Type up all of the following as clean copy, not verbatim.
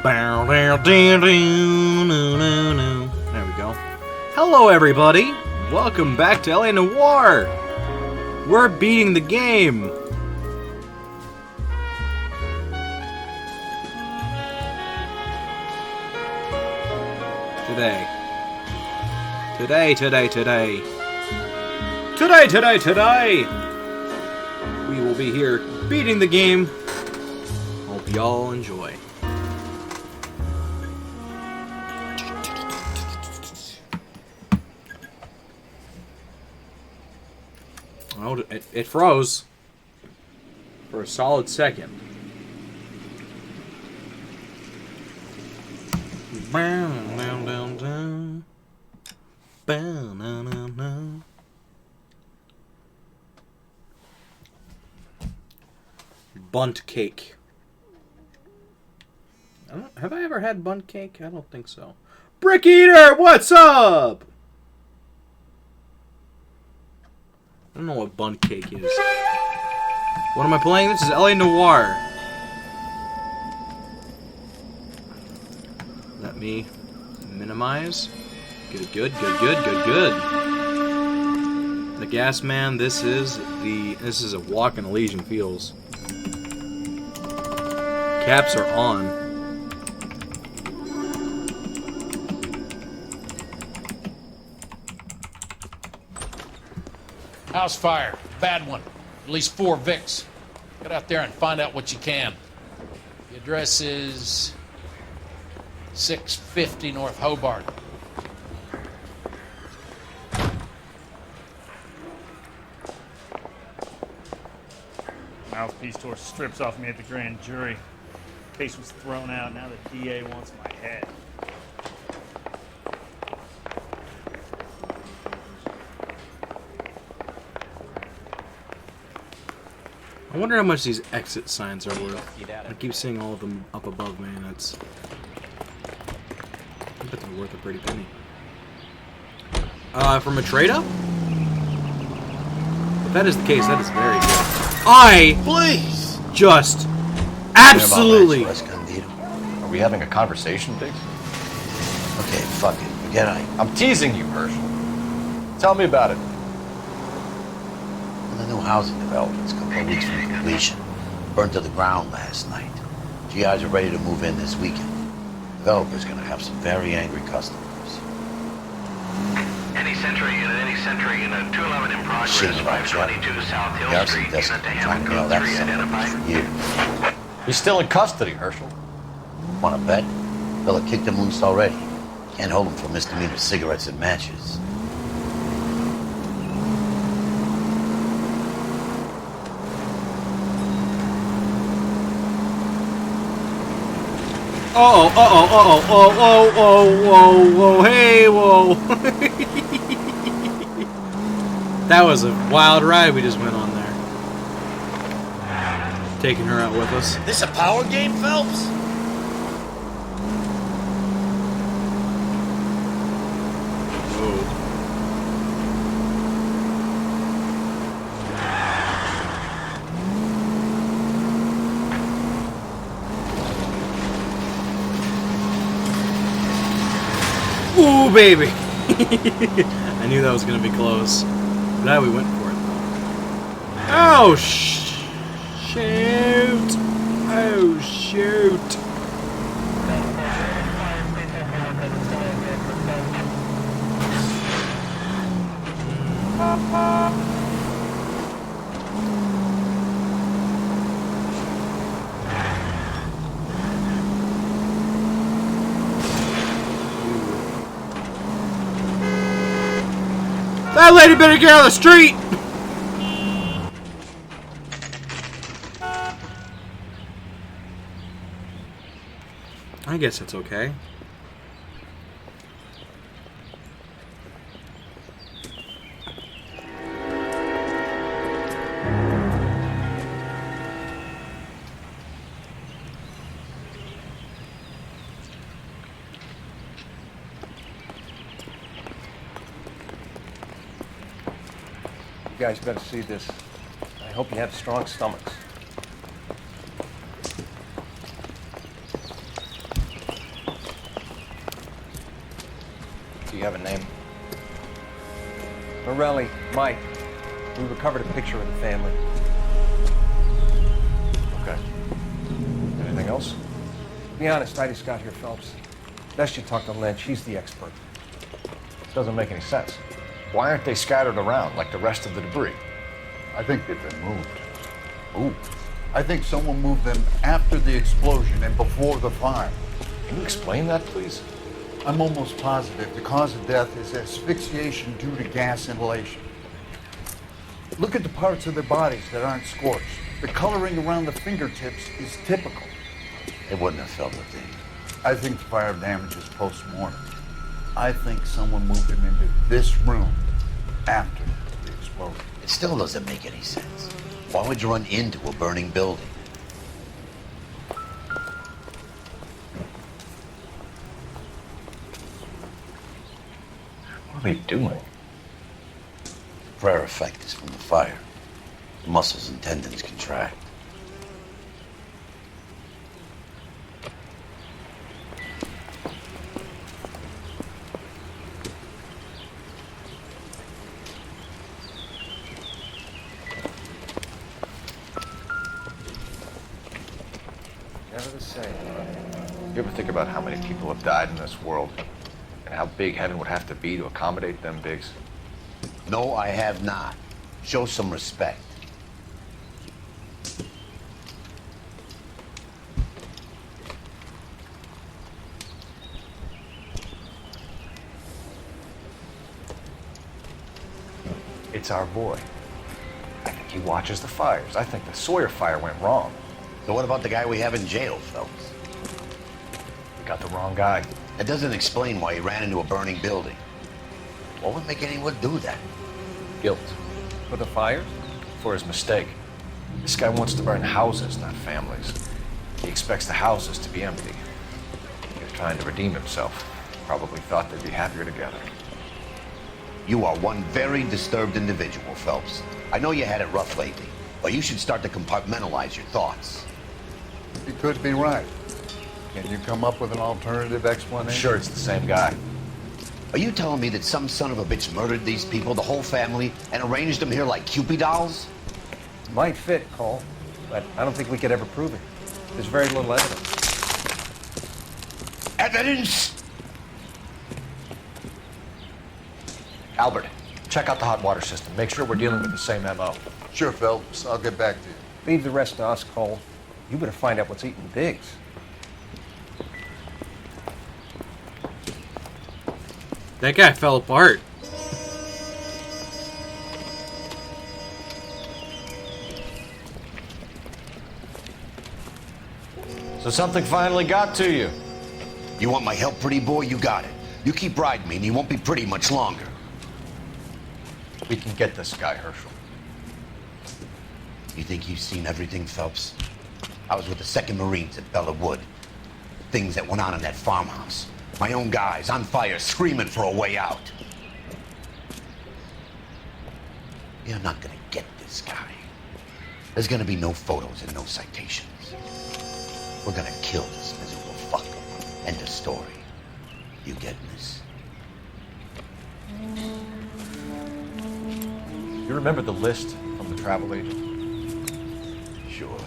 There we go. Hello, everybody. Welcome back to LA Noire. We're beating the game. Today, we will be here beating the game. Hope y'all enjoy. Oh, it froze for a solid second. Bunt cake. Have I ever had bunt cake? I don't think so. Brick Eater, what's up? I don't know what bunt cake is. What am I playing? This is LA Noire. Let me minimize. Good. The gas man. This is a walk in Elysian Fields. Caps are on. House fire. Bad one. At least 4 Vicks. Get out there and find out what you can. The address is 650 North Hobart. Mouthpiece tore strips off me at the grand jury. Case was thrown out. Now the DA wants my head. I wonder how much these exit signs are worth. I keep seeing all of them up above me, and I bet they're worth a pretty penny. From a trade-up? If that is the case, that is very good. Please! Just absolutely. Are we having a conversation, Biggs? Okay, fuck it. Forget I'm teasing you, Herschel. Tell me about it. The new housing development's a couple of weeks from completion. Burned to the ground last night. GIs are ready to move in this weekend. Developer's gonna have some very angry customers. Any Century unit, 211 in progress, Shit about 522 South Hill Garrison Street, Destin unit to trying to Hammer nail Code 3 that son of a identified. bitch for years. He's still in custody, Herschel. Wanna bet? Fella kicked him loose already. Can't hold him for misdemeanor cigarettes and matches. Whoa, hey, whoa. That was a wild ride we just went on there. Taking her out with us. This a power game, Phelps? Ooh, baby! I knew that was gonna be close. Glad we went for it, though. Oh, shoot! Oh, shoot! That lady better get out of the street! I guess it's okay. You guys better see this. I hope you have strong stomachs. Do you have a name? Morelli, Mike. We recovered a picture of the family. Okay. Anything else? To be honest, I just got here, Phelps. Best you talk to Lynch. He's the expert. Doesn't make any sense. Why aren't they scattered around like the rest of the debris? I think they've been moved. Ooh. I think someone moved them after the explosion and before the fire. Can you explain that, please? I'm almost positive the cause of death is asphyxiation due to gas inhalation. Look at the parts of their bodies that aren't scorched. The coloring around the fingertips is typical. They wouldn't have felt a thing. I think the fire damage is post-mortem. I think someone moved them into this room after the explosion. It still doesn't make any sense. Why would you run into a burning building? What are they doing? Prayer effect is from the fire. The muscles and tendons contract. Never the same. You ever think about how many people have died in this world? And how big heaven would have to be to accommodate them bigs? No, I have not. Show some respect. It's our boy. I think he watches the fires. I think the Sawyer fire went wrong. So what about the guy we have in jail, Phelps? We got the wrong guy. That doesn't explain why he ran into a burning building. What would make anyone do that? Guilt. For the fires? For his mistake. This guy wants to burn houses, not families. He expects the houses to be empty. He was trying to redeem himself. Probably thought they'd be happier together. You are one very disturbed individual, Phelps. I know you had it rough lately, but you should start to compartmentalize your thoughts. You could be right. Can you come up with an alternative I'm explanation? sure it's the same guy. Are you telling me that some son of a bitch murdered these people, the whole family, and arranged them here like Cupid dolls? Might fit, Cole, but I don't think we could ever prove it. There's very little evidence. Evidence? Albert, check out the hot water system. Make sure we're dealing with the same MO. Sure, Phelps. I'll get back to you. Leave the rest to us, Cole. You better find out what's eating Biggs. That guy fell apart. So something finally got to you. You want my help, pretty boy? You got it. You keep riding me and you won't be pretty much longer. We can get this guy, Herschel. You think you've seen everything, Phelps? I was with the 2nd Marines at Bella Wood. Things that went on in that farmhouse. My own guys on fire screaming for a way out. You're not gonna get this guy. There's gonna be no photos and no citations. We're gonna kill this miserable fucker. End of story. You getting this? You remember the list from the travel agent? Sure.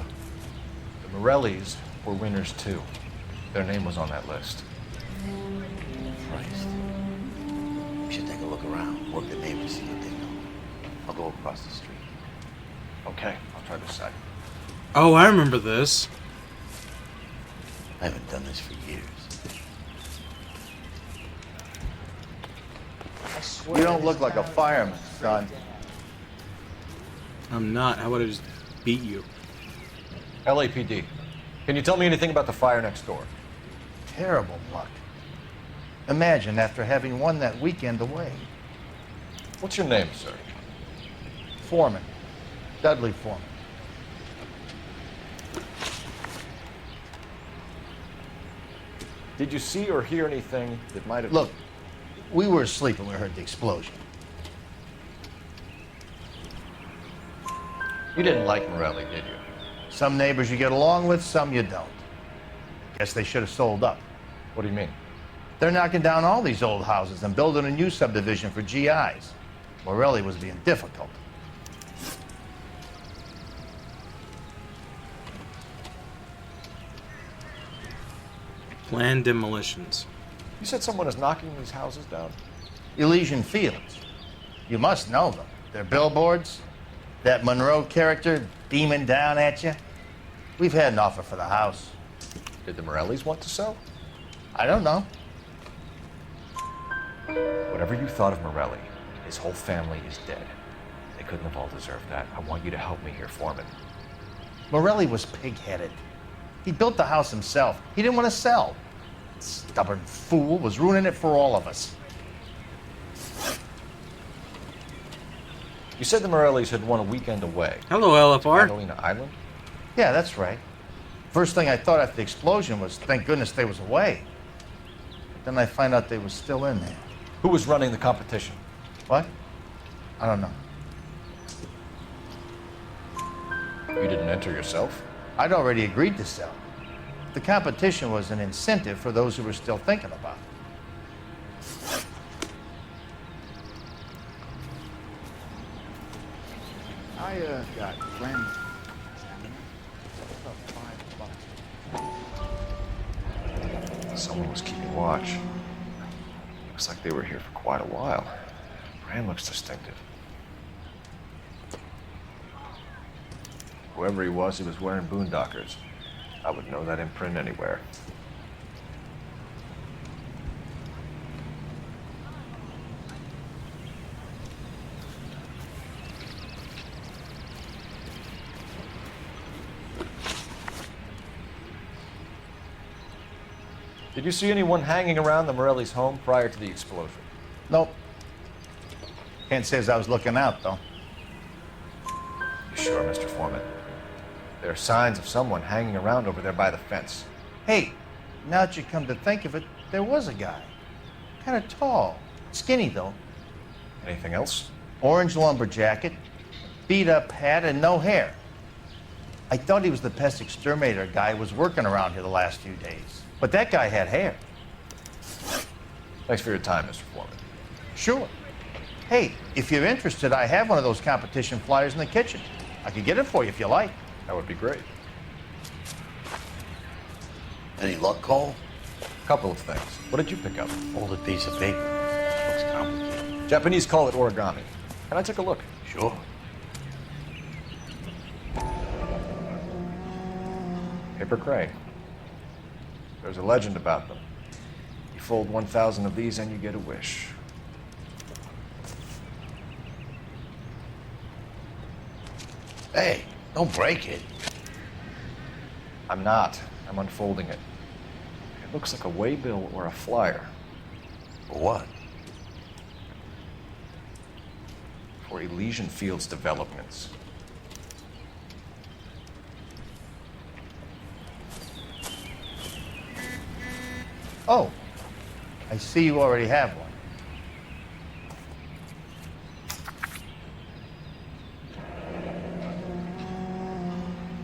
The Morellis were winners too. Their name was on that list. Christ. We should take a look around, work the neighbors, see what they know. I'll go across the street. Okay, I'll try this side. Oh, I remember this. I haven't done this for years. You don't look like a fireman, son. I'm not. How about I just beat you? LAPD, can you tell me anything about the fire next door? Terrible luck. Imagine after having won that weekend away. What's your name, sir? Foreman. Dudley Foreman. Did you see or hear anything that might have... Look, we were asleep when we heard the explosion. You didn't like Morelli, did you? Some neighbors you get along with, some you don't. Guess they should have sold up. What do you mean? They're knocking down all these old houses and building a new subdivision for GIs. Morelli was being difficult. Planned demolitions. You said someone is knocking these houses down? Elysian Fields. You must know them. Their billboards, that Monroe character beaming down at you. We've had an offer for the house. Did the Morellis want to sell? I don't know. Whatever you thought of Morelli, his whole family is dead. They couldn't have all deserved that. I want you to help me here, Foreman. Morelli was pig-headed. He built the house himself. He didn't want to sell. Stubborn fool was ruining it for all of us. You said the Morellis had won a weekend away. Hello, LFR. Catalina Island? Yeah, that's right. First thing I thought after the explosion was, thank goodness they was away. But then I find out they was still in there. Who was running the competition? What? I don't know. You didn't enter yourself? I'd already agreed to sell. The competition was an incentive for those who were still thinking about it. I got Glenn about $5. Someone was keeping watch. Looks like they were here for quite a while. Brand looks distinctive. Whoever he was wearing boondockers. I would know that imprint anywhere. Did you see anyone hanging around the Morellis' home prior to the explosion? Nope. Can't say as I was looking out, though. You sure, Mr. Foreman? There are signs of someone hanging around over there by the fence. Hey, now that you come to think of it, there was a guy. Kind of tall. Skinny, though. Anything else? Orange lumber jacket, beat-up hat, and no hair. I thought he was the pest exterminator guy who was working around here the last few days. But that guy had hair. Thanks for your time, Mr. Foreman. Sure. Hey, if you're interested, I have one of those competition flyers in the kitchen. I could get it for you if you like. That would be great. Any luck, Cole? Couple of things. What did you pick up? Folded piece of paper. Looks complicated. Japanese call it origami. Can I take a look? Sure. Paper crane. There's a legend about them. You fold 1,000 of these and you get a wish. Hey, don't break it. I'm not. I'm unfolding it. It looks like a waybill or a flyer. For what? For Elysian Fields developments. Oh, I see you already have one.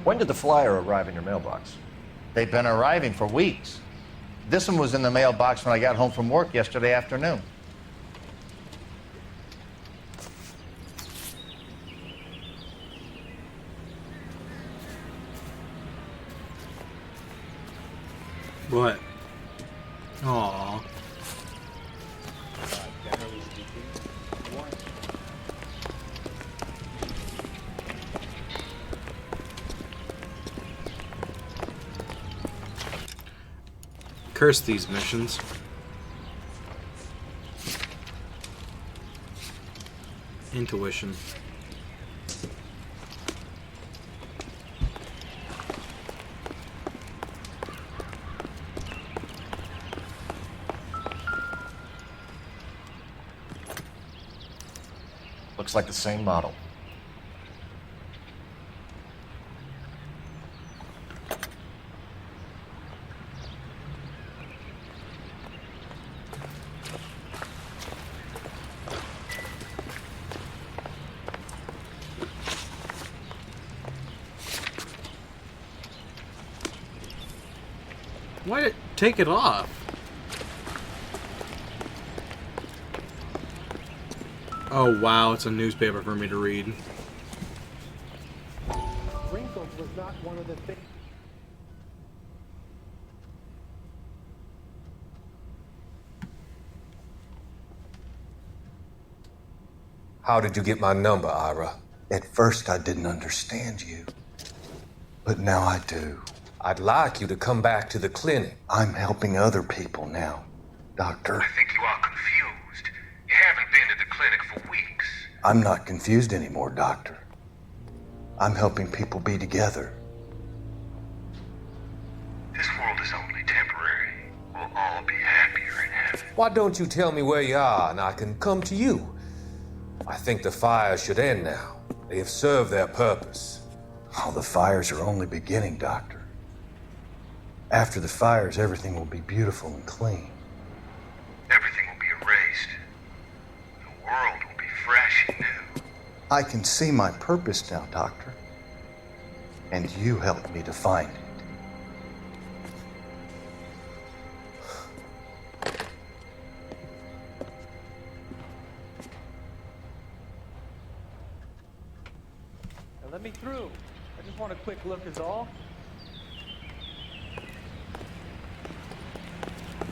When did the flyer arrive in your mailbox? They've been arriving for weeks. This one was in the mailbox when I got home from work yesterday afternoon. What? Aww. Generally speaking, one. Curse these missions. Intuition. Looks like the same model. Why did it take it off? Oh wow, it's a newspaper for me to read. Wrinkles was not one of the things. How did you get my number, Ira? At first, I didn't understand you. But now I do. I'd like you to come back to the clinic. I'm helping other people now, Doctor. I think you are confused. You haven't been to the clinic for weeks. I'm not confused anymore, Doctor. I'm helping people be together. This world is only temporary. We'll all be happier in heaven. Why don't you tell me where you are and I can come to you? I think the fires should end now. They have served their purpose. Oh, the fires are only beginning, Doctor. After the fires, everything will be beautiful and clean. Everything will be erased. The world will be fresh and new. I can see my purpose now, Doctor. And you helped me to find it. Now let me through. I just want a quick look is all.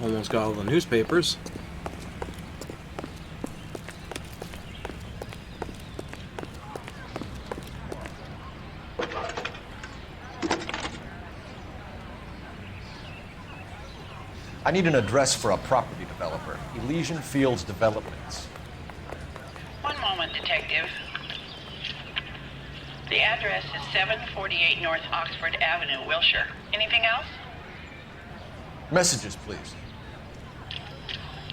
Almost got all the newspapers. I need an address for a property developer. Elysian Fields Developments. One moment, Detective. The address is 748 North Oxford Avenue, Wilshire. Anything else? Messages, please.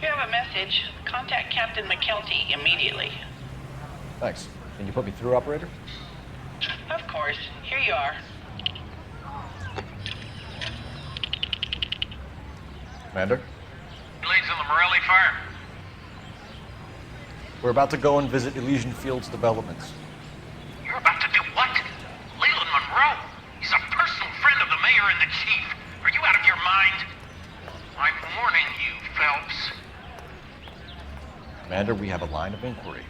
You have a message. Contact Captain McKelty immediately. Thanks. Can you put me through, operator? Of course. Here you are. Commander? Leads on the Morelli fire. We're about to go and visit Elysian Fields Developments. You're about to do what? Leland Monroe? He's a personal friend of the mayor and the chief. Are you out of your mind? I'm warning you, Phelps. Commander, we have a line of inquiry.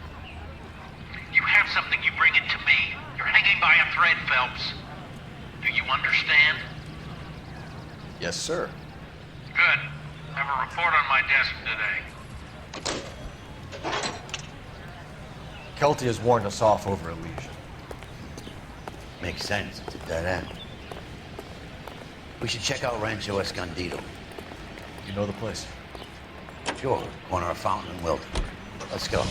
You have something, you bring it to me. You're hanging by a thread, Phelps. Do you understand? Yes, sir. Good. Have a report on my desk today. Kelty has warned us off over Elysian. Makes sense. It's a dead end. We should check out Rancho Escondido. You know the place? Sure. Corner of Fountain and Wilton. Let's go.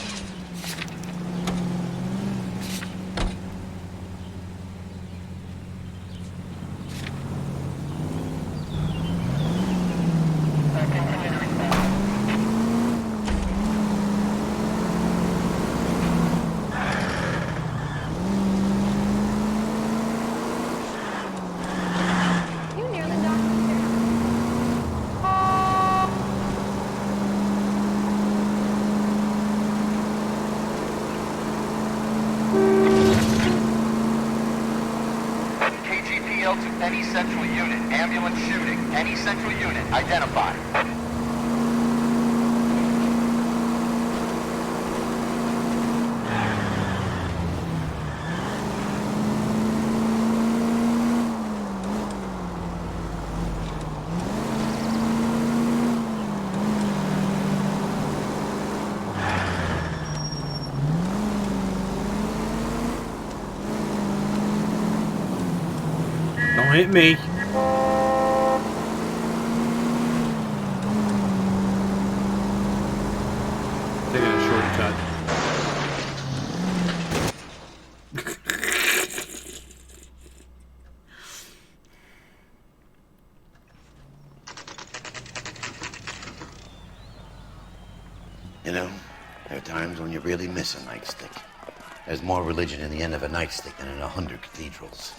KGPL to any central unit. Ambulance shooting. Any central unit. Identify. Don't hit me. Taking a shortcut. You know, there are times when you really miss a nightstick. There's more religion in the end of a nightstick than in 100 cathedrals.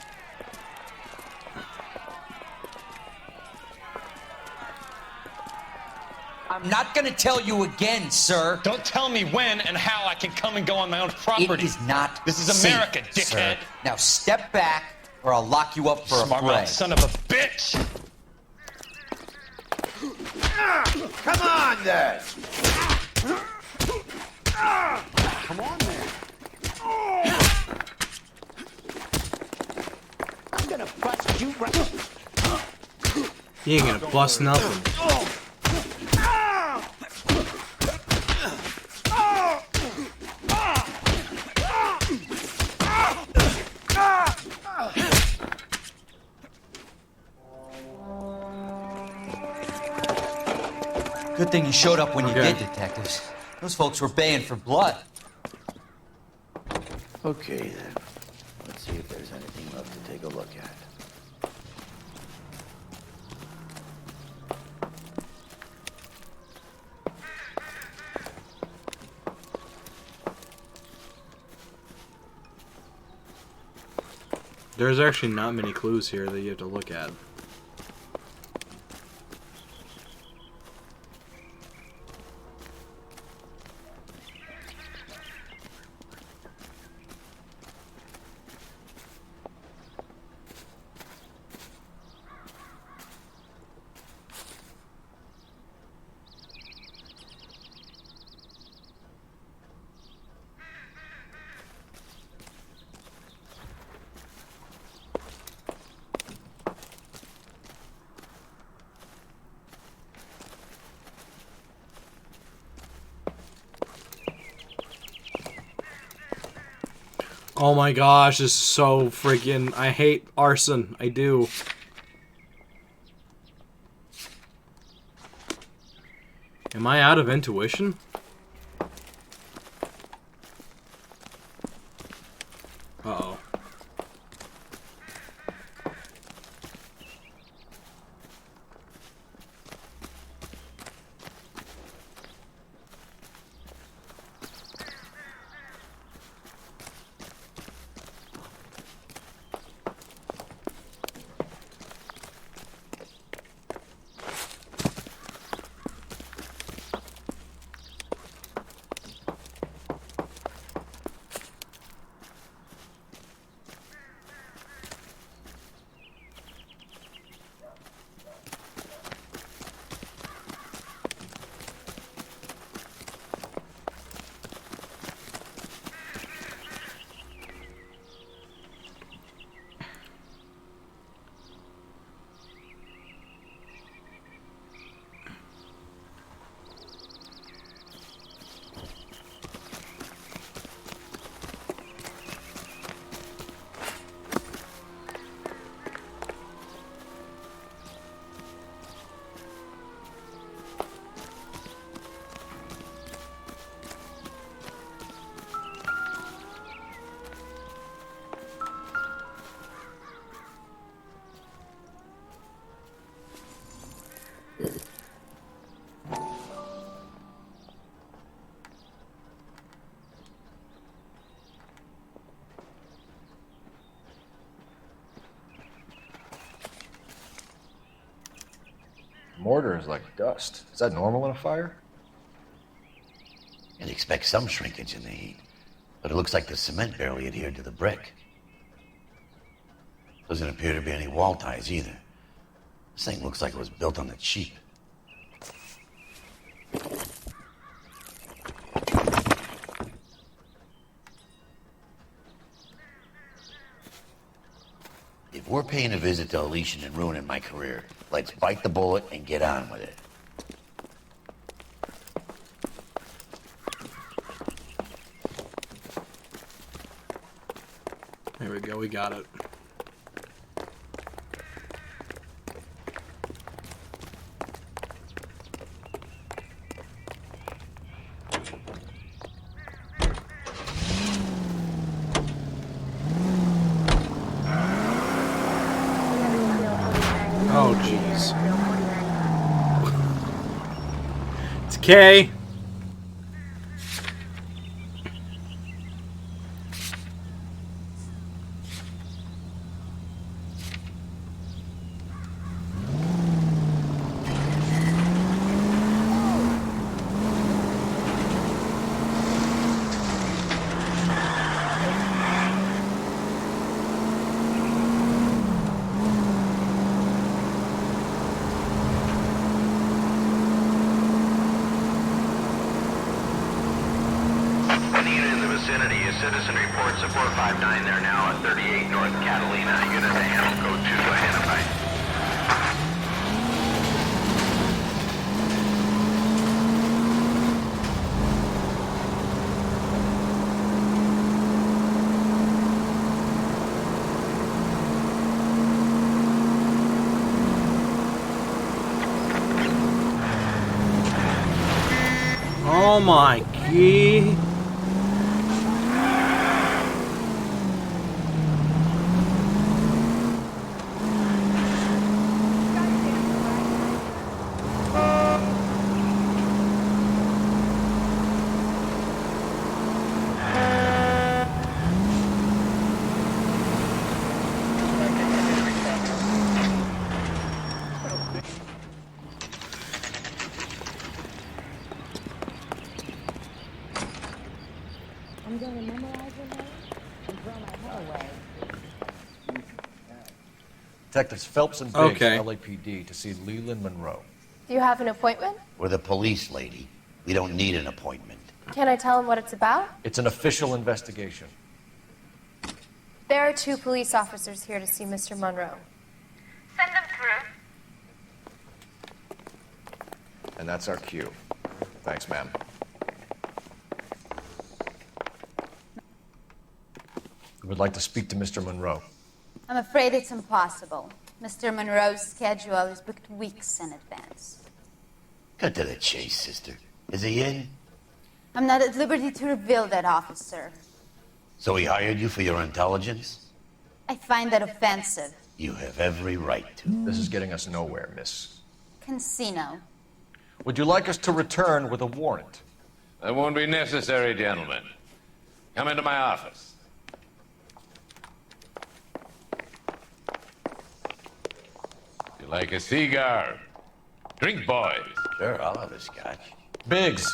I'm not gonna tell you again, sir. Don't tell me when and how I can come and go on my own property. It is not This is safe, America, dickhead. sir. Now step back, or I'll lock you up for Smart a fray. mouth son of a bitch! Come on, then! Come on, man. I'm gonna bust you right. You ain't gonna bust nothing. Good thing you showed up when you did, detectives. Those folks were baying for blood. Okay, then. Let's see if there's anything left to take a look at. There's actually not many clues here that you have to look at. Oh my gosh, this is so freaking... I hate arson. I do. Am I out of intuition? Uh-oh. Mortar is like dust. Is that normal in a fire? You'd expect some shrinkage in the heat, but it looks like the cement barely adhered to the brick. Doesn't appear to be any wall ties either. This thing looks like it was built on the cheap. If we're paying a visit to Elysian and ruining my career, let's bite the bullet and get on with it. There we go, we got it. Oh, jeez. It's K. Citizen reports a 459 there now at 38 North Catalina. Unit to handle code 2 identified. Oh my god. I'm going to memorize your name and throw my hell away. Detectives Phelps and Biggs, Okay. LAPD, to see Leland Monroe. Do you have an appointment? We're the police, lady. We don't need an appointment. Can I tell him what it's about? It's an official investigation. There are 2 police officers here to see Mr. Monroe. Send them through. And that's our cue. Thanks, ma'am. We would like to speak to Mr. Monroe. I'm afraid it's impossible. Mr. Monroe's schedule is booked weeks in advance. Cut to the chase, sister. Is he in? I'm not at liberty to reveal that, officer. So he hired you for your intelligence? I find that offensive. You have every right to. This is getting us nowhere, miss. Casino. Would you like us to return with a warrant? That won't be necessary, gentlemen. Come into my office. You like a cigar? Drink, boys. Sure, I'll have a scotch. Biggs.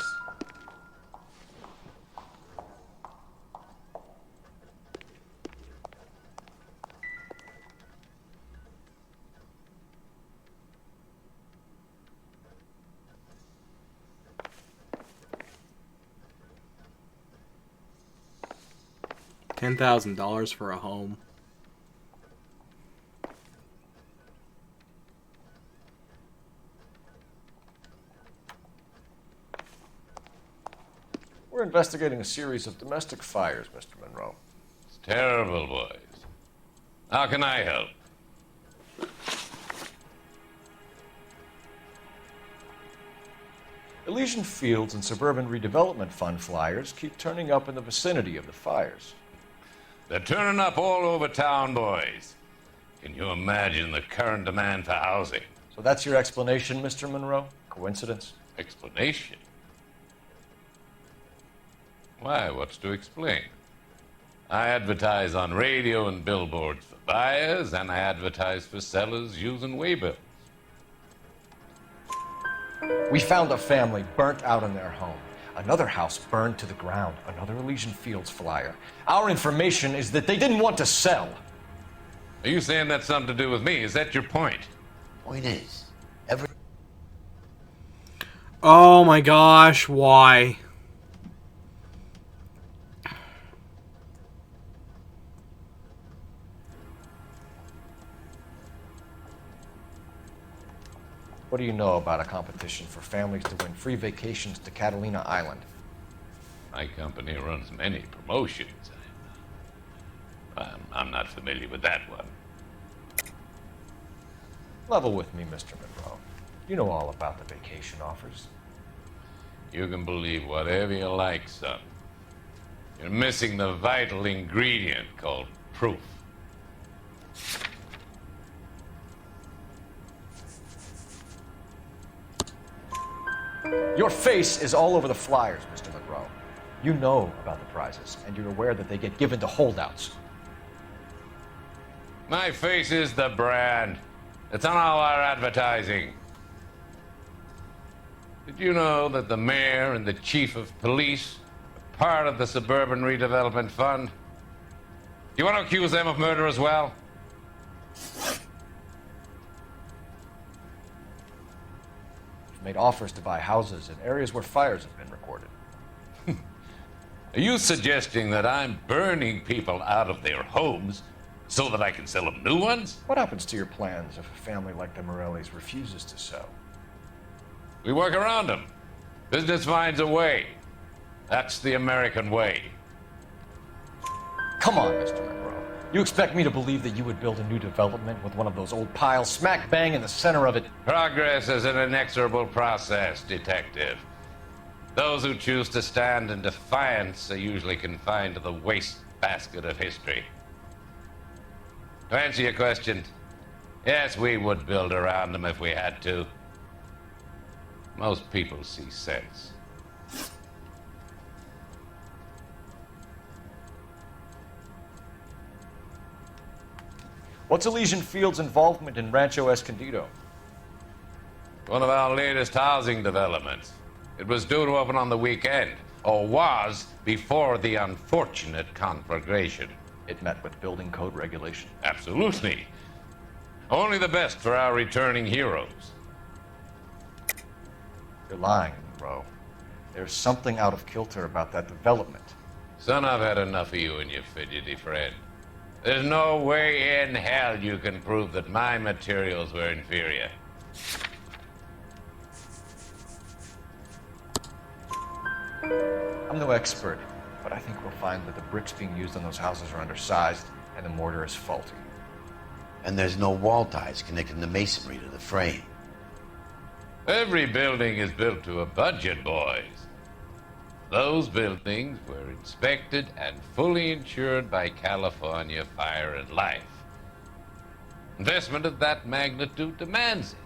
$10,000 for a home. We're investigating a series of domestic fires, Mr. Monroe. It's terrible, boys. How can I help? Elysian Fields and Suburban Redevelopment Fund flyers keep turning up in the vicinity of the fires. They're turning up all over town, boys. Can you imagine the current demand for housing? So that's your explanation, Mr. Monroe? Coincidence? Explanation? Why, what's to explain? I advertise on radio and billboards for buyers, and I advertise for sellers using waybills. We found a family burnt out in their home. Another house burned to the ground. Another Elysian Fields flyer. Our information is that they didn't want to sell. Are you saying that's something to do with me? Is that your point? Point is, Oh my gosh, why? What do you know about a competition for families to win free vacations to Catalina Island? My company runs many promotions. I'm not familiar with that one. Level with me, Mr. Monroe. You know all about the vacation offers. You can believe whatever you like, son. You're missing the vital ingredient called proof. Your face is all over the flyers, Mr. Monroe. You know about the prizes, and you're aware that they get given to holdouts. My face is the brand. It's on all our advertising. Did you know that the mayor and the chief of police are part of the Suburban Redevelopment Fund? You want to accuse them of murder as well? Made offers to buy houses in areas where fires have been recorded. Are you suggesting that I'm burning people out of their homes so that I can sell them new ones? What happens to your plans if a family like the Morellis refuses to sell? We work around them. Business finds a way. That's the American way. Come on, Mr. Monroe. You expect me to believe that you would build a new development with one of those old piles smack bang in the center of it? Progress is an inexorable process, Detective. Those who choose to stand in defiance are usually confined to the wastebasket of history. To answer your question, yes, we would build around them if we had to. Most people see sense. What's Elysian Field's involvement in Rancho Escondido? One of our latest housing developments. It was due to open on the weekend, or was before the unfortunate conflagration. It met with building code regulation. Absolutely. Only the best for our returning heroes. You're lying, Monroe. There's something out of kilter about that development. Son, I've had enough of you and your fidgety friend. There's no way in hell you can prove that my materials were inferior. I'm no expert, but I think we'll find that the bricks being used on those houses are undersized and the mortar is faulty. And there's no wall ties connecting the masonry to the frame. Every building is built to a budget, boys. Those buildings were inspected and fully insured by California Fire and Life. Investment of that magnitude demands it.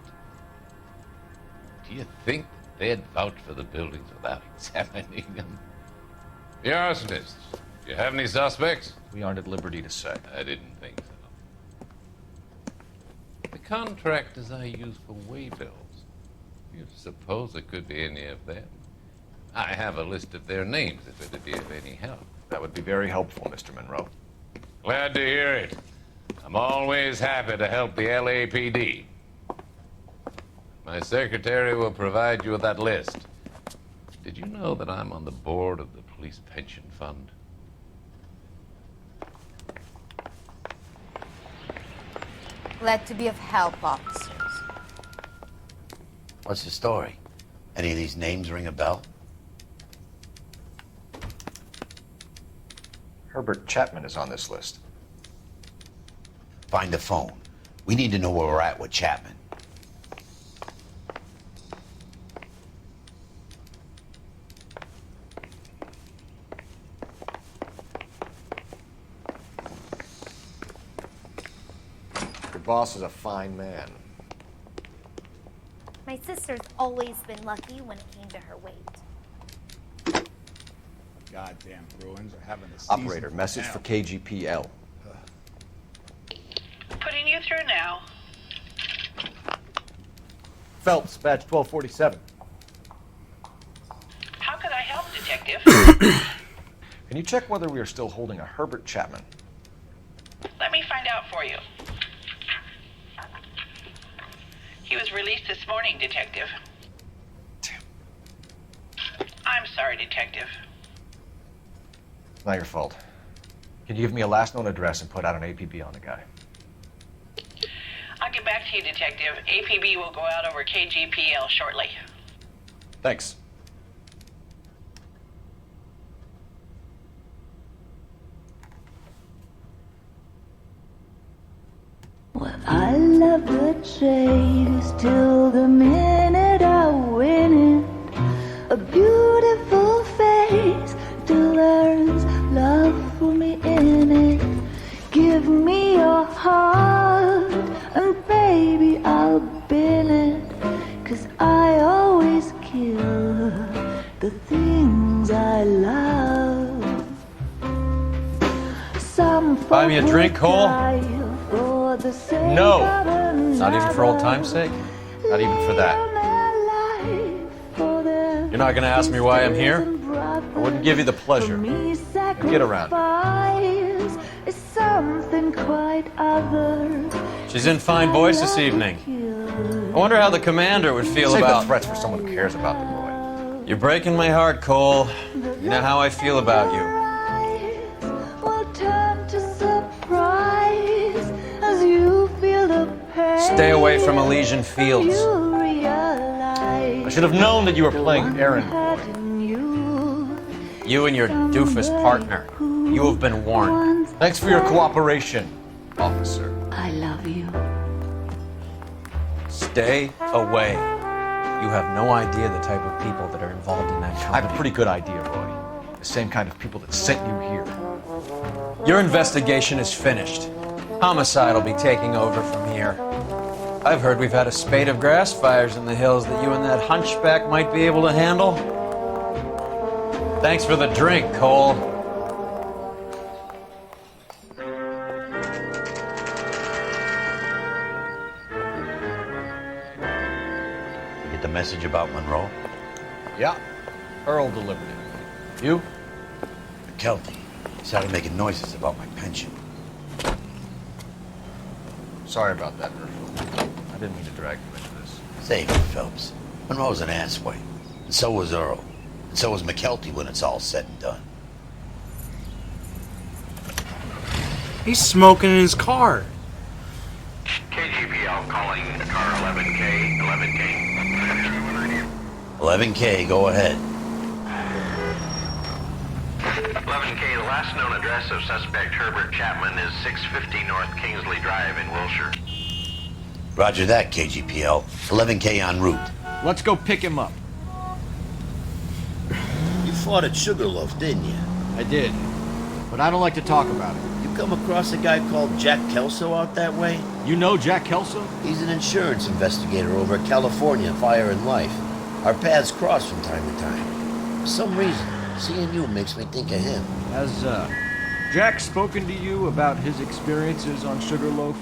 Do you think they'd vouch for the buildings without examining them? The arsonists, do you have any suspects? We aren't at liberty to say. I didn't think so. The contractors I use for waybills, you suppose it could be any of them? I have a list of their names if it'd be of any help. That would be very helpful, Mr. Monroe. Glad to hear it. I'm always happy to help the LAPD. My secretary will provide you with that list. Did you know that I'm on the board of the police pension fund? Glad to be of help, officers. What's the story? Any of these names ring a bell? Herbert Chapman is on this list. Find the phone. We need to know where we're at with Chapman. Your boss is a fine man. My sister's always been lucky when it came to her weight. Goddamn Bruins are having a season. Operator, message for KGPL. Putting you through now. Phelps, badge 1247. How could I help, Detective? Can you check whether we are still holding a Herbert Chapman? Let me find out for you. He was released this morning, Detective. I'm sorry, Detective. Not your fault. Can you give me a last known address and put out an APB on the guy? I'll get back to you, Detective. APB will go out over KGPL shortly. Thanks. Well, I love the chase till the minute I win it. A beautiful face till there's love for me in it. Give me your heart and baby I'll bin it. 'Cause I always kill the things I love. Some Buy me a drink, Cole? No. Not even for old time's sake? Not even for that? You're not gonna ask me why I'm here? I wouldn't give you the pleasure. Now get around. Is something quite other. She's in fine voice this evening. I wonder how the commander would feel Save about... the threats for someone who cares about them, Roy. You're breaking my heart, Cole. You know how I feel about you. Will turn to surprise as you feel the pain. Stay away from Elysian Fields. You realize I should have known that you were playing errand boy. You and your doofus partner. You have been warned. Thanks for your cooperation, officer. I love you. Stay away. You have no idea the type of people that are involved in that I company. have a pretty good idea, Roy. The same kind of people that sent you here. Your investigation is finished. Homicide will be taking over from here. I've heard we've had a spate of grass fires in the hills that you and that hunchback might be able to handle. Thanks for the drink, Cole. Get the message about Monroe? Yeah, Earl delivered it. You? McKelty started making noises about my pension. Sorry about that, Herschel. I didn't mean to drag you into this. Save it, Phelps. Monroe's an asswipe. And so was Earl. And so was McKelty when it's all said and done. He's smoking in his car. KGPL calling car 11K, 11K. 11K, go ahead. 11K, the last known address of suspect Herbert Chapman is 650 North Kingsley Drive in Wilshire. Roger that, KGPL. 11K en route. Let's go pick him up. You fought at Sugarloaf, didn't you? I did, but I don't like to talk about it. You come across a guy called Jack Kelso out that way? You know Jack Kelso? He's an insurance investigator over at California Fire and Life. Our paths cross from time to time. For some reason, seeing you makes me think of him. Has Jack spoken to you about his experiences on Sugarloaf?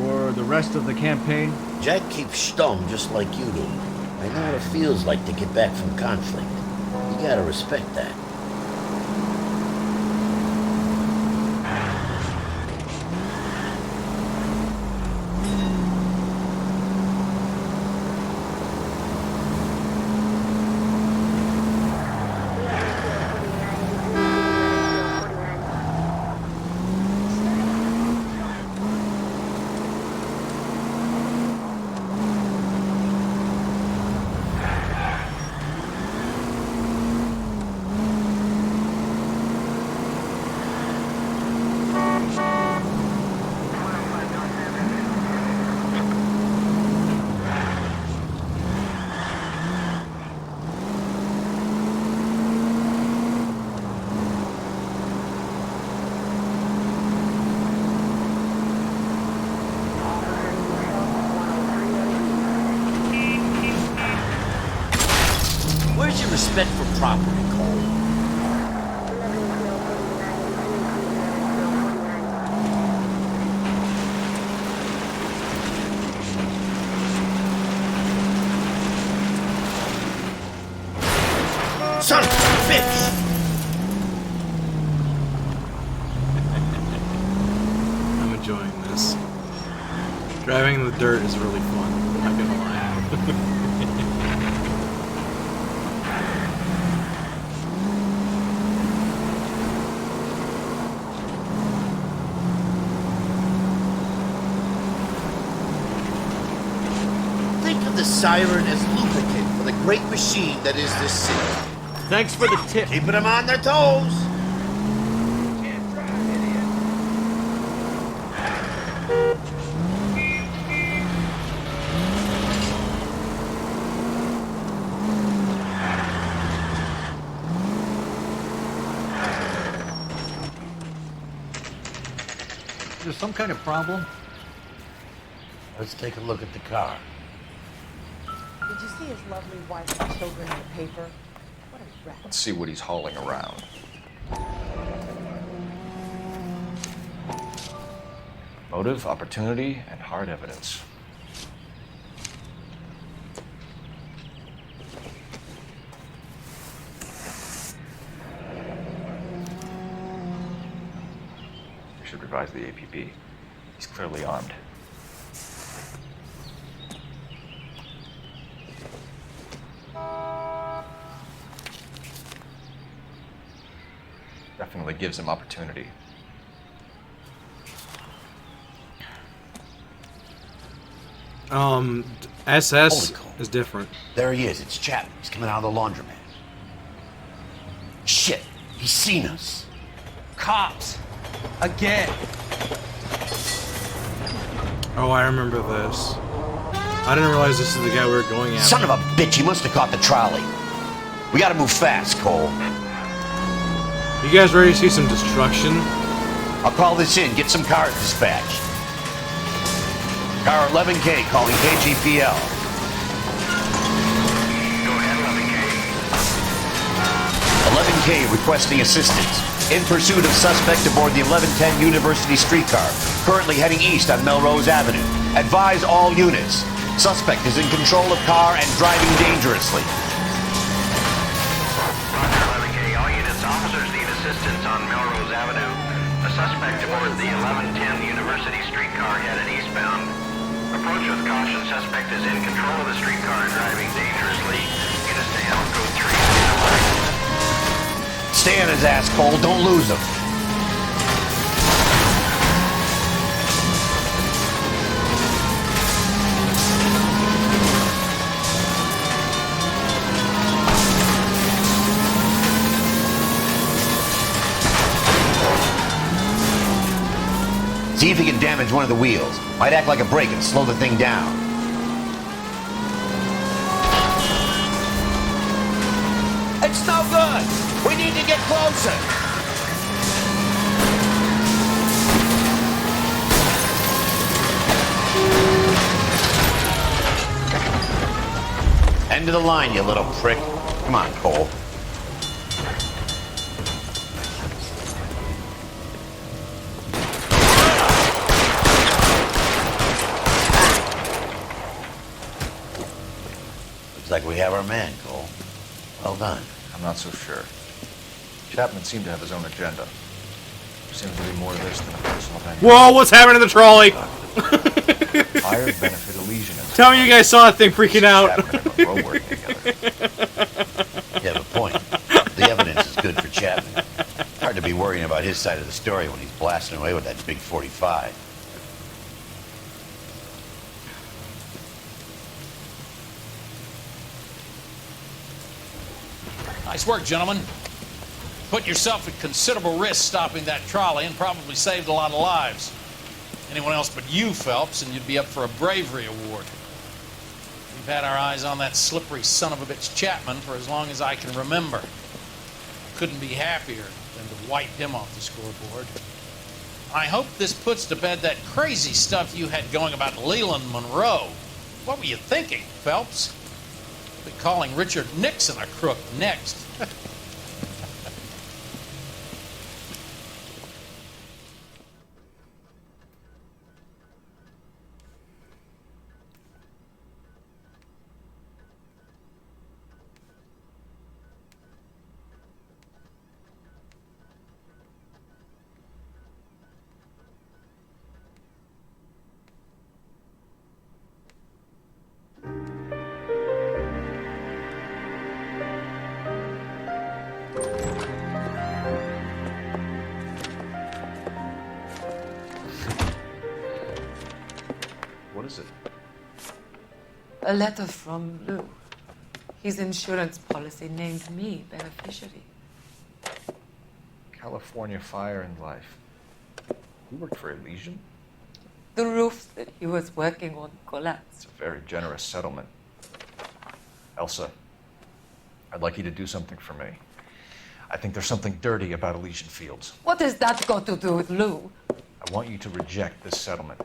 Or the rest of the campaign? Jack keeps stum just like you do. I know what it feels like to get back from conflict. You gotta respect that. Where's your respect for property, Cole? Son of a bitch! I'm enjoying this. Driving in the dirt is really fun. I'm not gonna lie. Think of the siren as lubricant for the great machine that is this city. Thanks for the tip. Keeping them on their toes. Is there some kind of problem? Let's take a look at the car. Did you see his lovely wife and children in the paper? What a rat. Let's see what he's hauling around. Motive, opportunity, and hard evidence. We should revise the APB. He's clearly armed. Definitely gives him opportunity. SS is different. There he is. It's Chapman. He's coming out of the laundromat. Shit. He's seen us. Cops. Again. Oh, I remember this. I didn't realize this is the guy we were going after. Son of a bitch. He must have caught the trolley. We gotta move fast, Cole. You guys ready to see some destruction? I'll call this in. Get some cars dispatched. Car 11K calling KGPL. Go ahead, 11K requesting assistance. In pursuit of suspect aboard the 1110 University streetcar. Currently heading east on Melrose Avenue. Advise all units. Suspect is in control of car and driving dangerously. Roger, 11K. All units, officers need assistance on Melrose Avenue. A suspect aboard the 1110 University streetcar headed eastbound. Approach with caution. Suspect is in control of the streetcar and driving dangerously. Units to help code 3. Stay on his ass, Cole. Don't lose him. See if he can damage one of the wheels. Might act like a brake and slow the thing down. It's no good. We need to get closer. End of the line, you little prick. Come on, Cole. Looks like we have our man, Cole. Well done. I'm not so sure. Chapman seemed to have his own agenda. There seems to be more to this than a personal vengeance. Whoa, what's happening to the trolley? Fire benefit Elysianism. Tell me you guys saw that thing freaking out. You have a point. The evidence is good for Chapman. Hard to be worrying about his side of the story when he's blasting away with that big 45. Nice work, gentlemen. Put yourself at considerable risk stopping that trolley and probably saved a lot of lives. Anyone else but you, Phelps, and you'd be up for a bravery award. We've had our eyes on that slippery son of a bitch Chapman for as long as I can remember. Couldn't be happier than to wipe him off the scoreboard. I hope this puts to bed that crazy stuff you had going about Leland Monroe. What were you thinking, Phelps? Be calling Richard Nixon a crook next. What is it? A letter from Lou. His insurance policy named me beneficiary. California Fire and Life. You worked for Elysian? The roof that he was working on collapsed. It's a very generous settlement. Elsa, I'd like you to do something for me. I think there's something dirty about Elysian Fields. What has that got to do with Lou? I want you to reject this settlement.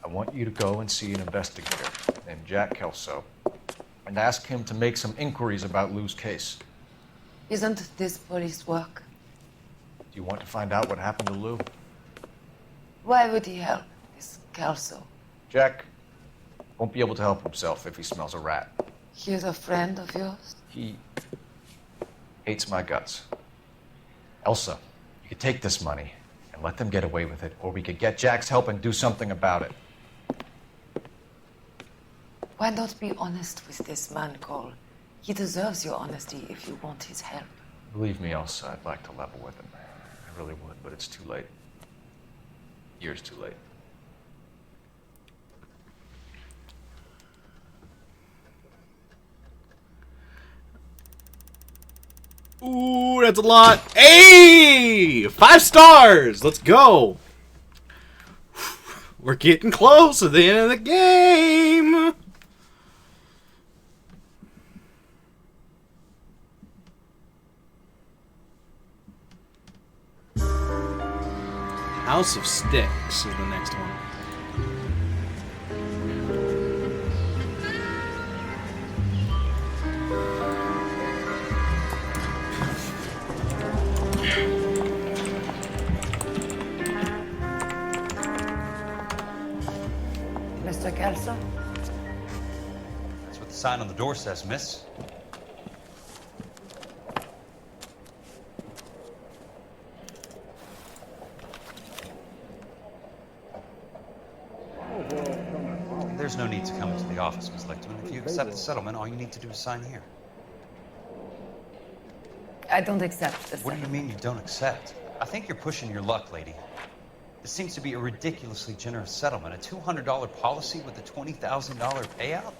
I want you to go and see an investigator named Jack Kelso and ask him to make some inquiries about Lou's case. Isn't this police work? Do you want to find out what happened to Lou? Why would he help this Kelso? Jack won't be able to help himself if he smells a rat. He's a friend of yours? He hates my guts. Elsa, you could take this money and let them get away with it, or we could get Jack's help and do something about it. Why not be honest with this man, Cole? He deserves your honesty if you want his help. Believe me, Elsa, I'd like to level with him. really would, but it's too late. Years too late. Ooh, that's a lot. Hey! 5 stars! Let's go! We're getting close to the end of the game! House of Sticks is the next one. Mr. Kelso? That's what the sign on the door says, miss. There's no need to come into the office, Miss Lichtman. If you accept the settlement, all you need to do is sign here. I don't accept this. What do you mean you don't accept? I think you're pushing your luck, lady. This seems to be a ridiculously generous settlement. A $200 policy with a $20,000 payout?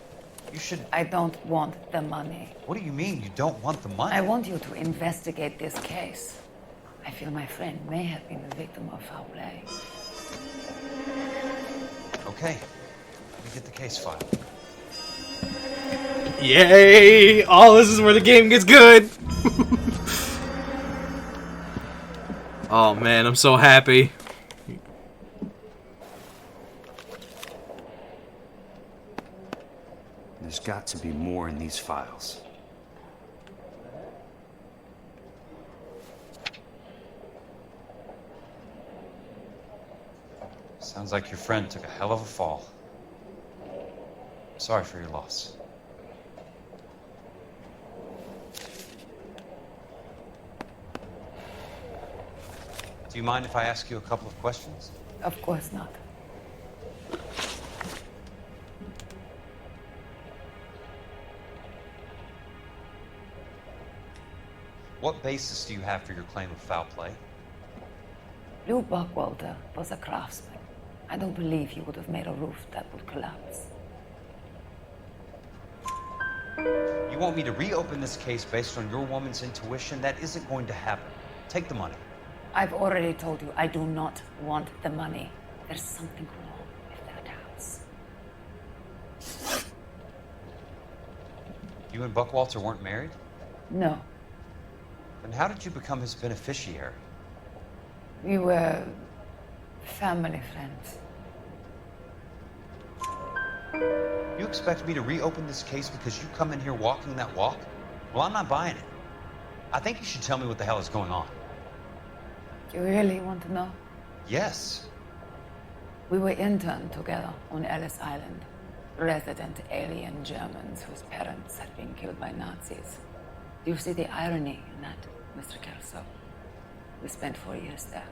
You should... I don't want the money. What do you mean you don't want the money? I want you to investigate this case. I feel my friend may have been the victim of foul play. Okay. Let me get the case file. Yay! Oh, this is where the game gets good! Oh man, I'm so happy. There's got to be more in these files. Sounds like your friend took a hell of a fall. Sorry for your loss. Do you mind if I ask you a couple of questions? Of course not. What basis do you have for your claim of foul play? Lou Buckwalter was a craftsman. I don't believe he would have made a roof that would collapse. You want me to reopen this case based on your woman's intuition? That isn't going to happen. Take the money. I've already told you I do not want the money. There's something wrong with that house. You and Buckwalter weren't married? No. Then how did you become his beneficiary? We were family friends. You expect me to reopen this case because you come in here walking that walk? Well, I'm not buying it. I think you should tell me what the hell is going on. You really want to know? Yes. We were interned together on Ellis Island. Resident alien Germans whose parents had been killed by Nazis. Do you see the irony in that, Mr. Kelso? We spent 4 years there.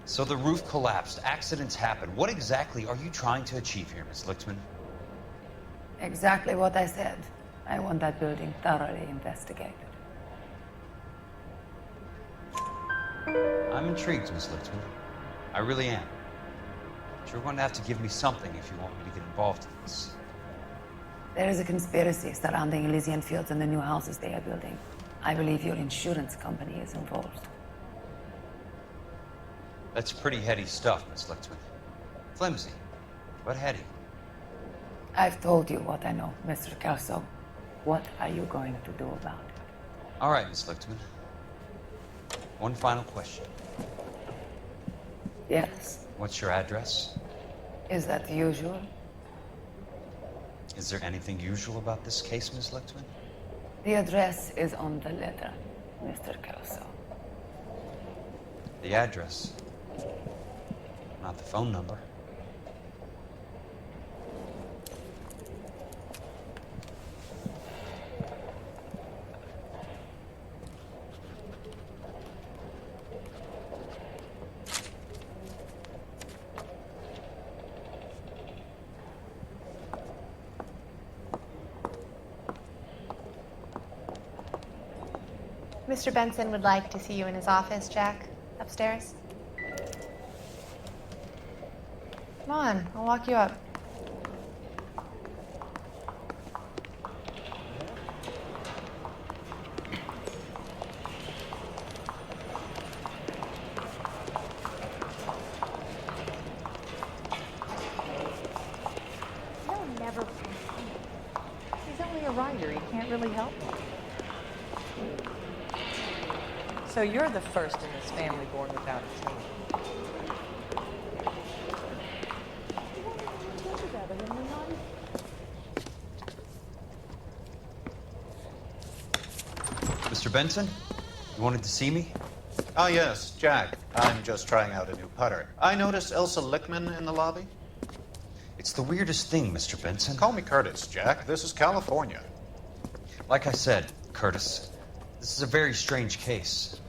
So the roof collapsed, accidents happened. What exactly are you trying to achieve here, Miss Lichtman? Exactly what I said. I want that building thoroughly investigated. I'm intrigued, Miss Lichtman. I really am. But you're going to have to give me something if you want me to get involved in this. There is a conspiracy surrounding Elysian Fields and the new houses they are building. I believe your insurance company is involved. That's pretty heady stuff, Miss Lichtman. Flimsy, but heady. I've told you what I know, Mr. Kelso. What are you going to do about it? All right, Miss Lichtman. One final question. Yes. What's your address? Is that usual? Is there anything usual about this case, Miss Lichtman? The address is on the letter, Mr. Kelso. The address, not the phone number. Mr. Benson would like to see you in his office, Jack. Upstairs. Come on, I'll walk you up. No, never. He's only a writer. He can't really help. So you're the first in this family born without a tail. Mr. Benson, you wanted to see me? Oh, yes, Jack. I'm just trying out a new putter. I noticed Elsa Lickman in the lobby. It's the weirdest thing, Mr. Benson. Call me Curtis, Jack. This is California. Like I said, Curtis, this is a very strange case.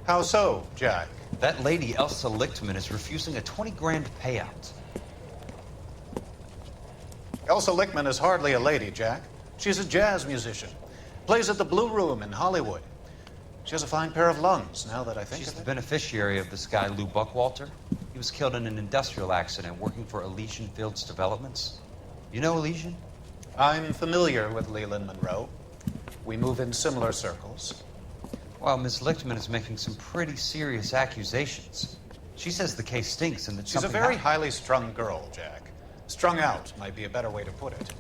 How so, Jack? That lady, Elsa Lichtman, is refusing a 20 grand payout. Elsa Lickman is hardly a lady, Jack. She's a jazz musician. Plays at the Blue Room in Hollywood. She has a fine pair of lungs, now that I think She's of the it. beneficiary of this guy, Lou Buckwalter. He was killed in an industrial accident working for Elysian Fields Developments. You know Elysian? I'm familiar with Leland Monroe. We move in similar circles. Well, Miss Lichtman is making some pretty serious accusations. She says the case stinks and that She's a something very happened. highly strung girl, Jack. Strung out might be a better way to put it.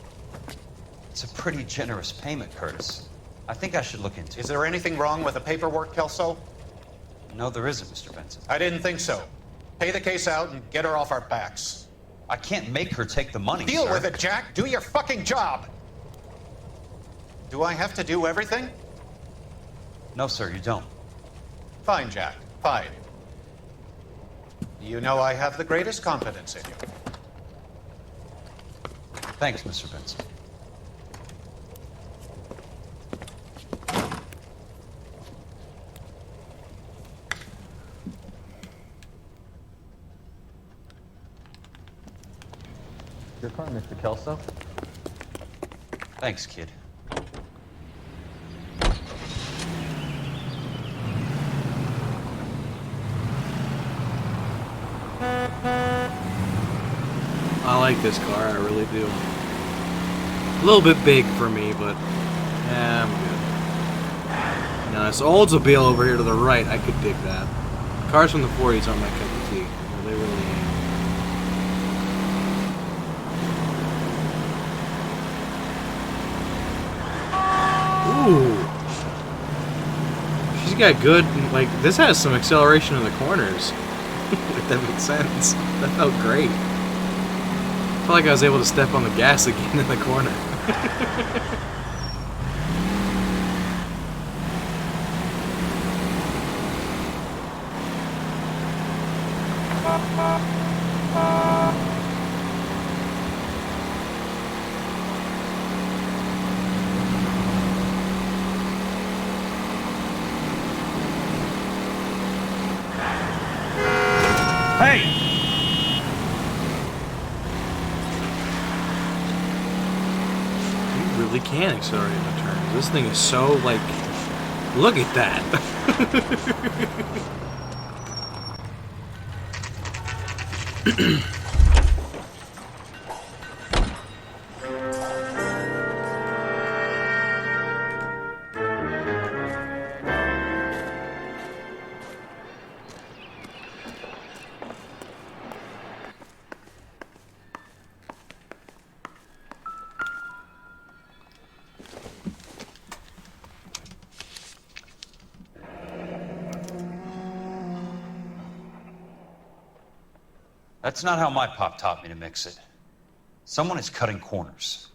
It's a pretty generous payment, Curtis. I think I should look into it. Is there anything wrong with the paperwork, Kelso? No, there isn't, Mr. Benson. I didn't think so. Pay the case out and get her off our backs. I can't make her take the money, Deal sir. with it, Jack. Do your fucking job. Do I have to do everything? No, sir, you don't. Fine, Jack. Fine. You know I have the greatest confidence in you. Thanks, Mr. Benson. Your car, Mr. Kelso. Thanks, kid. I like this car, I really do. A little bit big for me, but yeah, I'm good. Now this Oldsmobile over here to the right, I could dig that. Cars from the 40s aren't my cup of tea. They really ain't. Ooh. She's got good, like, this has some acceleration in the corners. If that makes sense. That felt great. I felt like I was able to step on the gas again in the corner. Hey! You really can accelerate in the turns. This thing is so, like, look at that. That's not how my pop taught me to mix it. Someone is cutting corners.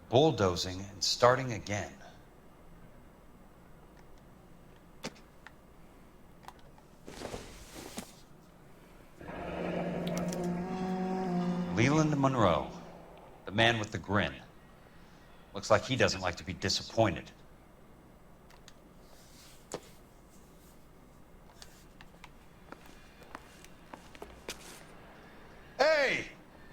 Bulldozing and starting again. Leland Monroe, the man with the grin. Looks like he doesn't like to be disappointed.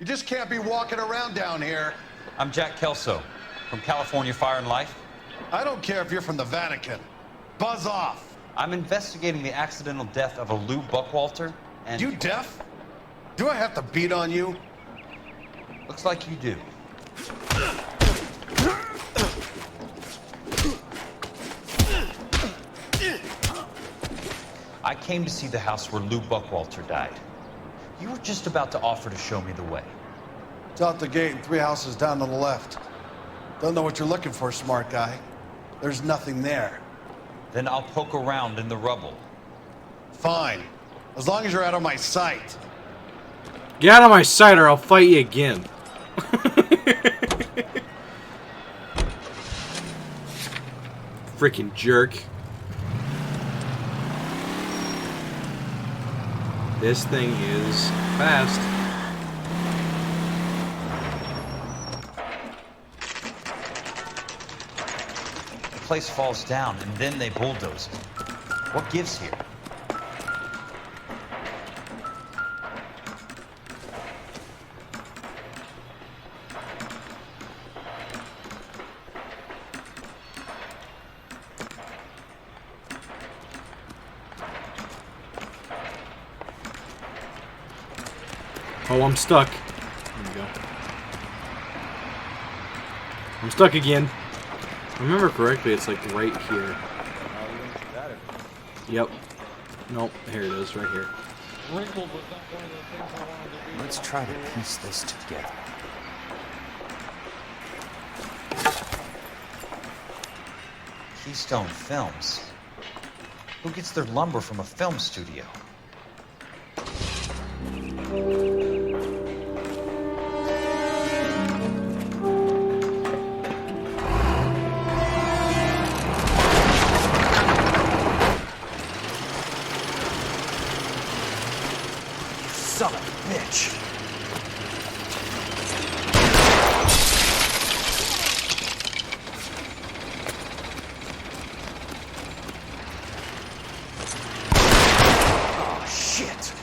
You just can't be walking around down here. I'm Jack Kelso from California Fire and Life. I don't care if you're from the Vatican. Buzz off. I'm investigating the accidental death of a Lou Buckwalter, and... You deaf? Do I have to beat on you? Looks like you do. I came to see the house where Lou Buckwalter died. You were just about to offer to show me the way. It's out the gate and 3 houses down on the left. Don't know what you're looking for, smart guy. There's nothing there. Then I'll poke around in the rubble. Fine. As long as you're out of my sight. Get out of my sight or I'll fight you again. Freaking jerk. This thing is fast. The place falls down and then they bulldoze it. What gives here? Oh, I'm stuck. There we go. I'm stuck again. If I remember correctly, it's like right here. Yep. Nope, here it is, right here. Let's try to piece this together. Keystone Films. Who gets their lumber from a film studio? Son of a bitch. Oh, shit.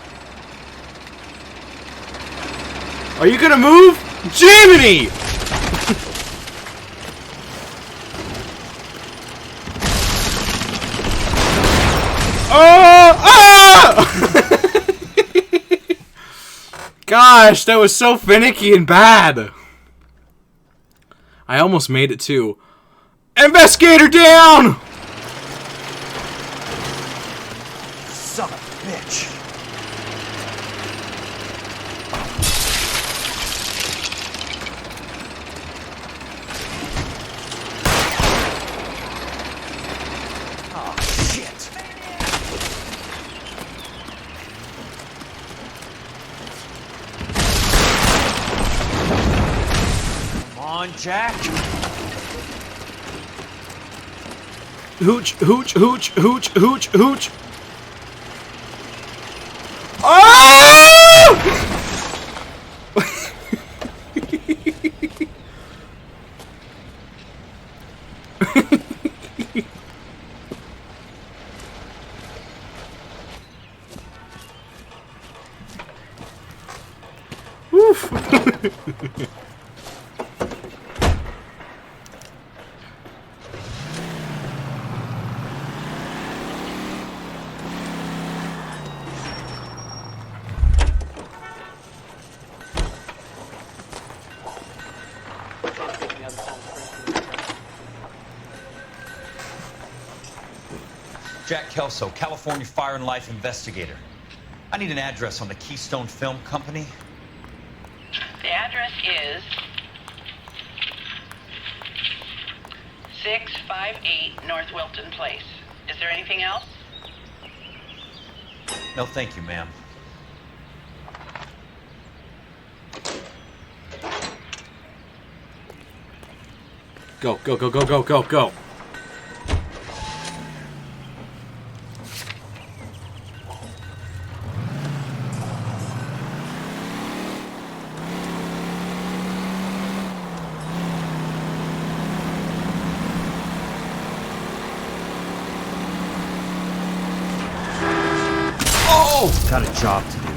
Are you gonna move? Jiminy! Oh! Ah! Gosh, that was so finicky and bad. I almost made it too. Investigator down! Son of a bitch. Oh, shit. Come on, Jack. Hooch, hooch, hooch, hooch, hooch, hooch. Oh! Jack Kelso, California Fire and Life investigator. I need an address on the Keystone Film Company. The address is 658 North Wilton Place. Is there anything else? No, thank you, ma'am. Go, go, go, go, go, go, go. Got a job to do.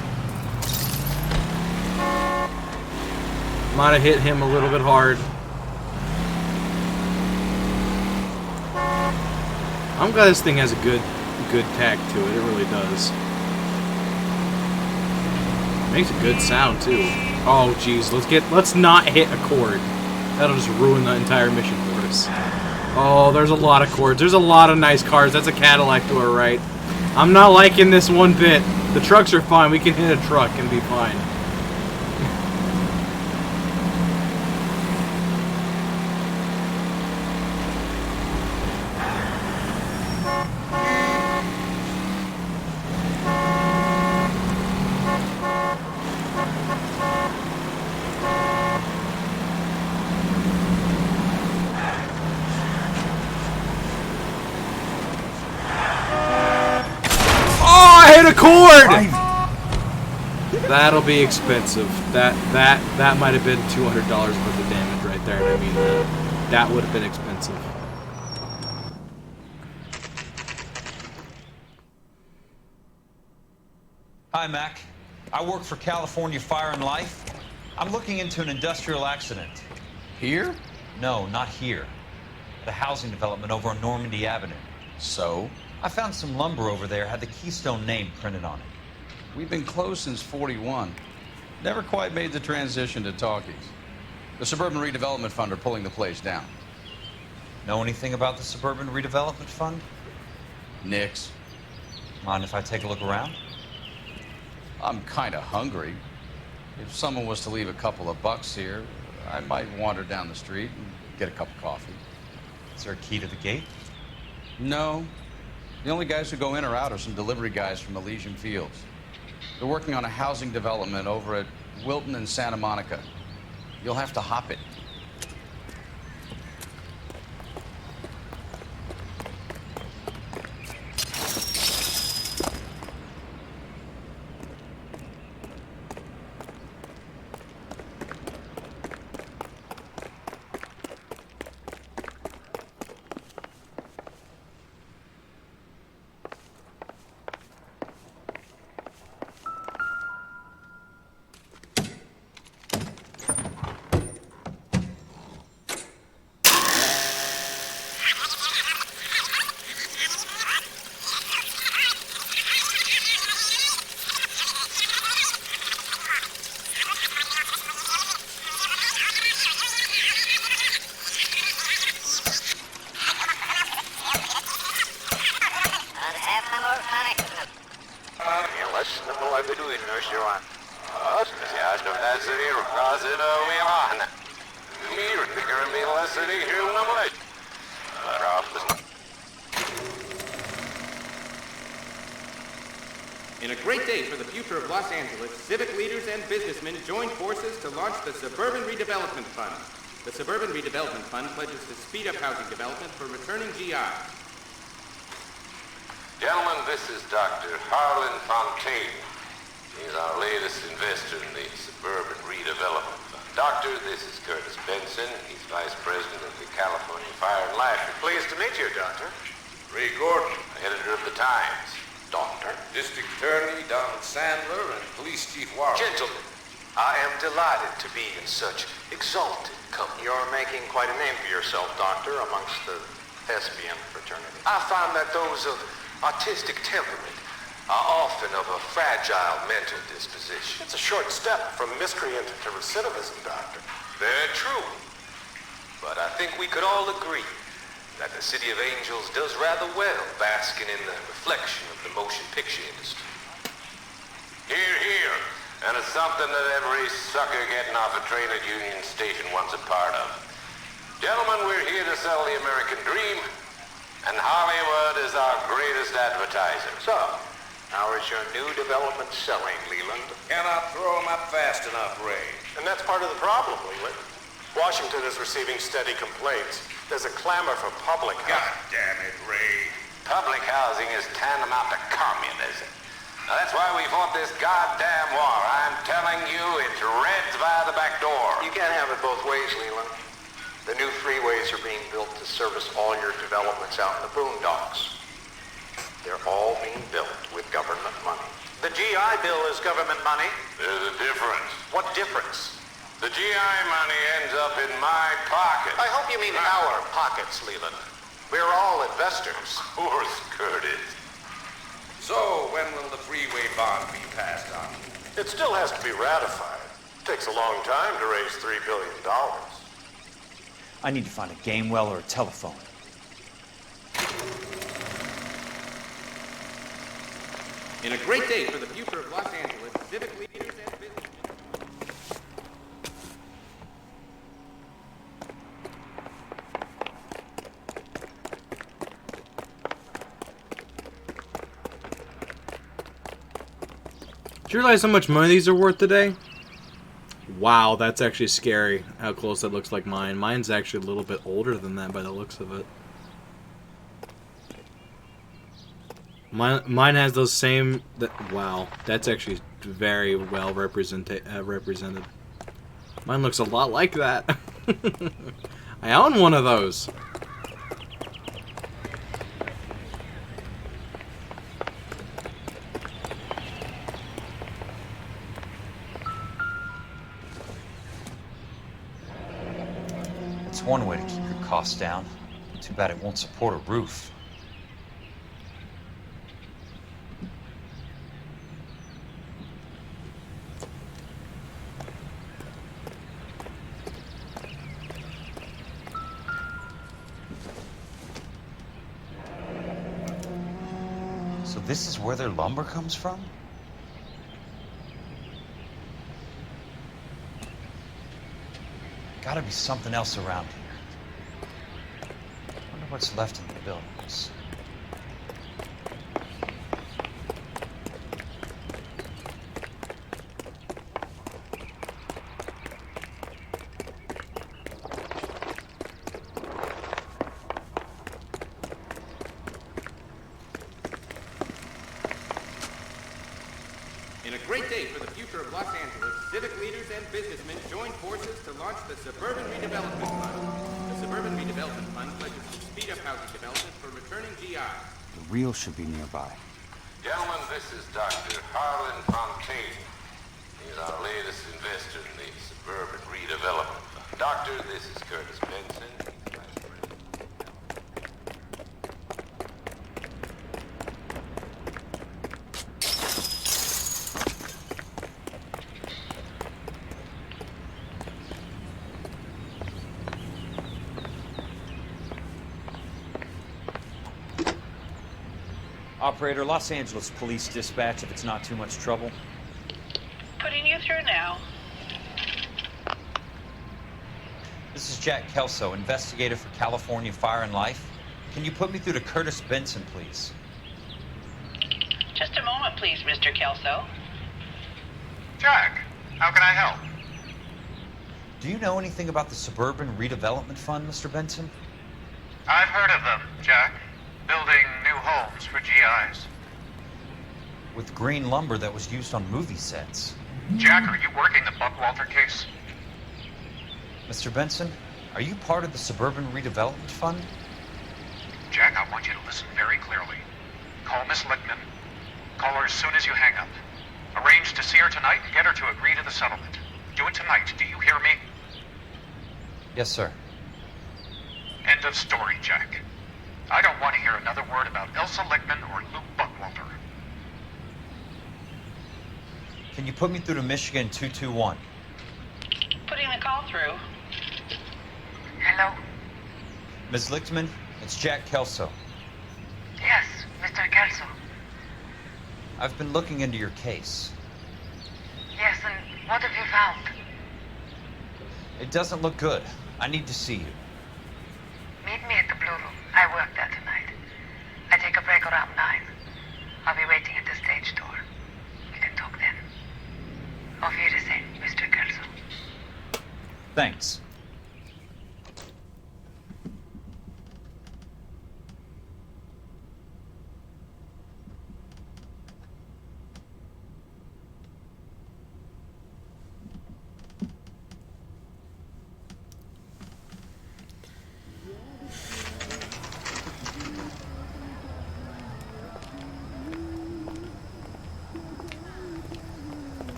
Might have hit him a little bit hard. I'm glad this thing has a good tack to it. It really does. Makes a good sound too. Oh jeez, let's not hit a chord. That'll just ruin the entire mission for us. Oh, there's a lot of chords. There's a lot of nice cars. That's a Cadillac to our right. I'm not liking this one bit. The trucks are fine. We can hit a truck and be fine. A cord! That'll be expensive. That might have been $200 worth of damage right there, and I mean that would have been expensive. Hi, Mac. I work for California Fire and Life. I'm looking into an industrial accident. Here? No, not here. The housing development over on Normandy Avenue. So? I found some lumber over there, had the Keystone name printed on it. We've been closed since '41. Never quite made the transition to talkies. The Suburban Redevelopment Fund are pulling the place down. Know anything about the Suburban Redevelopment Fund? Nix. Mind if I take a look around? I'm kind of hungry. If someone was to leave a couple of bucks here, I might wander down the street and get a cup of coffee. Is there a key to the gate? No. The only guys who go in or out are some delivery guys from Elysian Fields. They're working on a housing development over at Wilton and Santa Monica. You'll have to hop it. In a great day for the future of Los Angeles, civic leaders and businessmen joined forces to launch the Suburban Redevelopment Fund. The Suburban Redevelopment Fund pledges to speed up housing development for returning GIs. Gentlemen, this is Dr. Harlan Fontaine. He's our latest investor in the Suburban Redevelopment Fund. Doctor, this is Curtis Benson. He's Vice President of the California Fire and Life. Pleased to meet you, Doctor. Ray Gordon, editor of the Times. Doctor. District Attorney Donald Sandler and Police Chief Warren. Gentlemen, I am delighted to be in such exalted company. You're making quite a name for yourself, Doctor, amongst the thespian fraternity. I find that those of artistic temperament are often of a fragile mental disposition. It's a short step from miscreant to recidivism, Doctor. Very true. But I think we could all agree that the City of Angels does rather well basking in the reflection of the motion picture industry. Hear, hear. And it's something that every sucker getting off a train at Union Station wants a part of. Gentlemen, we're here to sell the American dream, and Hollywood is our greatest advertiser. So, how is your new development selling, Leland? Cannot throw them up fast enough, Ray. And that's part of the problem, Leland. Washington is receiving steady complaints. There's a clamor for public housing. God damn it, Ray. Public housing is tantamount to communism. Now that's why we fought this goddamn war. I'm telling you, it's Reds by the back door. You can't have it both ways, Leland. The new freeways are being built to service all your developments out in the boondocks. They're all being built with government money. The GI Bill is government money. There's a difference. What difference? The GI money ends up in my pocket. I hope you mean our pockets, Leland. We're all investors. Of course, Curtis. So, when will the freeway bond be passed on? It still has to be ratified. Takes a long time to raise $3 billion. I need to find a game well or a telephone. In a great day for the future of Los Angeles, civic leaders and business... Did you realize how much money these are worth today? Wow, that's actually scary, how close that looks like mine. Mine's actually a little bit older than that by the looks of it. Mine has those same... wow, that's actually very well represented. Mine looks a lot like that. I own one of those. It's one way to keep your costs down. Too bad it won't support a roof. So this is where their lumber comes from? Gotta be something else around here. Wonder what's left in the buildings. In a great day for the future of Los Angeles, civic leaders and businessmen join forces to launch the Suburban Redevelopment Fund. The Suburban Redevelopment Fund pledges to speed up housing development for returning GIs. The reel should be nearby. Gentlemen, this is Dr. Harlan Fontaine. He's our latest investor in the Suburban Redevelopment Fund. Doctor, this is Curtis Benson. He's the Vice President. Operator, Los Angeles Police Dispatch, if it's not too much trouble. Putting you through now. This is Jack Kelso, investigator for California Fire and Life. Can you put me through to Curtis Benson, please? Just a moment, please, Mr. Kelso. Jack, how can I help? Do you know anything about the Suburban Redevelopment Fund, Mr. Benson? I've heard of them, Jack. Building new homes for GIs. With green lumber that was used on movie sets. Jack, are you working the Buckwalter case? Mr. Benson, are you part of the Suburban Redevelopment Fund? Jack, I want you to listen very clearly. Call Miss Lichtman. Call her as soon as you hang up. Arrange to see her tonight and get her to agree to the settlement. Do it tonight, do you hear me? Yes, sir. End of story, Jack. I don't want to hear another word about Elsa Lichtman or Luke Buckwalter. Can you put me through to Michigan 221? Putting the call through. Hello? Ms. Lichtman, it's Jack Kelso. Yes, Mr. Kelso. I've been looking into your case. Yes, and what have you found? It doesn't look good. I need to see you. Meet me at the Blue Room. I work there tonight. I take a break around 9. I'll be waiting at the stage door. We can talk then. Auf Wiedersehen, Mr. Kelso. Thanks.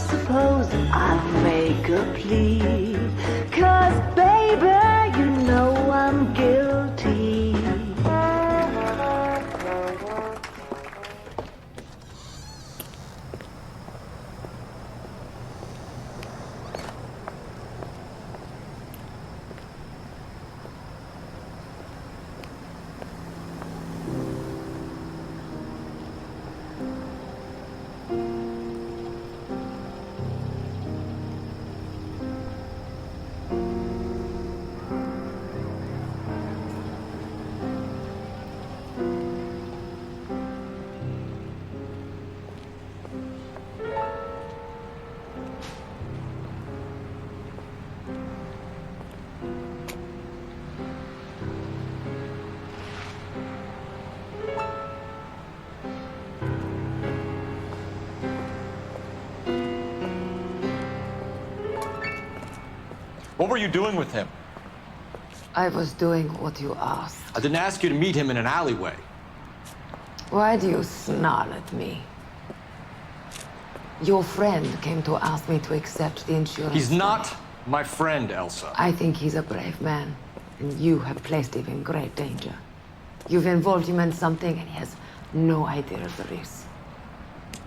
suppose I'll make a plea. 'Cause baby, you know I'm guilty. What were you doing with him? I was doing what you asked. I didn't ask you to meet him in an alleyway. Why do you snarl at me? Your friend came to ask me to accept the insurance. He's not my friend, Elsa. I think he's a brave man, and you have placed him in great danger. You've involved him in something, and he has no idea of the risk.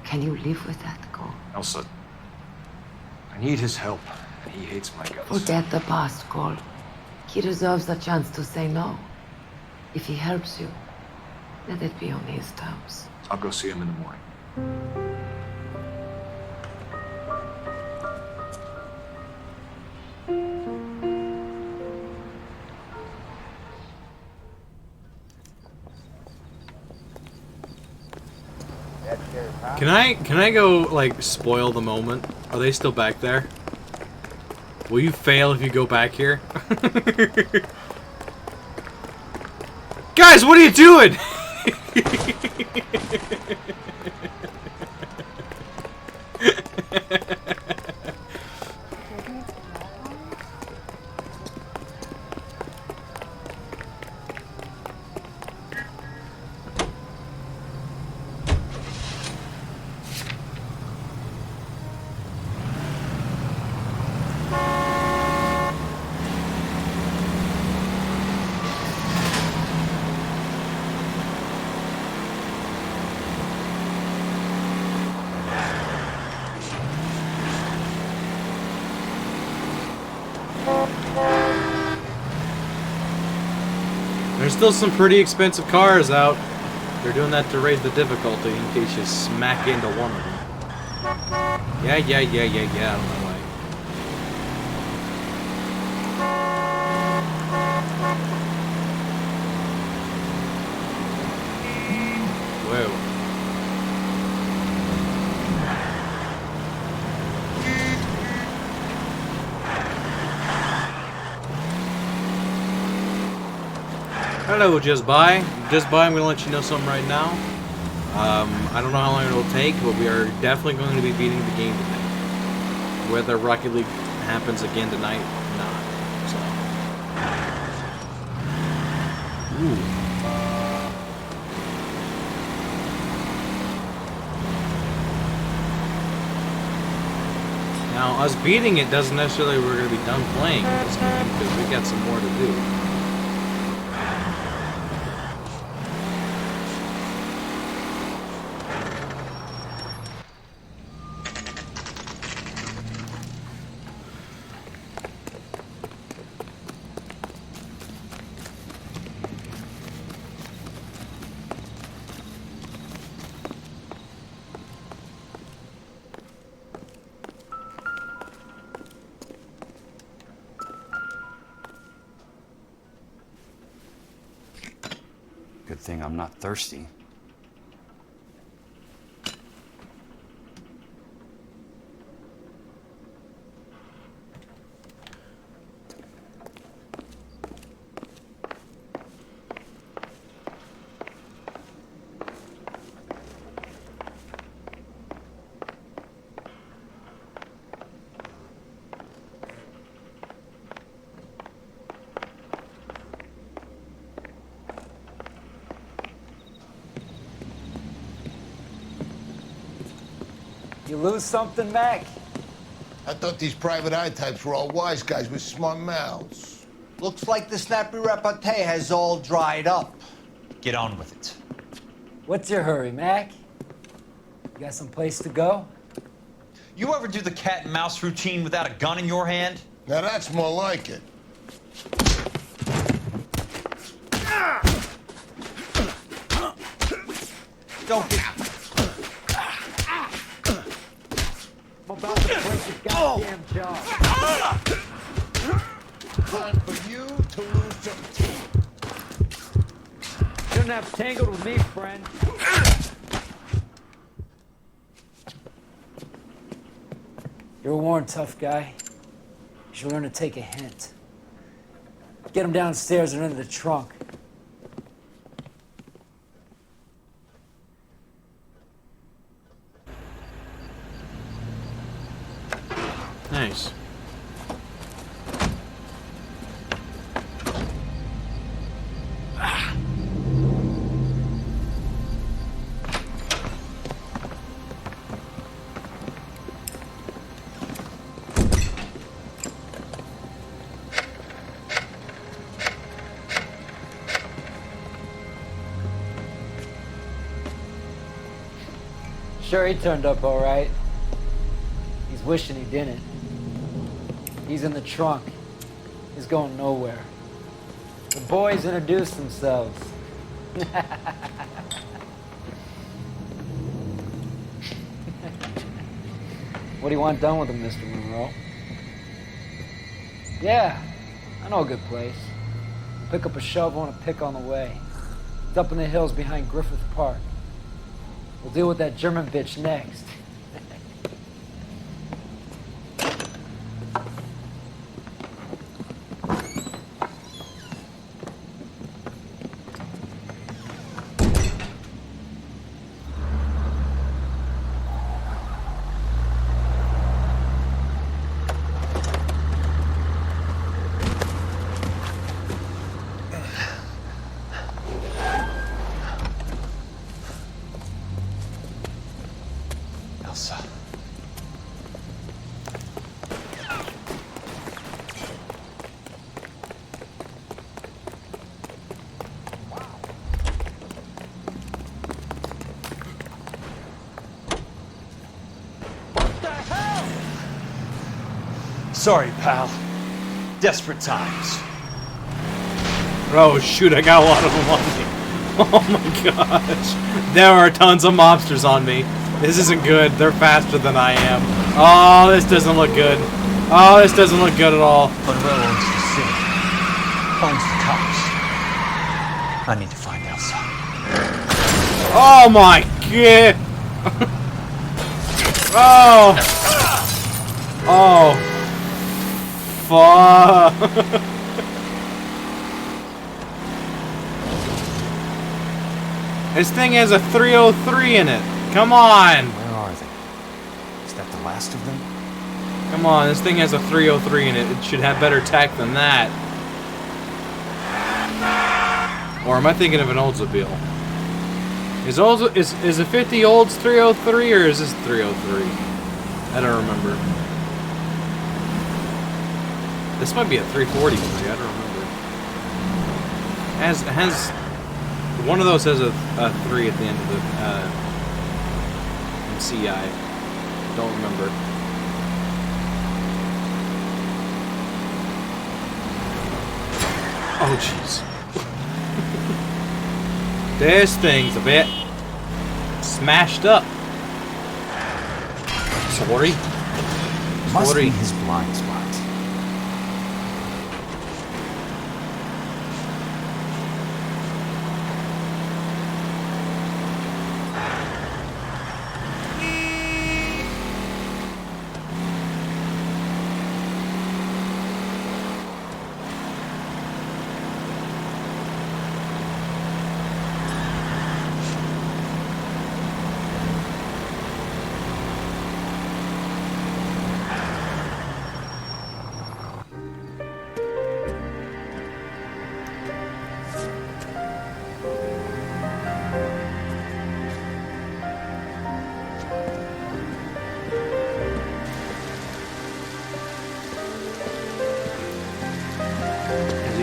Can you live with that, Cole? Elsa, I need his help. He hates my guts. Forget the past, Cole. He deserves a chance to say no. If he helps you, let it be on his terms. I'll go see him in the morning. Can I go, like, spoil the moment? Are they still back there? Will you fail if you go back here? Guys, what are you doing? There's still some pretty expensive cars out. They're doing that to raise the difficulty in case you smack into one of them. Yeah, I don't know why. Whoa. Hello, Just Buy. Just Buy, I'm going to let you know something right now. I don't know how long it'll take, but we are definitely going to be beating the game tonight. Whether Rocket League happens again tonight or not. So. Ooh. Now, us beating it doesn't necessarily mean we're going to be done playing this game, because we got some more to do. Good thing I'm not thirsty. You lose something, Mac? I thought these private eye types were all wise guys with smart mouths. Looks like the snappy repartee has all dried up. Get on with it. What's your hurry, Mac? You got some place to go? You ever do the cat and mouse routine without a gun in your hand? Now that's more like it. Don't get... I'm about to break your goddamn jaw. Time for you to lose some teeth. Shouldn't have tangled with me, friend. You're a worn, tough guy. You should learn to take a hint. Get him downstairs and into the trunk. Nice. Sure, he turned up all right. He's wishing he didn't. He's in the trunk. He's going nowhere. The boys introduced themselves. What do you want done with him, Mr. Monroe? Yeah, I know a good place. Pick up a shovel and a pick on the way. It's up in the hills behind Griffith Park. We'll deal with that German bitch next. Elsa. Sorry, pal. Desperate times. Oh shoot, I got a lot of them on me. Oh my gosh. There are tons of mobsters on me. This isn't good. They're faster than I am. Oh, this doesn't look good. Oh, this doesn't look good at all. Monroe owns the city. Owns the cops. I need to find Elsa. Oh my god. Oh. Oh. Fuck. This thing has a 303 in it. Come on! Where are they? Is that the last of them? Come on, this thing has a 303 in it. It should have better tech than that. Or am I thinking of an Oldsmobile? Is a 50 Olds 303 or is this 303? I don't remember. This might be a 343. I don't remember. Has one of those has a 3 at the end of the MCI. Don't remember. Oh jeez. This thing's a bit smashed up. Sorry. Must be his blind spot.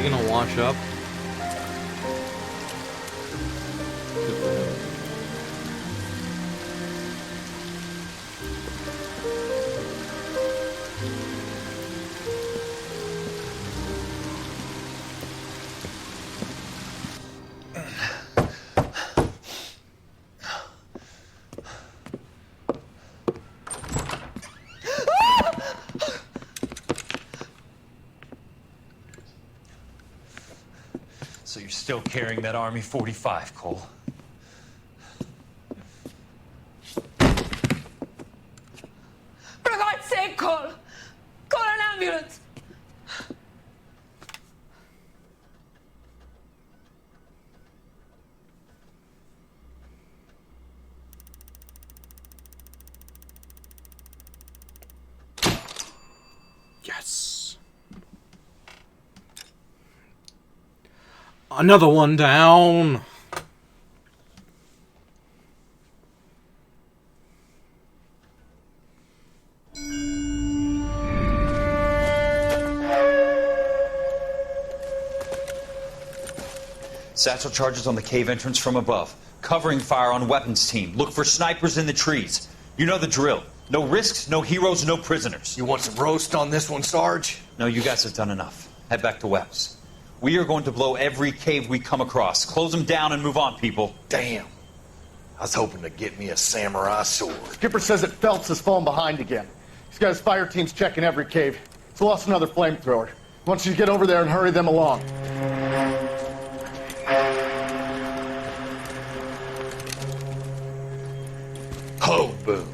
he gonna wash up? So you're still carrying that Army 45, Cole? For God's sake, Cole! Call an ambulance! Yes. Another one down. Satchel charges on the cave entrance from above. Covering fire on weapons team. Look for snipers in the trees. You know the drill. No risks, no heroes, no prisoners. You want some roast on this one, Sarge? No, you guys have done enough. Head back to Webb's. We are going to blow every cave we come across. Close them down and move on, people. Damn. I was hoping to get me a samurai sword. Skipper says that Phelps has fallen behind again. He's got his fire teams checking every cave. He's lost another flamethrower. He wants you to get over there and hurry them along. Ho, boom.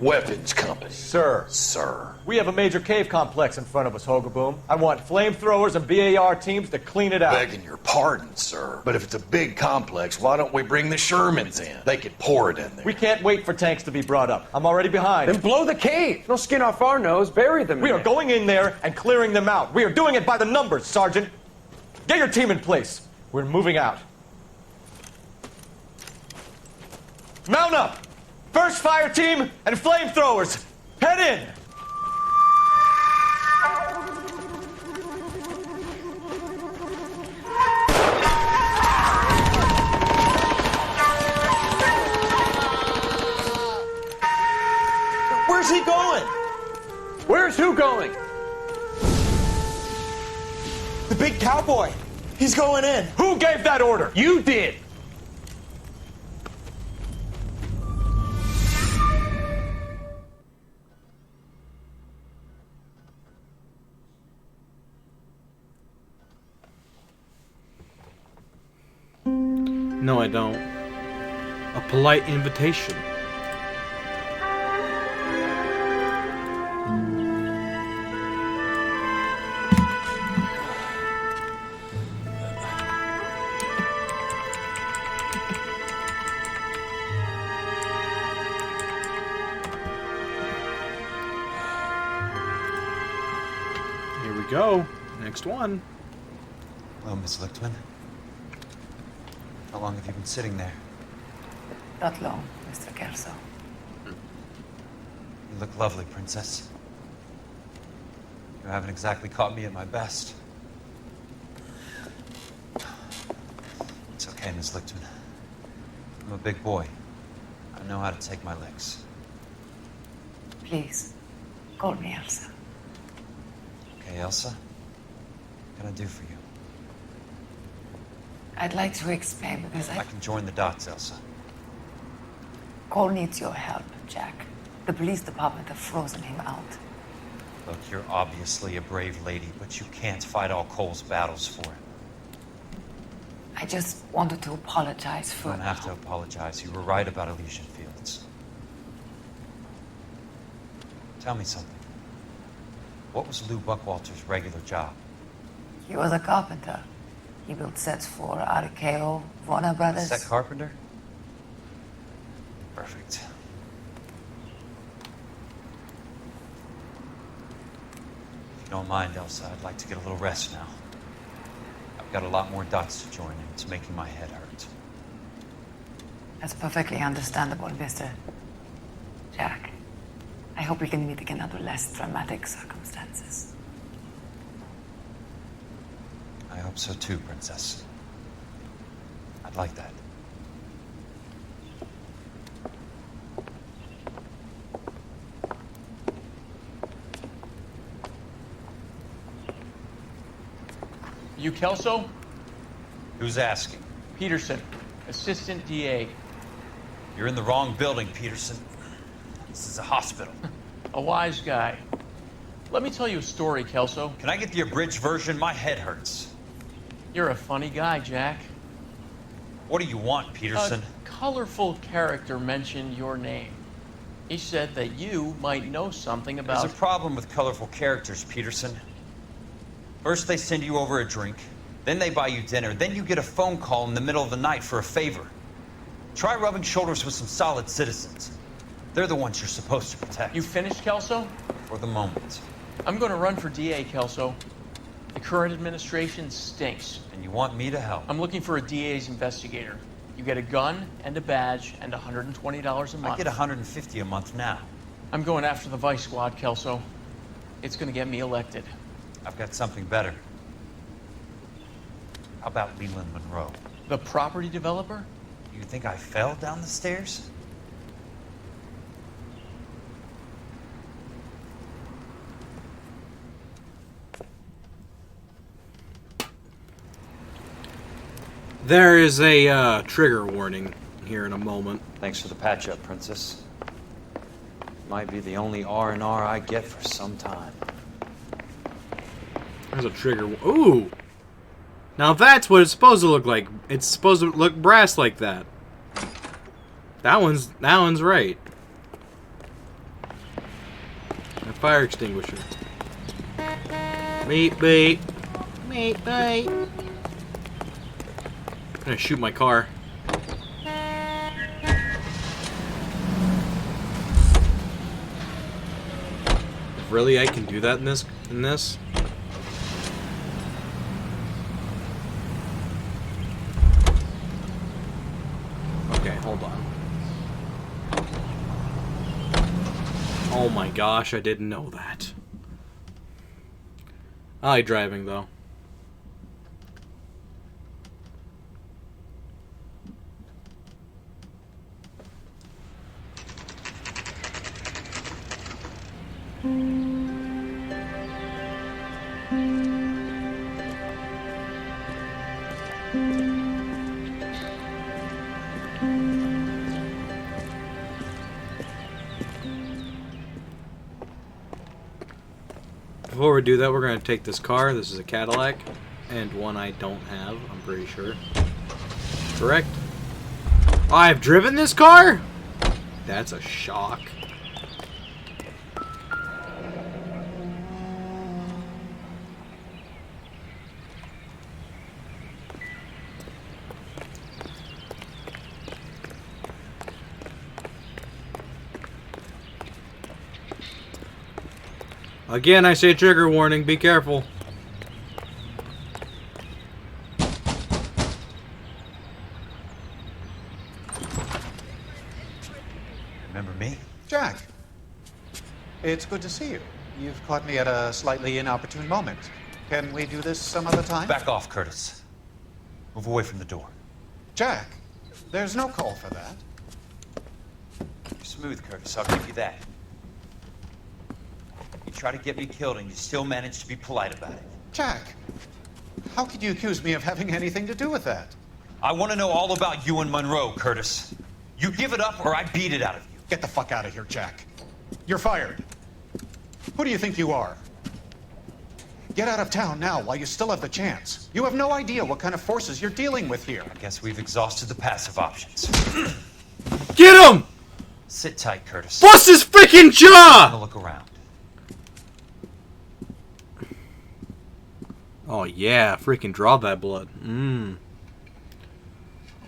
Weapons company. Sir. Sir. We have a major cave complex in front of us, Hogaboom. I want flamethrowers and BAR teams to clean it out. Begging your pardon, sir. But if it's a big complex, why don't we bring the Shermans in? They could pour it in there. We can't wait for tanks to be brought up. I'm already behind. Then blow the cave. No skin off our nose. Bury them. We are going in there and clearing them out. We are doing it by the numbers, Sergeant. Get your team in place. We're moving out. Mount up! First fire team and flamethrowers! Head in! Where's he going? Where's who going? The big cowboy. He's going in. Who gave that order? You did. No, I don't. A polite invitation. Here we go. Next one. Hello, Miss Lichtman. How long have you been sitting there? Not long, Mr. Kelso. You look lovely, Princess. You haven't exactly caught me at my best. It's okay, Miss Lichtman. I'm a big boy. I know how to take my licks. Please, call me Elsa. Okay, Elsa? What can I do for you? I'd like to explain because I can join the dots, Elsa. Cole needs your help, Jack. The police department have frozen him out. Look, you're obviously a brave lady, but you can't fight all Cole's battles for it. I just wanted to apologize for... You don't have to apologize. You were right about Elysian Fields. Tell me something. What was Lou Buckwalter's regular job? He was a carpenter. He built sets for RKO, Warner Brothers. Set carpenter? Perfect. If you don't mind, Elsa, I'd like to get a little rest now. I've got a lot more dots to join, and it's making my head hurt. That's perfectly understandable, Mr. Jack. I hope we can meet again under less dramatic circumstances. I hope so too, Princess. I'd like that. You Kelso? Who's asking? Peterson, Assistant DA. You're in the wrong building, Peterson. This is a hospital. A wise guy. Let me tell you a story, Kelso. Can I get the abridged version? My head hurts. You're a funny guy, Jack. What do you want, Peterson? A colorful character mentioned your name. He said that you might know something about... There's a problem with colorful characters, Peterson. First they send you over a drink, then they buy you dinner, then you get a phone call in the middle of the night for a favor. Try rubbing shoulders with some solid citizens. They're the ones you're supposed to protect. You finished, Kelso? For the moment. I'm going to run for DA, Kelso. The current administration stinks. And you want me to help? I'm looking for a DA's investigator. You get a gun and a badge and $120 a month. I get $150 a month now. I'm going after the Vice Squad, Kelso. It's going to get me elected. I've got something better. How about Leland Monroe? The property developer? You think I fell down the stairs? There is a trigger warning here in a moment. Thanks for the patch-up, Princess. Might be the only R&R I get for some time. There's a trigger. Ooh! Now that's what it's supposed to look like. It's supposed to look brass like that. That one's right. A fire extinguisher. Meat bait. Meat bait. I'm gonna shoot my car. Really, I can do that in this? Okay, hold on. Oh my gosh, I didn't know that. I like driving though. Before we do that, we're going to take this car. This is a Cadillac, and one I don't have, I'm pretty sure. Correct? I've driven this car? That's a shock. Again, I say trigger warning, be careful. Remember me? Jack, it's good to see you. You've caught me at a slightly inopportune moment. Can we do this some other time? Back off, Curtis. Move away from the door. Jack, there's no call for that. You're smooth, Curtis. I'll give you that. You try to get me killed and you still manage to be polite about it. Jack, how could you accuse me of having anything to do with that? I want to know all about you and Monroe, Curtis. You give it up or I beat it out of you. Get the fuck out of here, Jack. You're fired. Who do you think you are? Get out of town now while you still have the chance. You have no idea what kind of forces you're dealing with here. I guess we've exhausted the passive options. Get him! Sit tight, Curtis. Bust his freaking jaw! I'm gonna look around. Oh yeah, freaking draw that blood.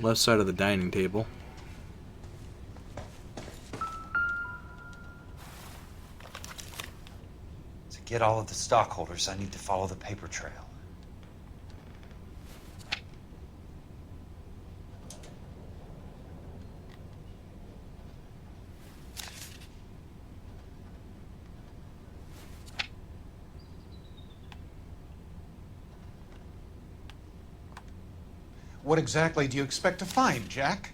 Left side of the dining table. To get all of the stockholders, I need to follow the paper trail. What exactly do you expect to find, Jack?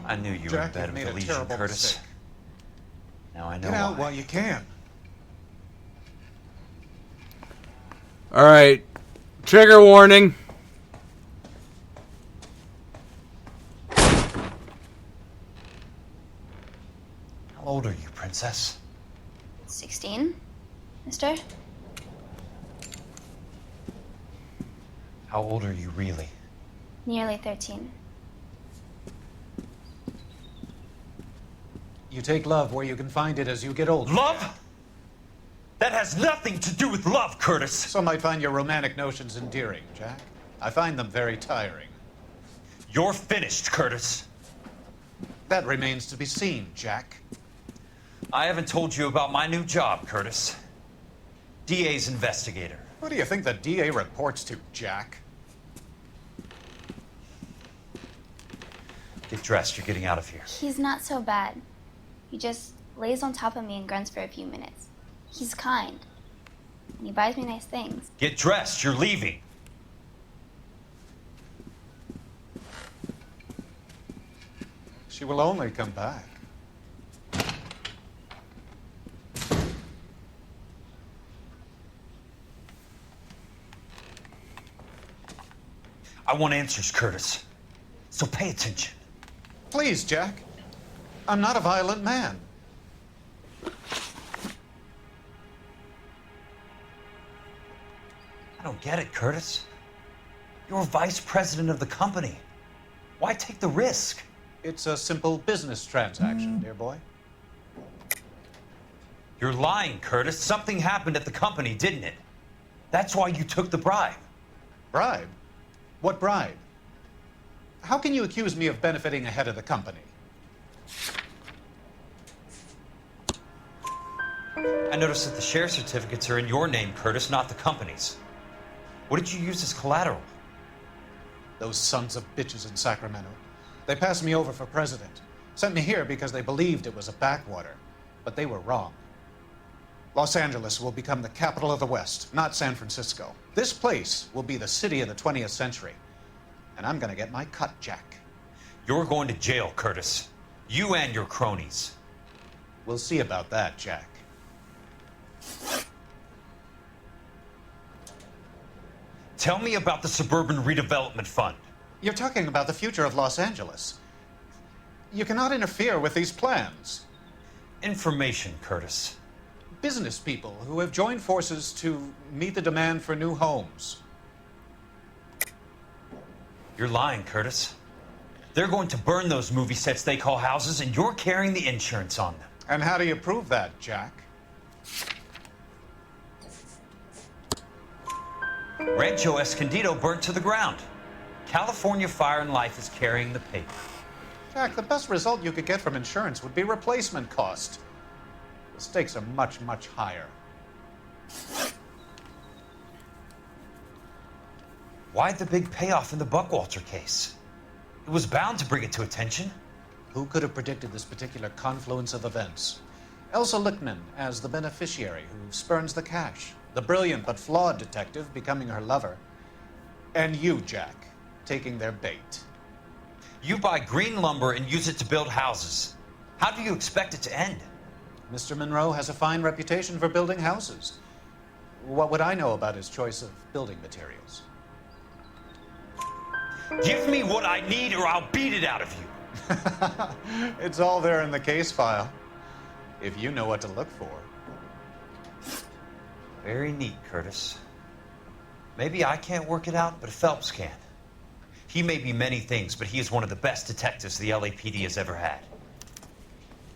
I knew you were in Jack, bed you've with made the a Legion, terrible Curtis. mistake. Now I know Get out why. while you can. All right. Trigger warning. How old are you, Princess? 16, mister? How old are you really? Nearly 13. You take love where you can find it as you get older. Love? That has nothing to do with love, Curtis. Some might find your romantic notions endearing, Jack. I find them very tiring. You're finished, Curtis. That remains to be seen, Jack. I haven't told you about my new job, Curtis. DA's investigator. Who do you think the DA reports to, Jack? Get dressed, you're getting out of here. He's not so bad. He just lays on top of me and grunts for a few minutes. He's kind. And he buys me nice things. Get dressed, you're leaving. She will only come back. I want answers, Curtis. So pay attention. Please, Jack. I'm not a violent man. I don't get it, Curtis. You're vice president of the company. Why take the risk? It's a simple business transaction, dear boy. You're lying, Curtis. Something happened at the company, didn't it? That's why you took the bribe. Bribe? What bribe? How can you accuse me of benefiting ahead of the company? I noticed that the share certificates are in your name, Curtis, not the company's. What did you use as collateral? Those sons of bitches in Sacramento. They passed me over for president. Sent me here because they believed it was a backwater. But they were wrong. Los Angeles will become the capital of the West, not San Francisco. This place will be the city of the 20th century. And I'm gonna get my cut, Jack. You're going to jail, Curtis. You and your cronies. We'll see about that, Jack. Tell me about the Suburban Redevelopment Fund. You're talking about the future of Los Angeles. You cannot interfere with these plans. Information, Curtis. Business people who have joined forces to meet the demand for new homes. You're lying, Curtis. They're going to burn those movie sets they call houses, and you're carrying the insurance on them. And how do you prove that, Jack? Rancho Escondido burnt to the ground. California Fire and Life is carrying the paper. Jack, the best result you could get from insurance would be replacement cost. The stakes are much, much higher. Why the big payoff in the Buckwalter case? It was bound to bring it to attention. Who could have predicted this particular confluence of events? Elsa Lichtman as the beneficiary who spurns the cash. The brilliant but flawed detective becoming her lover. And you, Jack, taking their bait. You buy green lumber and use it to build houses. How do you expect it to end? Mr. Monroe has a fine reputation for building houses. What would I know about his choice of building materials? Give me what I need or I'll beat it out of you. It's all there in the case file. If you know what to look for. Very neat, Curtis. Maybe I can't work it out, but Phelps can. He may be many things, but he is one of the best detectives the LAPD has ever had.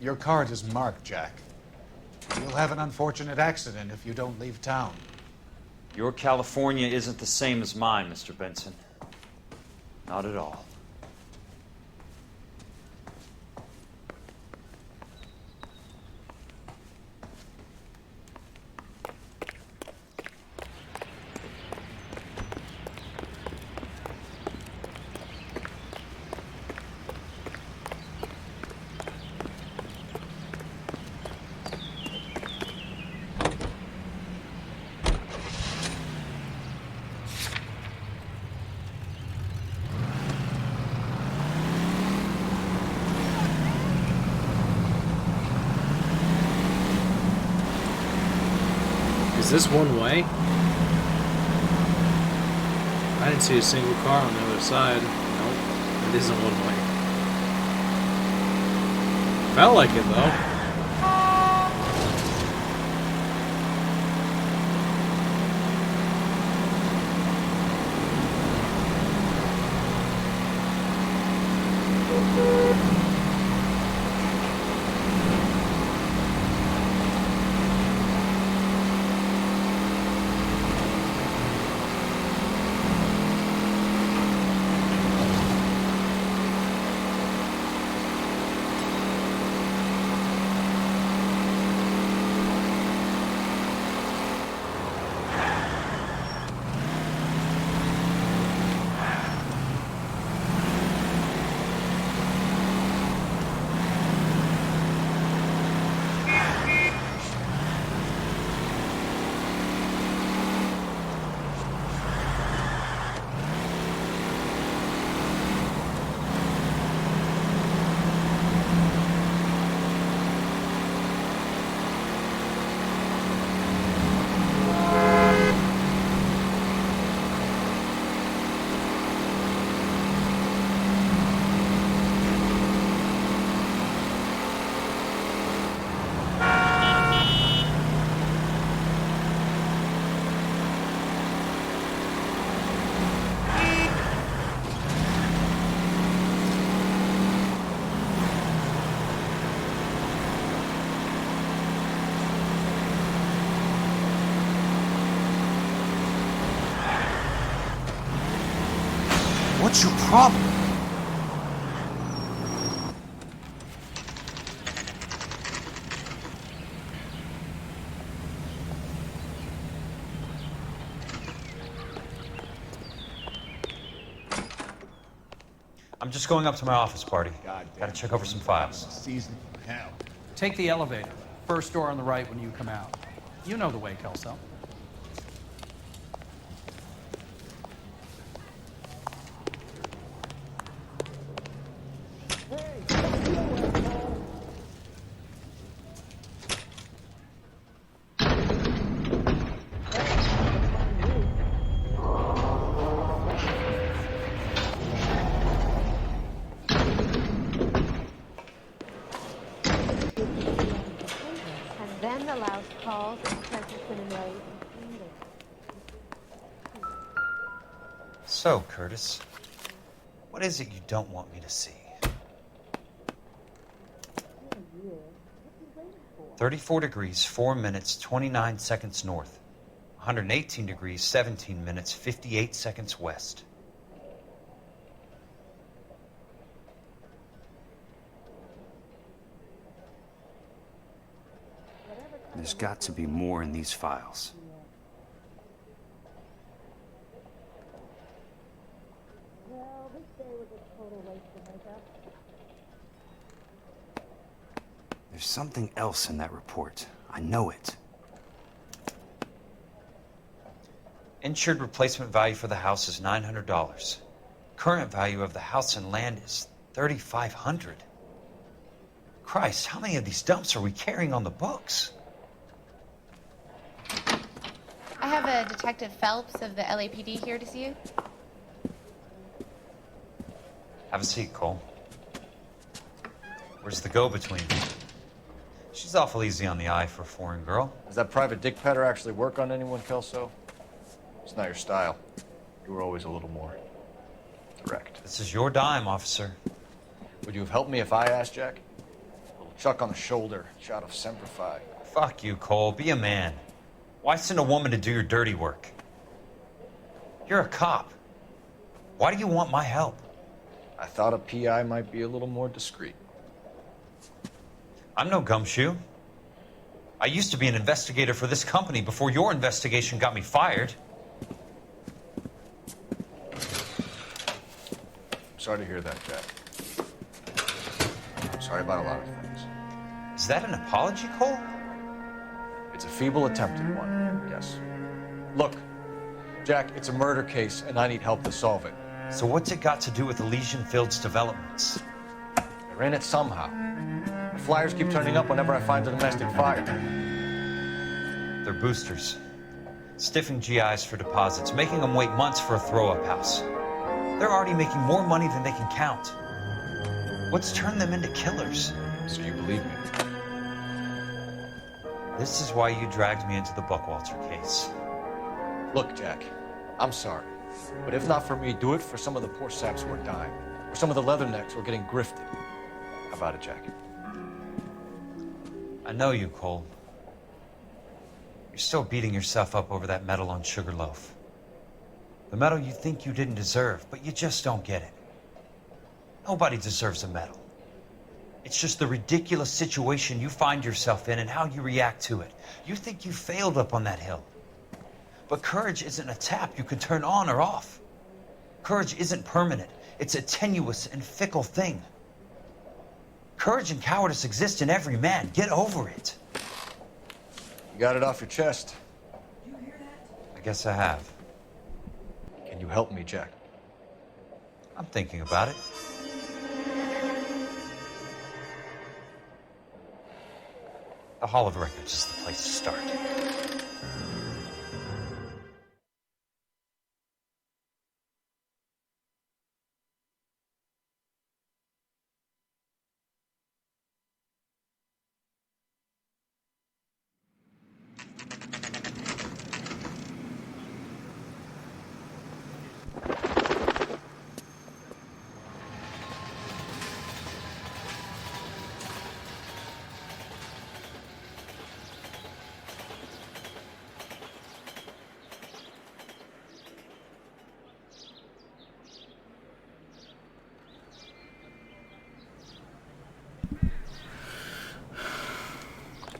Your card is marked, Jack. You'll have an unfortunate accident if you don't leave town. Your California isn't the same as mine, Mr. Benson. Not at all. Is this one way? I didn't see a single car on the other side. Nope, it isn't one way. Felt like it though. What's your problem? I'm just going up to my office party. Gotta check over some files. Season for hell. Take the elevator. First door on the right when you come out. You know the way, Kelso. Then the louse calls and Chesterton and Rose. So, Curtis, what is it you don't want me to see? 34 degrees, 4 minutes, 29 seconds north. 118 degrees, 17 minutes, 58 seconds west. There's got to be more in these files. There's something else in that report. I know it. Insured replacement value for the house is $900. Current value of the house and land is $3,500. Christ, how many of these dumps are we carrying on the books? I have a Detective Phelps of the LAPD here to see you. Have a seat, Cole. Where's the go-between? She's awful easy on the eye for a foreign girl. Does that private dick petter actually work on anyone, Kelso? It's not your style. You were always a little more direct. This is your dime, officer. Would you have helped me if I asked, Jack? A little chuck on the shoulder, shot of Semper Fi. Fuck you, Cole. Be a man. Why send a woman to do your dirty work? You're a cop. Why do you want my help? I thought a PI might be a little more discreet. I'm no gumshoe. I used to be an investigator for this company before your investigation got me fired. Sorry to hear that, Jack. Sorry about a lot of things. Is that an apology, Cole? It's a feeble attempt at one, yes. Look, Jack, it's a murder case, and I need help to solve it. So what's it got to do with Elysian Fields developments? They're in it somehow. The flyers keep turning up whenever I find a domestic fire. They're boosters. Stiffing GIs for deposits, making them wait months for a throw-up house. They're already making more money than they can count. What's turned them into killers? So you believe me? This is why you dragged me into the Buckwalter case. Look, Jack, I'm sorry. But if not for me, do it for some of the poor saps who are dying. Or some of the leathernecks who are getting grifted. How about it, Jack? I know you, Cole. You're still beating yourself up over that medal on Sugarloaf. The medal you think you didn't deserve, but you just don't get it. Nobody deserves a medal. It's just the ridiculous situation you find yourself in and how you react to it. You think you failed up on that hill. But courage isn't a tap you can turn on or off. Courage isn't permanent. It's a tenuous and fickle thing. Courage and cowardice exist in every man. Get over it. You got it off your chest. I guess I have. Can you help me, Jack? I'm thinking about it. The Hall of Records is the place to start.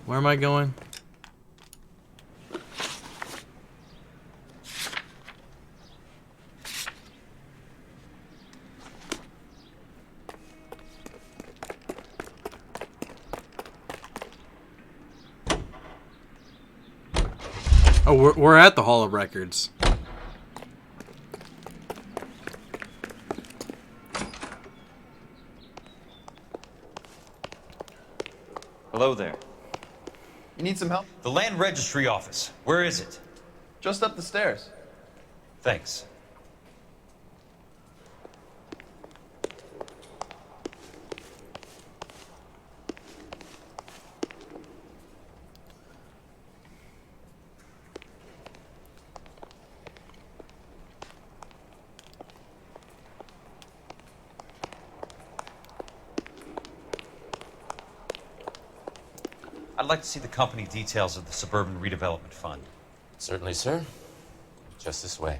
Where am I going? Oh, we're at the Hall of Records. Hello there. You need some help? The Land Registry Office. Where is it? Just up the stairs. Thanks. I'd like to see the company details of the Suburban Redevelopment Fund. Certainly, sir. Just this way.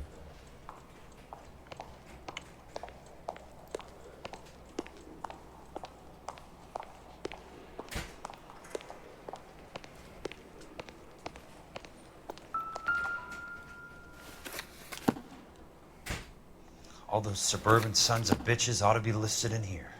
All those suburban sons of bitches ought to be listed in here.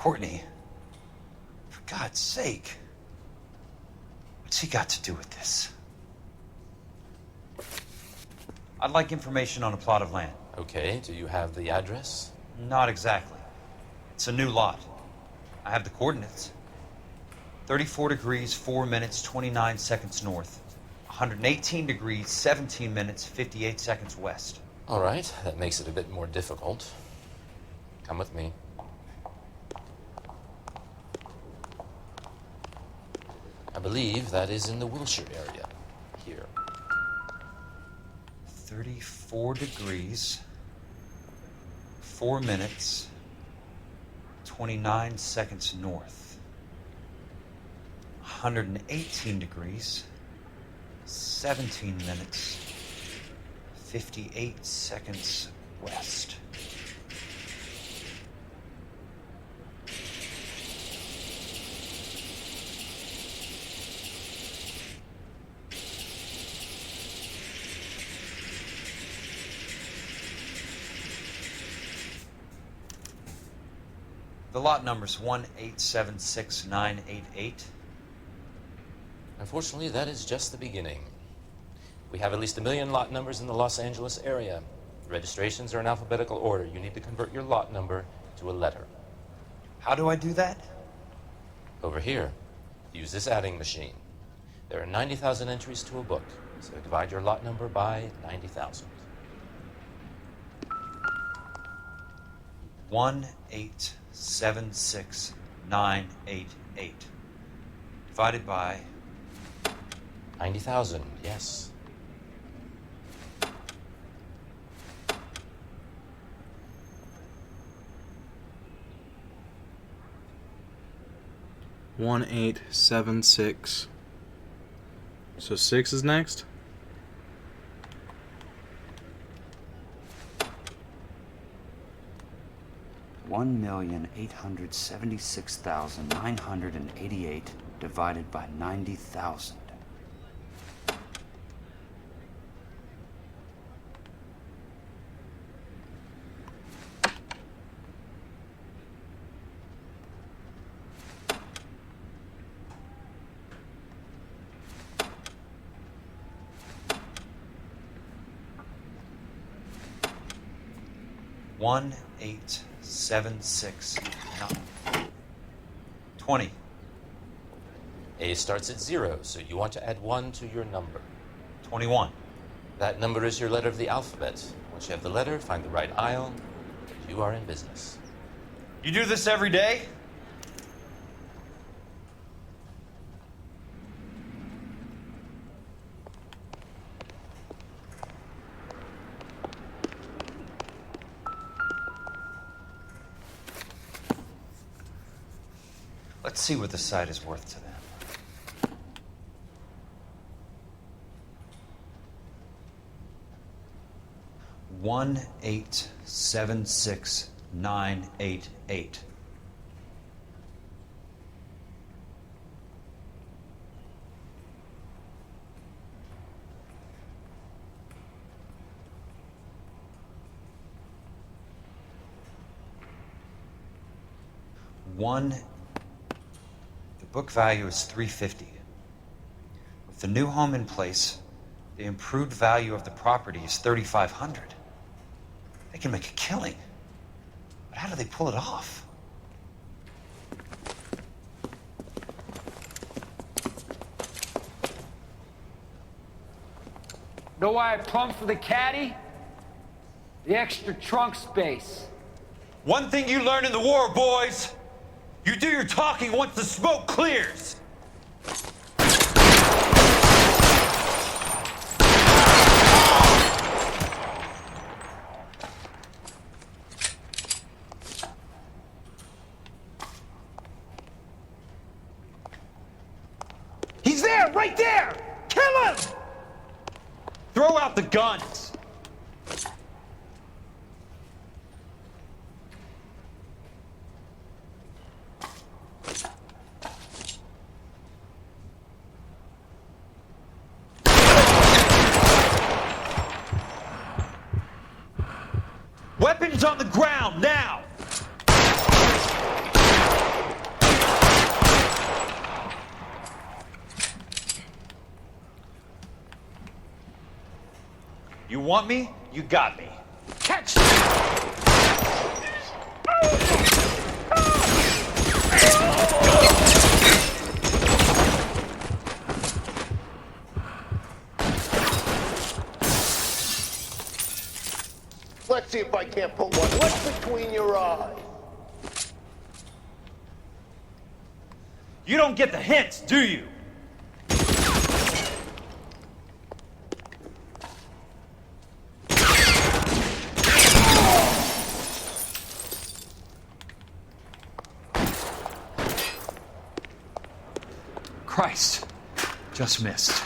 Courtney, for God's sake, what's he got to do with this? I'd like information on a plot of land. Okay, do you have the address? Not exactly. It's a new lot. I have the coordinates. 34 degrees, 4 minutes, 29 seconds north. 118 degrees, 17 minutes, 58 seconds west. All right, that makes it a bit more difficult. Come with me. I believe that is in the Wilshire area. Here. 34 degrees, 4 minutes, 29 seconds north. 118 degrees, 17 minutes, 58 seconds west. The lot number's 1876988. Unfortunately, that is just the beginning. We have at least 1 million lot numbers in the Los Angeles area. Registrations are in alphabetical order. You need to convert your lot number to a letter. How do I do that? Over here, use this adding machine. There are 90,000 entries to a book, so divide your lot number by 90,000. 1876988 divided by 90,000, yes. One 876. So 6 is next? $1,876,988 divided by 90,000. One 876 20. A starts at 0, so you want to add 1 to your number. 21. That number is your letter of the alphabet. Once you have the letter, find the right aisle. You are in business. You do this every day? Let's see what the site is worth to them. $1,876,988. The book value is $350. With the new home in place, the improved value of the property is $3,500. They can make a killing. But how do they pull it off? Know why I plumbed for the caddy? The extra trunk space. One thing you learn in the war, boys, you do your talking once the smoke clears. He's there, right there! Kill him! Throw out the guns. Weapons on the ground, now! You want me? You got me. Catch! I can't put one lick between your eyes. You don't get the hints, do you? Christ. Just missed.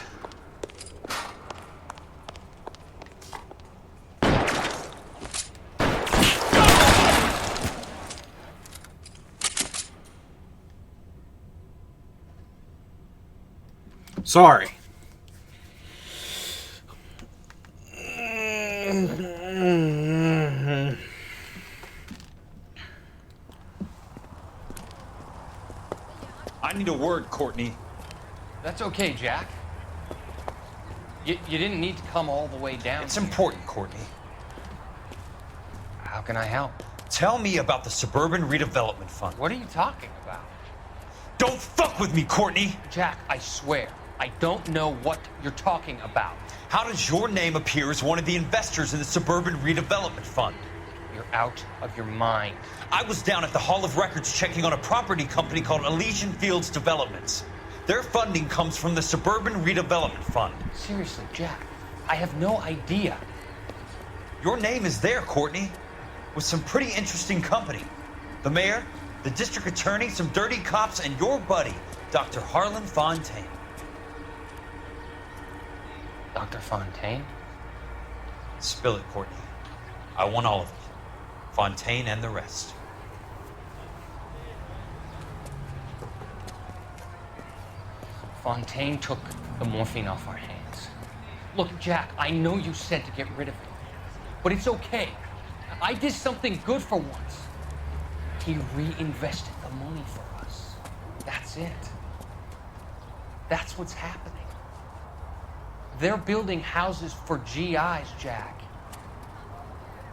Sorry. I need a word, Courtney. That's okay, Jack. You didn't need to come all the way down. It's important, Courtney. How can I help? Tell me about the Suburban Redevelopment Fund. What are you talking about? Don't fuck with me, Courtney! Jack, I swear, I don't know what you're talking about. How does your name appear as one of the investors in the Suburban Redevelopment Fund? You're out of your mind. I was down at the Hall of Records checking on a property company called Elysian Fields Developments. Their funding comes from the Suburban Redevelopment Fund. Seriously, Jack, I have no idea. Your name is there, Courtney, with some pretty interesting company. The mayor, the district attorney, some dirty cops, and your buddy, Dr. Harlan Fontaine. Dr. Fontaine? Spill it, Courtney. I want all of it. Fontaine and the rest. Fontaine took the morphine off our hands. Look, Jack, I know you said to get rid of it, but it's okay. I did something good for once. He reinvested the money for us. That's it. That's what's happening. They're building houses for GIs, Jack.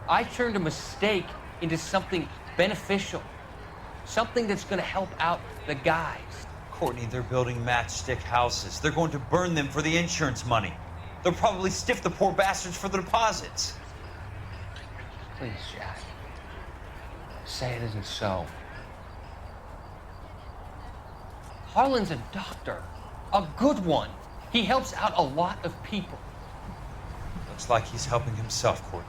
I turned a mistake into something beneficial. Something that's going to help out the guys. Courtney, they're building matchstick houses. They're going to burn them for the insurance money. They'll probably stiff the poor bastards for the deposits. Please, Jack. Say it isn't so. Harlan's a doctor. A good one. He helps out a lot of people. Looks like he's helping himself, Courtney.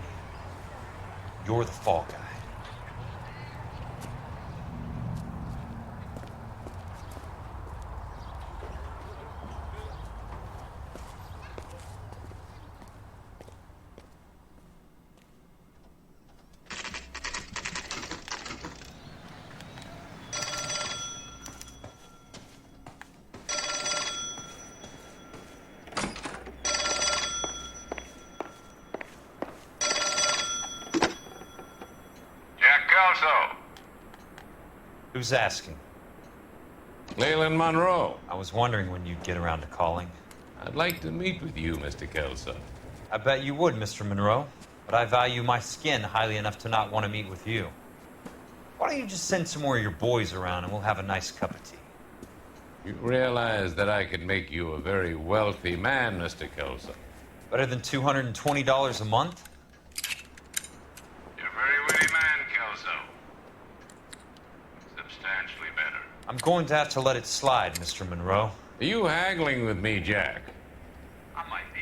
You're the fall guy. Who's asking? Leland Monroe. I was wondering when you'd get around to calling. I'd like to meet with you, Mr. Kelso. I bet you would, Mr. Monroe. But I value my skin highly enough to not want to meet with you. Why don't you just send some more of your boys around and we'll have a nice cup of tea? You realize that I could make you a very wealthy man, Mr. Kelso. Better than $220 a month? You're a very witty man, Kelso. Substantially better. I'm going to have to let it slide, Mr. Monroe. Are you haggling with me, Jack? I might be.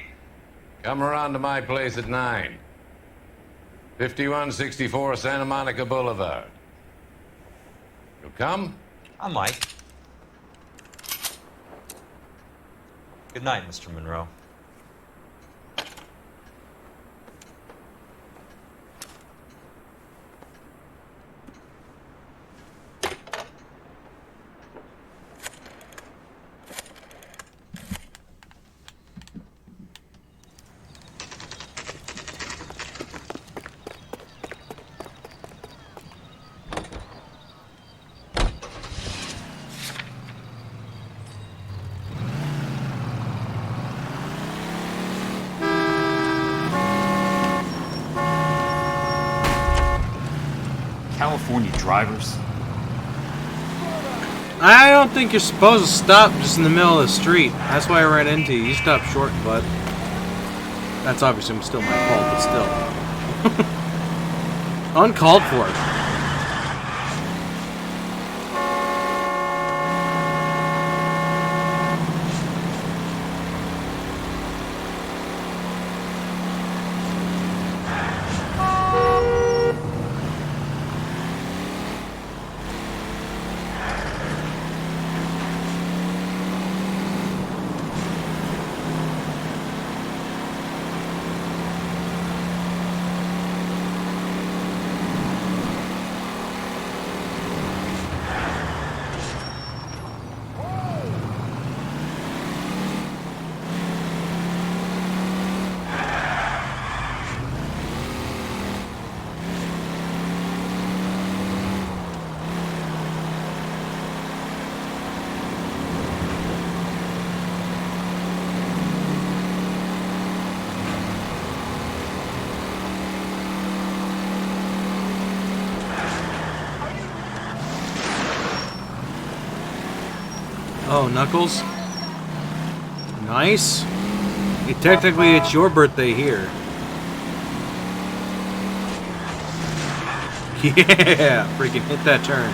Come around to my place at 9. 5164 Santa Monica Boulevard. You'll come? I might. Good night, Mr. Monroe. California drivers. I don't think you're supposed to stop just in the middle of the street. That's why I ran into you. You stopped short, but that's obviously still my fault, but still. uncalled for. Oh, Knuckles. Nice. Hey, technically, it's your birthday here. Yeah, freaking hit that turn.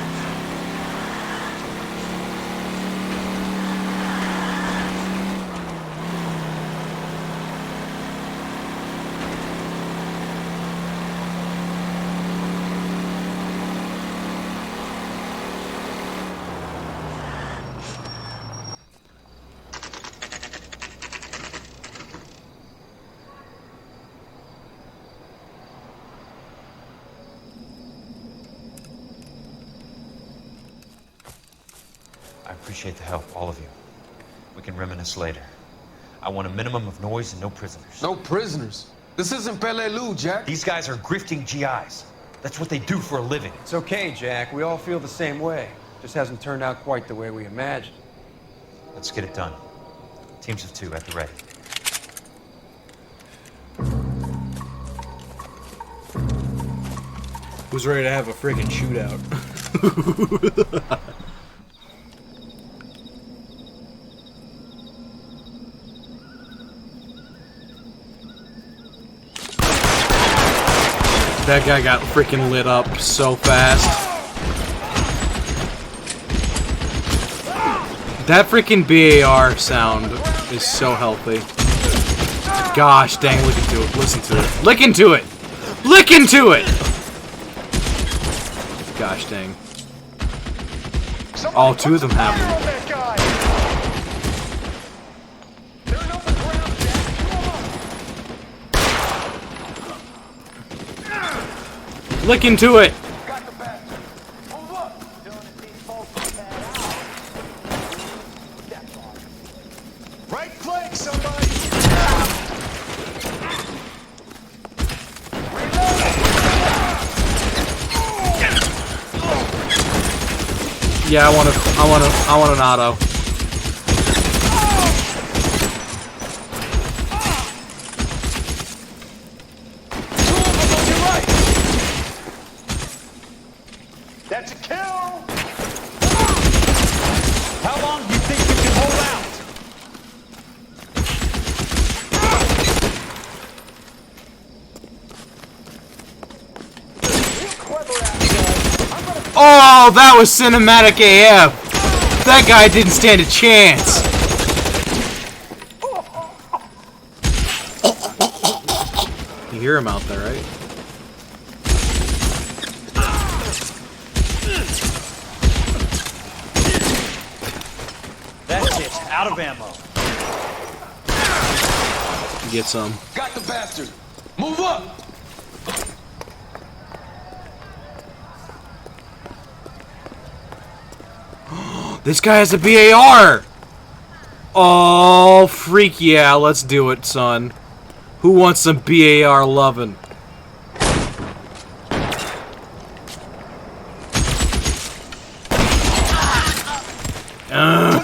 I appreciate the help, all of you. We can reminisce later. I want a minimum of noise and no prisoners. No prisoners? This isn't Peleliu, Jack. These guys are grifting GIs. That's what they do for a living. It's okay, Jack. We all feel the same way. Just hasn't turned out quite the way we imagined. Let's get it done. Teams of 2 at the ready. Who's ready to have a freaking shootout? That guy got freaking lit up so fast. That freaking BAR sound is so healthy. Gosh dang, look into it. Listen to it. Lick into it! Lick into it! Gosh dang. All 2 of them have them. Lick into it! Right flank, somebody! Yeah, I want an auto. That's a kill! How long do you think you can hold out? Oh, that was cinematic AF! That guy didn't stand a chance! You hear him out there, right? That's it. Out of ammo. Get some. Got the bastard. Move up. This guy has a BAR! Oh, freak yeah, let's do it, son. Who wants some BAR lovin'?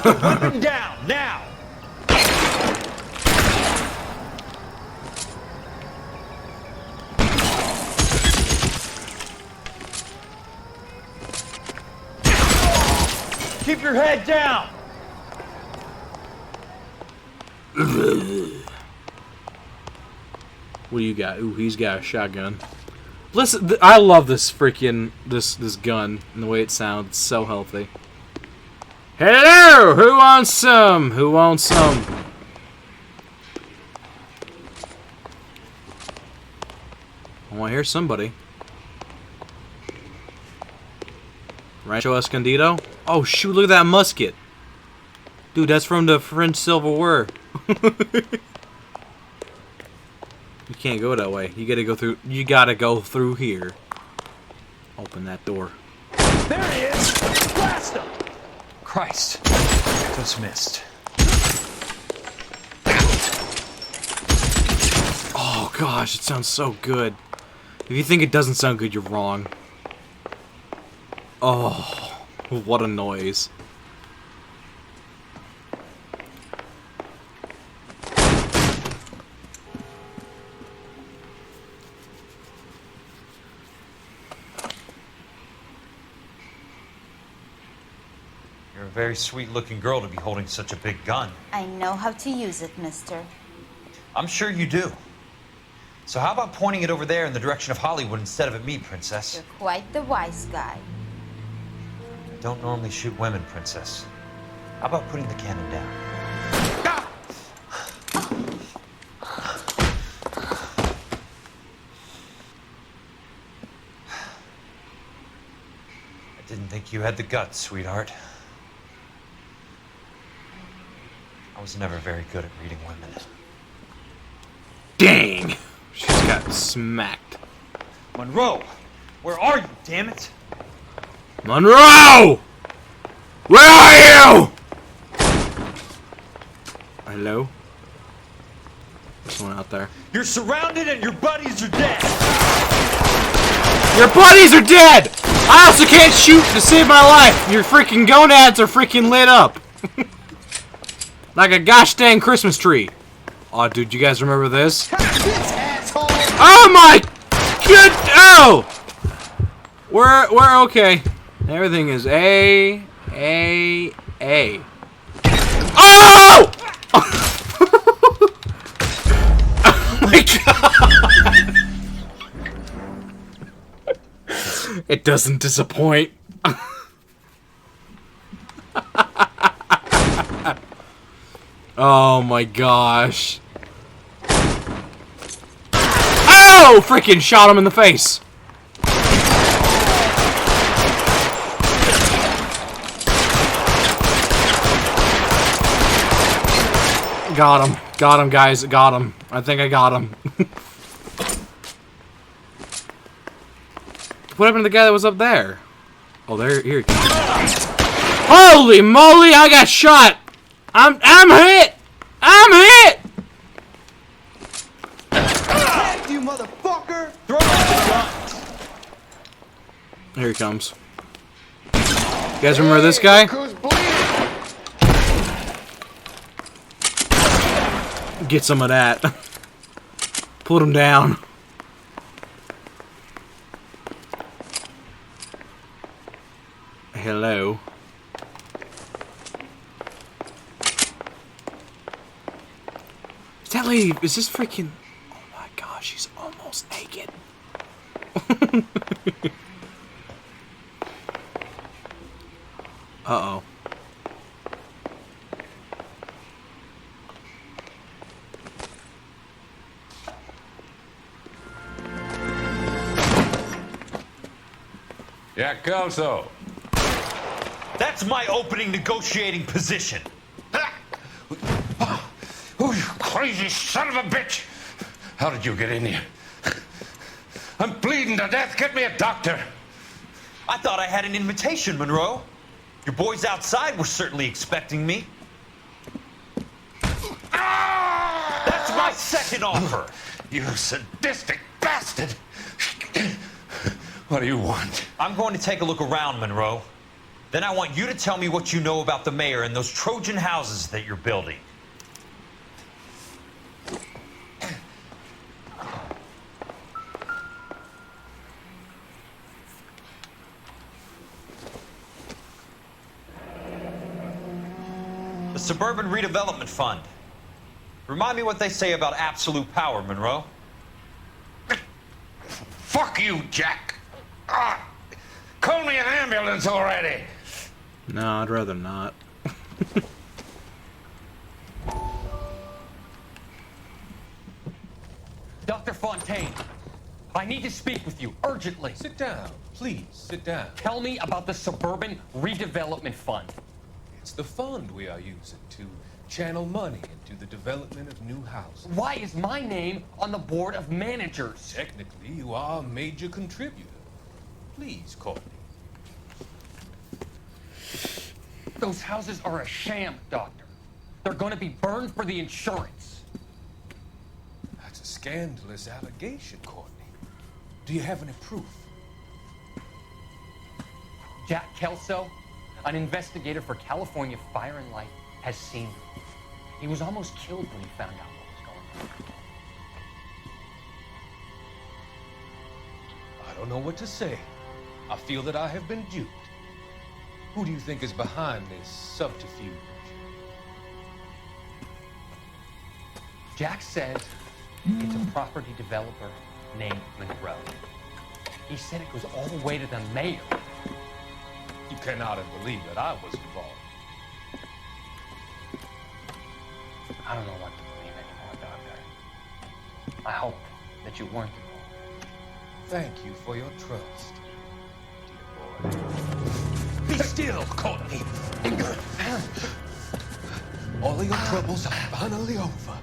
Put the weapon down, now! Keep your head down! What do you got? Ooh, he's got a shotgun. Listen, I love this freaking this gun and the way it sounds. It's so healthy. Hello, who wants some? Who wants some? I want to hear somebody. Rancho Escondido? Oh shoot! Look at that musket, dude. That's from the French Civil War. You can't go that way. You gotta go through. You gotta go through here. Open that door. There he is! Blast him! Christ. Just missed. Oh gosh, it sounds so good. If you think it doesn't sound good, you're wrong. Oh, what a noise. You're a very sweet-looking girl to be holding such a big gun. I know how to use it, mister. I'm sure you do. So how about pointing it over there in the direction of Hollywood instead of at me, Princess? You're quite the wise guy. I don't normally shoot women, Princess. How about putting the cannon down? I didn't think you had the guts, sweetheart. I was never very good at reading women. Dang! She's got smacked. Monroe! Where are you, damn it? Monroe! Where are you? Hello? There's someone out there. You're surrounded and your buddies are dead! Your buddies are dead! I also can't shoot to save my life! Your freaking gonads are freaking lit up! Like a gosh dang Christmas tree. Oh, dude, you guys remember this? Oh my good! Oh! We're okay. Everything is A. Oh! Oh my god! It doesn't disappoint. Oh my gosh. Oh! Freaking shot him in the face. Got him. Got him, guys. Got him. I think I got him. What happened to the guy that was up there? Oh, there. Here he comes. Holy moly! I got shot. I'm hit. I'm hit. You motherfucker! Throw out the gun! Here he comes. You guys remember this guy? Get some of that. Put him down. Hello. Is that lady? Is this freaking? Oh my gosh, she's almost naked. Uh-oh. Yeah, Kelso. That's my opening negotiating position. Oh, you crazy son of a bitch! How did you get in here? I'm bleeding to death. Get me a doctor. I thought I had an invitation, Monroe. Your boys outside were certainly expecting me. That's my second offer. You sadistic bastard! What do you want? I'm going to take a look around, Monroe. Then I want you to tell me what you know about the mayor and those Trojan houses that you're building. The Suburban Redevelopment Fund. Remind me what they say about absolute power, Monroe. Fuck you, Jack. Ah, call me an ambulance already. No, I'd rather not. Dr. Fontaine, I need to speak with you urgently. Sit down. Please, sit down. Tell me about the Suburban Redevelopment Fund. It's the fund we are using to channel money into the development of new houses. Why is my name on the board of managers? Technically, you are a major contributor. Please, Courtney. Those houses are a sham, Doctor. They're going to be burned for the insurance. That's a scandalous allegation, Courtney. Do you have any proof? Jack Kelso, an investigator for California Fire and Life, has seen them. He was almost killed when he found out what was going on. I don't know what to say. I feel that I have been duped. Who do you think is behind this subterfuge? Jack says it's a property developer named Monroe. He said it goes all the way to the mayor. You cannot have believed that I was involved. I don't know what to believe anymore, Doctor. I hope that you weren't involved. Thank you for your trust, dear boy. Be still, Courtney. All of your troubles are finally over.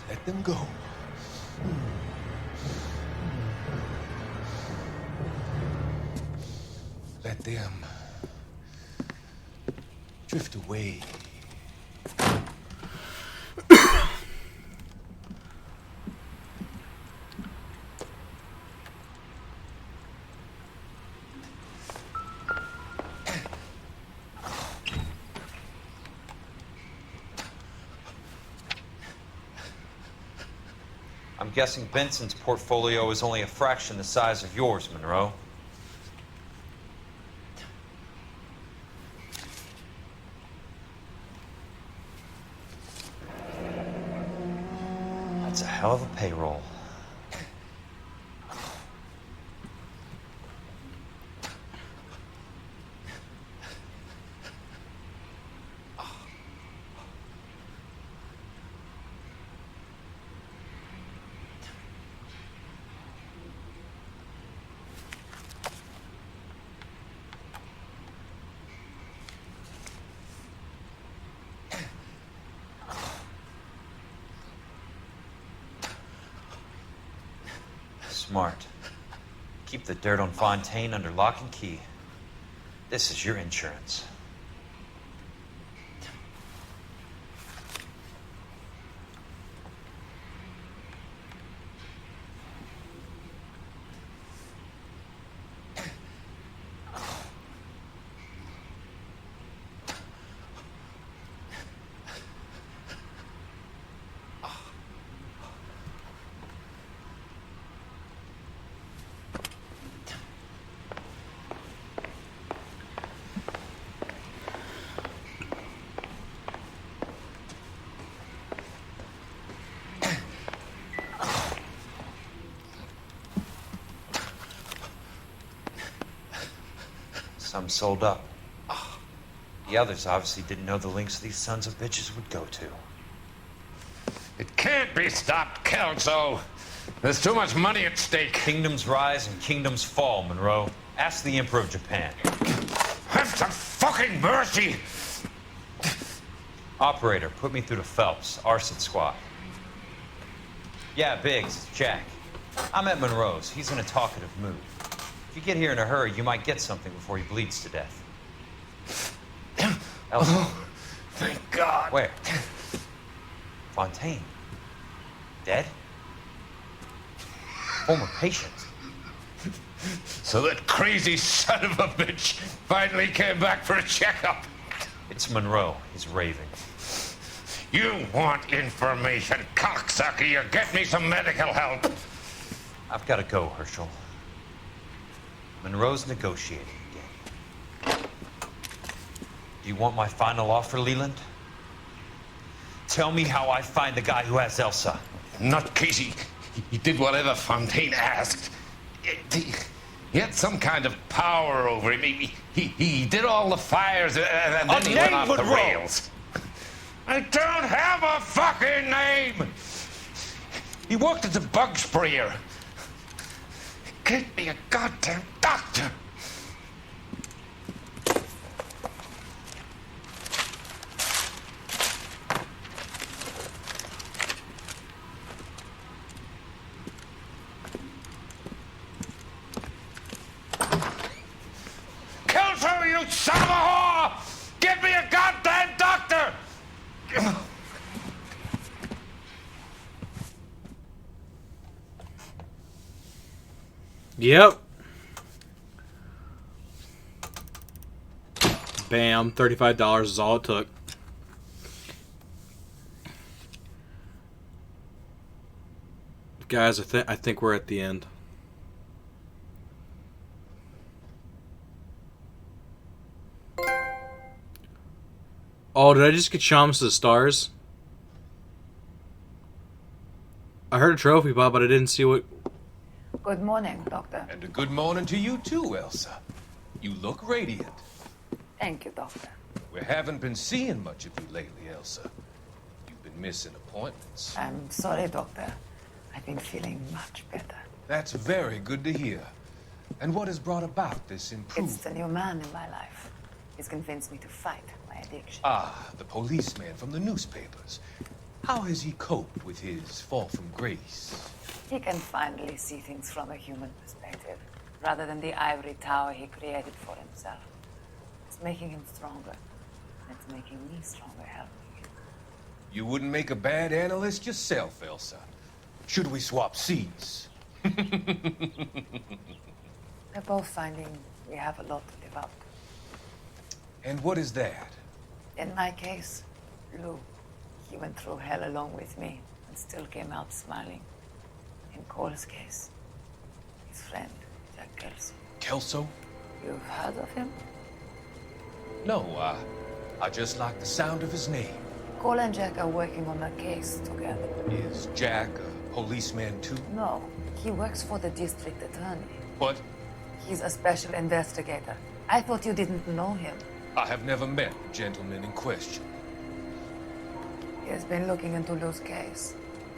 Let them go. Let them drift away. I'm guessing Benson's portfolio is only a fraction the size of yours, Monroe. That's a hell of a payroll. Smart. Keep the dirt on Fontaine under lock and key. This is your insurance. Some sold up. The others obviously didn't know the links these sons of bitches would go to. It can't be stopped, Kelso. There's too much money at stake. Kingdoms rise and kingdoms fall, Monroe. Ask the Emperor of Japan. Have some fucking mercy! Operator, put me through to Phelps, arson squad. Yeah, Biggs, it's Jack. I'm at Monroe's. He's in a talkative mood. If you get here in a hurry, you might get something before he bleeds to death. Elsa. Oh, thank God. Where? Fontaine. Dead? Former patient. So that crazy son of a bitch finally came back for a checkup. It's Monroe. He's raving. You want information, cocksucker. You get me some medical help. I've got to go, Herschel. Monroe's negotiating again. Do you want my final offer, Leland? Tell me how I find the guy who has Elsa. Nutcasey, He did whatever Fontaine asked. He had some kind of power over him. He did all the fires, and then he went off the rails. I don't have a fucking name! He worked as a bug sprayer. Get me a goddamn doctor! Kelso, you son of a whore! Get me a goddamn doctor! Yep. Bam, $35 is all it took. Guys, I think we're at the end. Oh, did I just get Shams to the stars? I heard a trophy pop, but I didn't see what... Good morning, Doctor. And a good morning to you too, Elsa. You look radiant. Thank you, Doctor. We haven't been seeing much of you lately, Elsa. You've been missing appointments. I'm sorry, Doctor. I've been feeling much better. That's very good to hear. And what has brought about this improvement? It's the new man in my life. He's convinced me to fight my addiction. Ah, the policeman from the newspapers. How has he coped with his fall from grace? He can finally see things from a human perspective, rather than the ivory tower he created for himself. It's making him stronger. And it's making me stronger helping him. You wouldn't make a bad analyst yourself, Elsa. Should we swap seats? We're both finding we have a lot to live up to. And what is that? In my case, Lou, he went through hell along with me and still came out smiling. In Cole's case, his friend, Jack Kelso. Kelso? You've heard of him? No, I just like the sound of his name. Cole and Jack are working on a case together. Is Jack a policeman too? No, he works for the district attorney. What? He's a special investigator. I thought you didn't know him. I have never met the gentleman in question. He has been looking into Lou's case.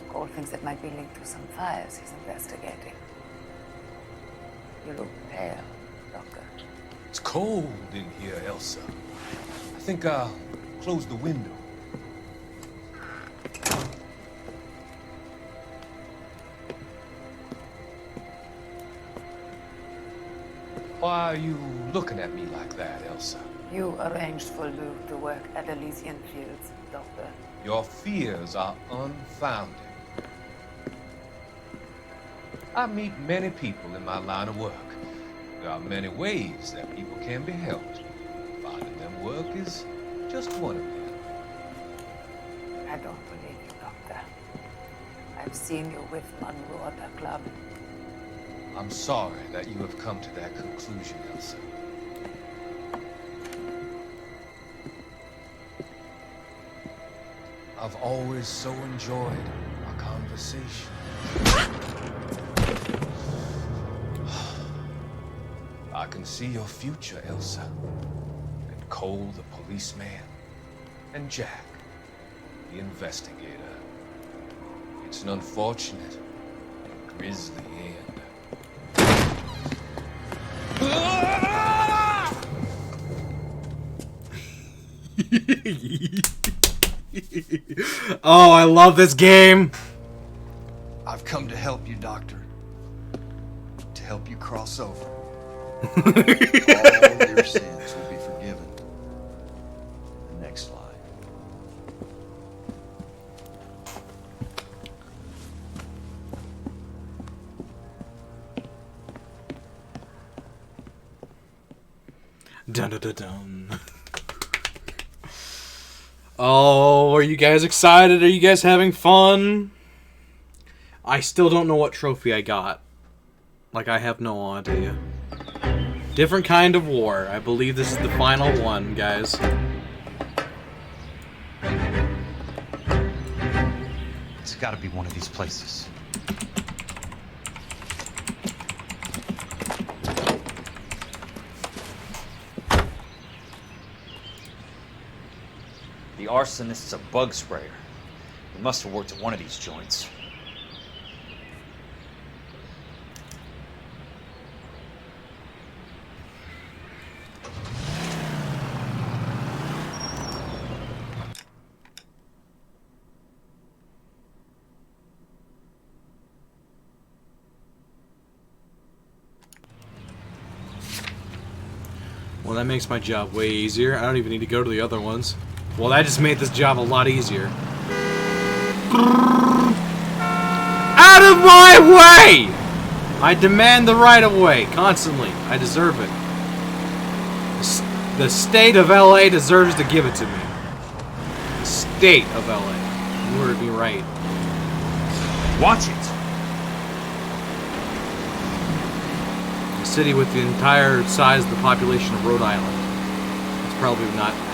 Cole thinks it might be linked to some fires he's investigating. You look pale, Doctor. It's cold in here, Elsa. I think I'll close the window. Why are you looking at me like that, Elsa? You arranged for Lou to work at Elysian Fields, Doctor. Your fears are unfounded. I meet many people in my line of work. There are many ways that people can be helped. Finding them work is just one of them. I don't believe you, Doctor. I've seen you with Monroe at the club. I'm sorry that you have come to that conclusion, Elsa. I've always so enjoyed our conversation. I can see your future, Elsa. And Cole, the policeman. And Jack, the investigator. It's an unfortunate and grisly end. Oh, I love this game. I've come to help you, Doctor. To help you cross over. All your sins will be forgiven. The next slide. Dun dun dun dun. Oh, are you guys excited? Are you guys having fun? I still don't know what trophy I got. Like, I have no idea. Different kind of war. I believe this is the final one, guys. It's gotta be one of these places. The arsonist's a bug sprayer. He must have worked at one of these joints. Well, that makes my job way easier. I don't even need to go to the other ones. Well, that just made this job a lot easier. Out of my way! I demand the right of way, constantly. I deserve it. The state of LA deserves to give it to me. The state of LA. You heard me right. Watch it! A city with the entire size of the population of Rhode Island. That's probably not accurate.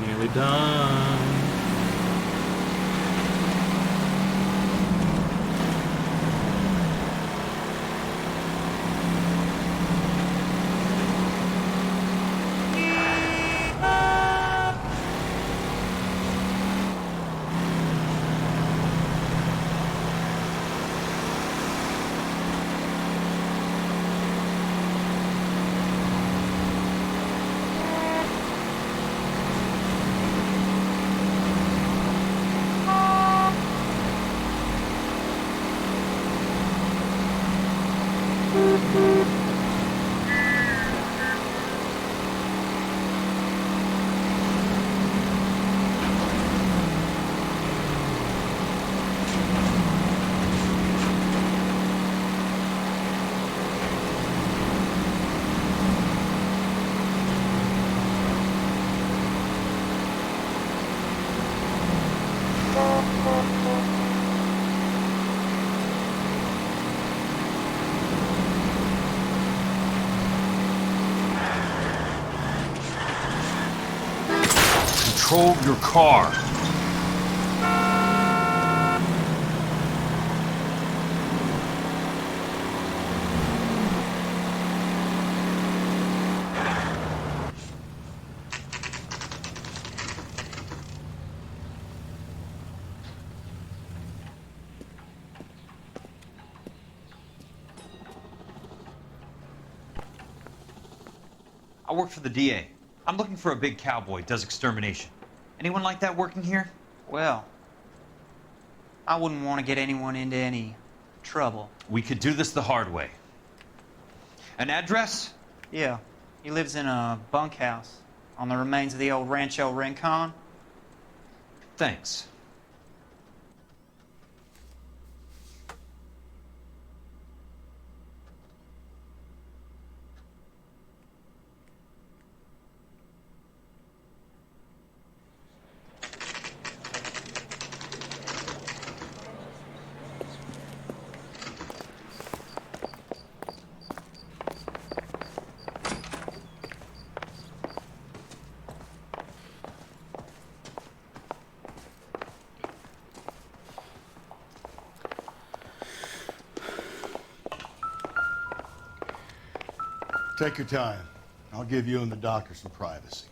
Nearly done. Control your car. I work for the DA. I'm looking for a big cowboy, does extermination. Anyone like that working here? Well, I wouldn't want to get anyone into any trouble. We could do this the hard way. An address? Yeah, he lives in a bunkhouse on the remains of the old Rancho Rincon. Thanks. Take your time. I'll give you and the doctor some privacy.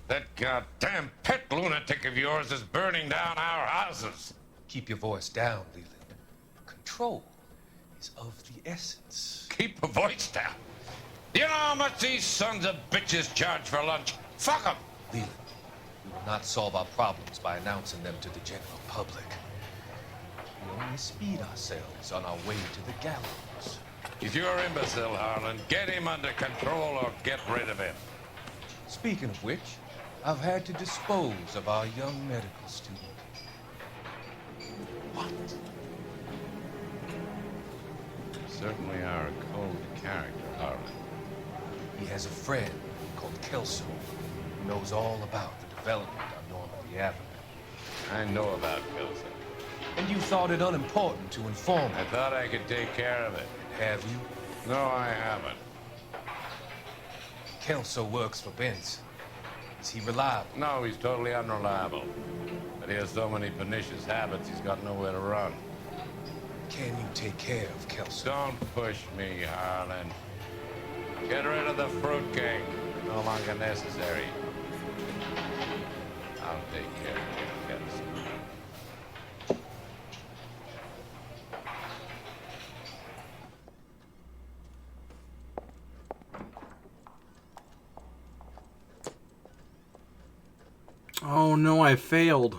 That goddamn pet lunatic of yours is burning down our houses. Keep your voice down, Leland. Control is of the essence. Keep your voice down. Do you know how much these sons of bitches charge for lunch? Fuck them. Leland, we will not solve our problems by announcing them to the general public. We only speed ourselves on our way to the gallows. He's your imbecile, Harlan. Get him under control or get rid of him. Speaking of which, I've had to dispose of our young medical student. What? Certainly are a cold character, Harlan. He has a friend called Kelso who knows all about the development on Normandy Avenue. I know about Kelso. And you thought it unimportant to inform I him. thought I could take care of it. Have you? No, I haven't. Kelso works for Benz. Is he reliable? No, he's totally unreliable. But he has so many pernicious habits, he's got nowhere to run. Can you take care of Kelso? Don't push me, Harlan. Get rid of the fruitcake. No longer necessary. I'll take care of Kelso. Oh no, I failed.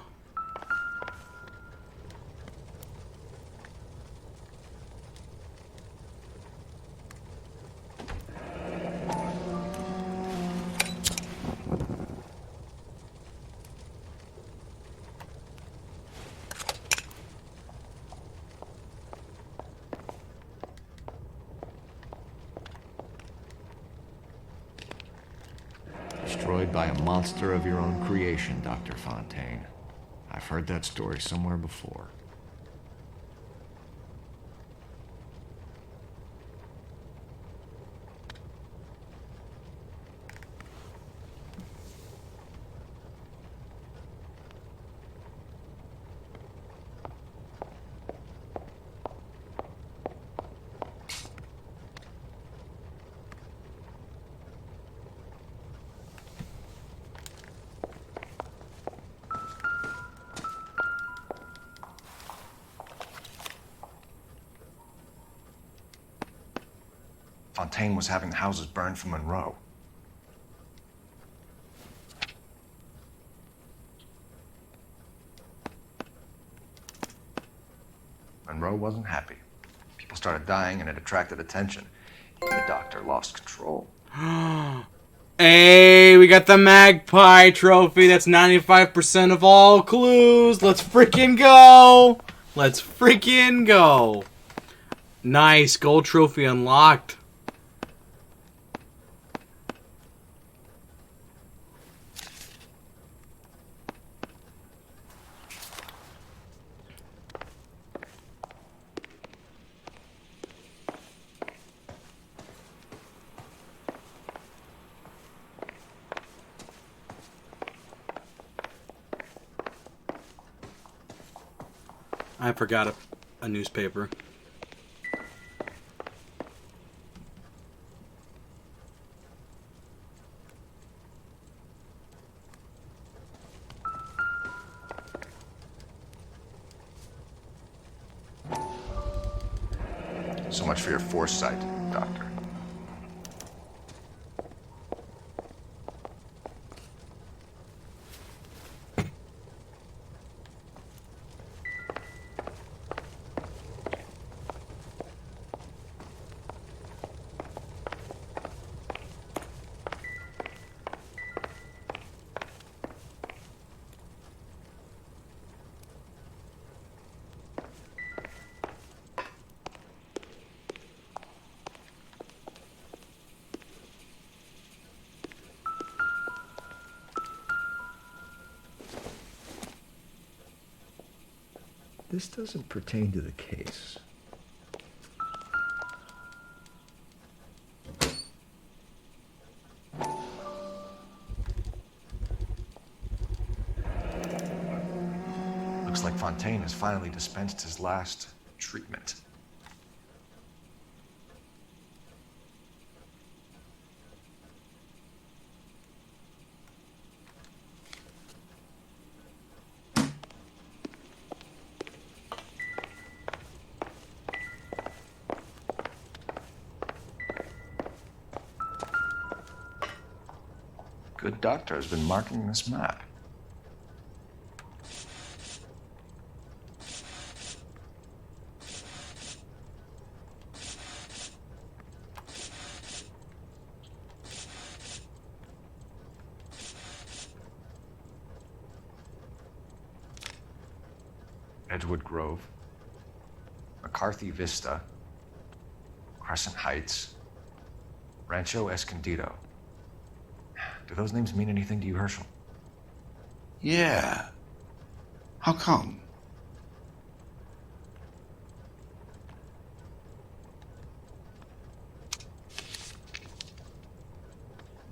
Destroyed by a monster of your own creation, Dr. Fontaine. I've heard that story somewhere before. Fontaine was having the houses burned for Monroe. Monroe wasn't happy. People started dying and it attracted attention. The doctor lost control. Hey, we got the Magpie trophy. That's 95% of all clues. Let's freaking go. Let's freaking go. Nice. Gold trophy unlocked. I forgot a newspaper. So much for your foresight, Doctor. This doesn't pertain to the case. Looks like Fontaine has finally dispensed his last treatment. Good doctor has been marking this map. Edgewood Grove, McCarthy Vista, Crescent Heights, Rancho Escondido. Do those names mean anything to you, Herschel? Yeah. How come?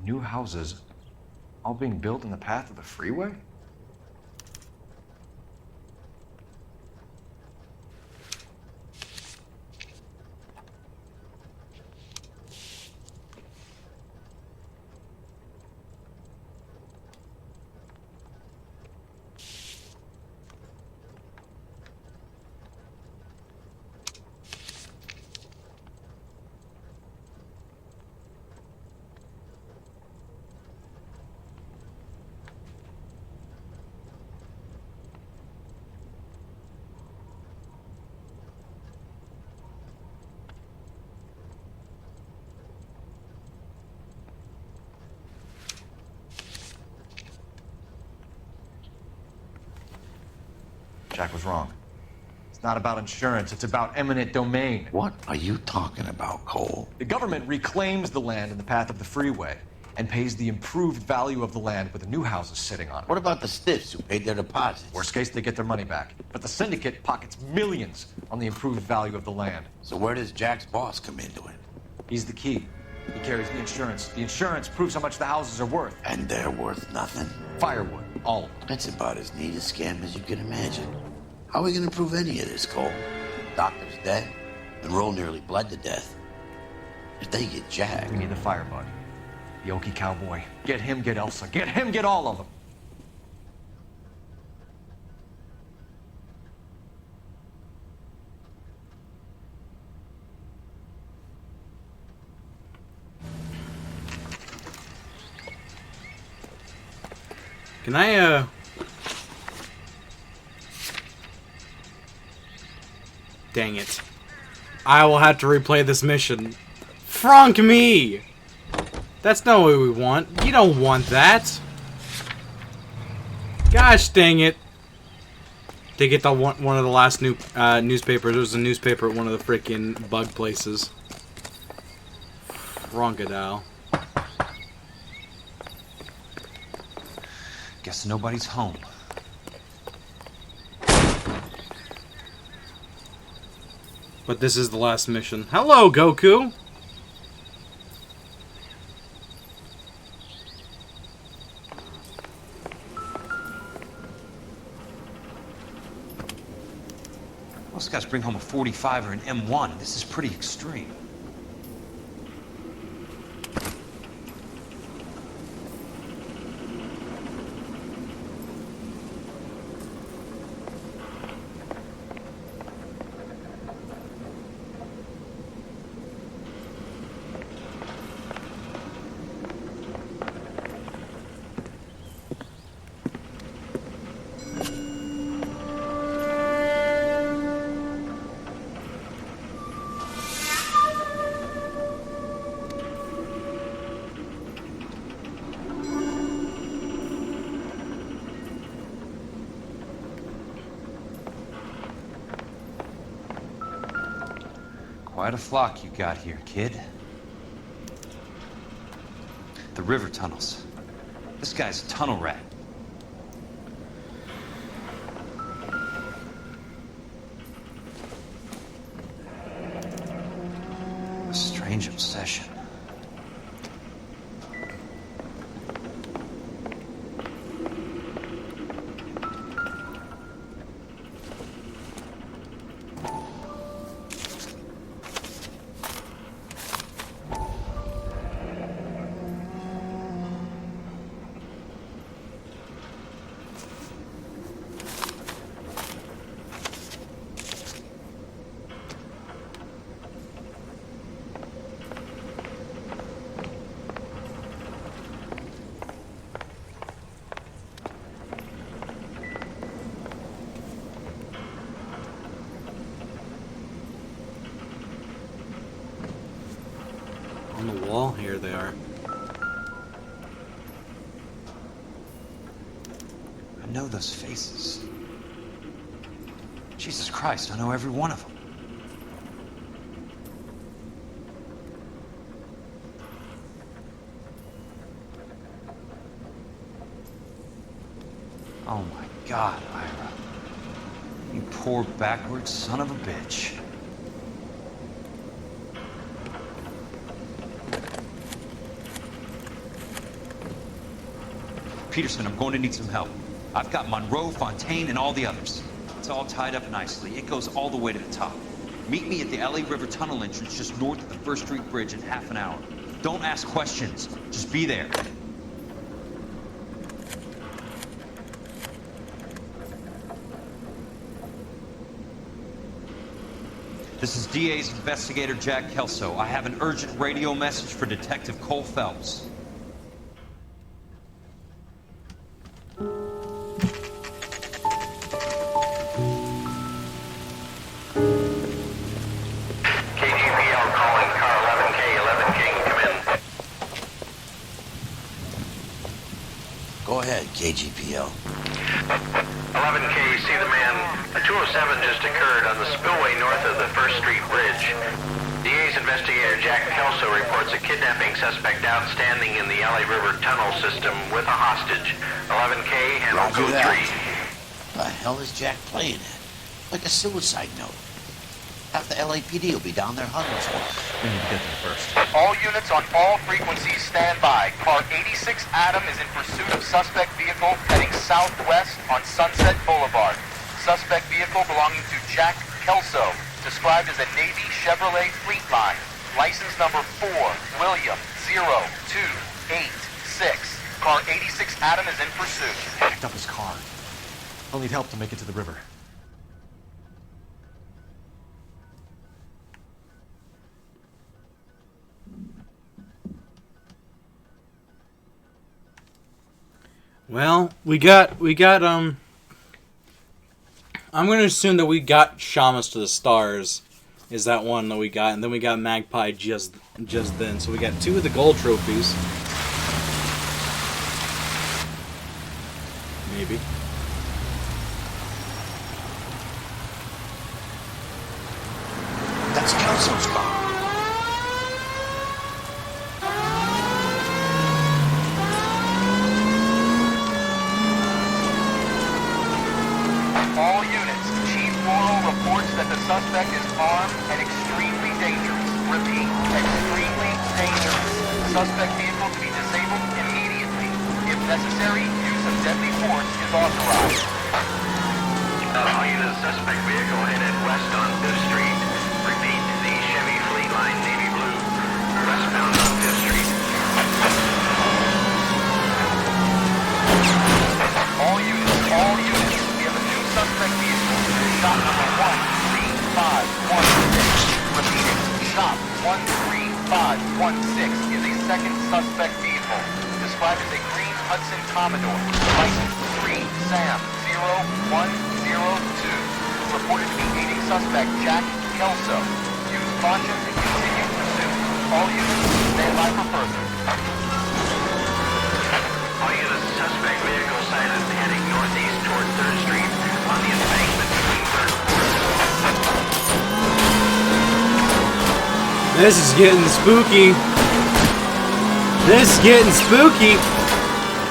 New houses all being built in the path of the freeway? Jack was wrong. It's not about insurance, it's about eminent domain. What are you talking about, Cole? The government reclaims the land in the path of the freeway and pays the improved value of the land with the new houses sitting on it. What about the stiffs who paid their deposits? Worst case, they get their money back. But the syndicate pockets millions on the improved value of the land. So where does Jack's boss come into it? He's the key. He carries the insurance. The insurance proves how much the houses are worth. And they're worth nothing? Firewood, all of them. That's about as neat a scam as you can imagine. How are we gonna prove any of this, Cole? Doctor's dead, and Roll nearly bled to death. If they get Jack... We need the firebug. The Okie cowboy. Get him, get Elsa. Get him, get all of them. Can I, Dang it. I will have to replay this mission. Frank me! That's not what we want. You don't want that. Gosh dang it. They get the one of the last newspapers. There was a newspaper at one of the freaking bug places. Ronkadile. Guess nobody's home. But this is the last mission. Hello, Goku! Most guys bring home a 45 or an M1. This is pretty extreme. Quite a flock you got here, kid. The river tunnels. This guy's a tunnel rat. A strange obsession. On the wall? Here they are. I know those faces. Jesus Christ, I know every one of them. Oh my God, Ira. You poor backwards son of a bitch. Peterson, I'm going to need some help. I've got Monroe, Fontaine, and all the others. It's all tied up nicely. It goes all the way to the top. Meet me at the LA River Tunnel entrance just north of the First Street Bridge in half an hour. Don't ask questions. Just be there. This is DA's investigator Jack Kelso. I have an urgent radio message for Detective Cole Phelps. Go ahead, KGPL. 11K, see the man. A 207 just occurred on the spillway north of the First Street Bridge. DA's investigator Jack Kelso reports a kidnapping suspect outstanding in the LA River tunnel system with a hostage. 11K, handle code 3. The hell is Jack playing at? Like a suicide note. Half the LAPD will be down there hunting for him. We need to get there first. All units on all frequencies stand by. Car 86 Adam is in pursuit of suspect vehicle heading southwest on Sunset Boulevard. Suspect vehicle belonging to Jack Kelso, described as a Navy Chevrolet Fleetline. License number 4, William 0286. Car 86 Adam is in pursuit. Picked up his car. I'll need help to make it to the river. Well, we got I'm gonna assume that we got Shamus to the Stars, is that one that we got, and then we got Magpie just then. So we got 2 of the gold trophies. Maybe. That's Kelso's car. All units, Chief Morrow reports that the suspect is armed and extremely dangerous. Repeat, extremely dangerous. Suspect vehicle to be disabled immediately. If necessary, use of deadly force is authorized. All units, suspect vehicle headed west on 5th Street. Repeat, the Chevy Fleetline Navy Blue. Westbound on 5th Street. All units. Suspect vehicle, shop number 13516. Repeating, shop 13516 is a second suspect vehicle, described as a green Hudson Commodore, license 3 Sam 0102. Reported to be aiding suspect Jack Kelso. Use caution and continue pursuit. All units, stand by for further. All units, suspect vehicle sighted heading northeast toward 3rd Street. On the embankment between 3rd and 4th. This is getting spooky.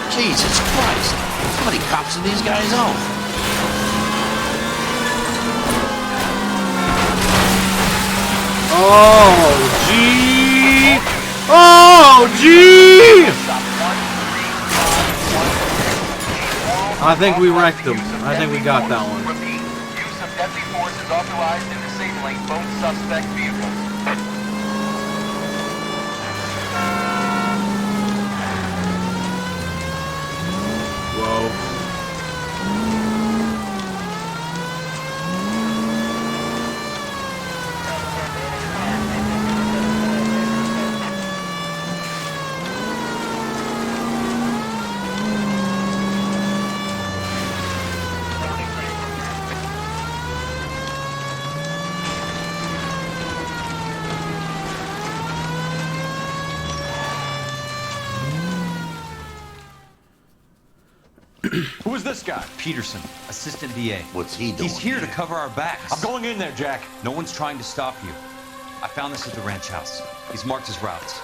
Jesus Christ. How many cops do these guys own? Oh, gee! Oh, gee! I think we wrecked them. I think we got that one. Repeat, use of deadly force is authorized in disabling both suspect vehicles. Whoa. Who's this guy? Peterson, assistant DA. What's he doing? He's here to cover our backs. I'm going in there, Jack. No one's trying to stop you. I found this at the ranch house. He's marked his routes.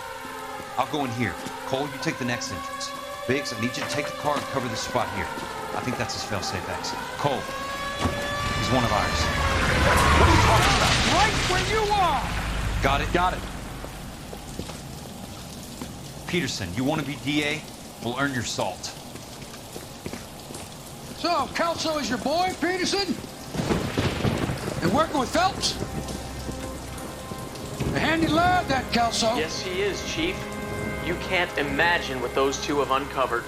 I'll go in here. Cole, you take the next entrance. Biggs, I need you to take the car and cover this spot here. I think that's his fail-safe exit. Cole, he's one of ours. What are you talking about? Right where you are! Got it? Got it. Peterson, you want to be DA? We'll earn your salt. So, Kelso is your boy, Peterson? And working with Phelps? A handy lad, that Kelso. Yes, he is, Chief. You can't imagine what those two have uncovered.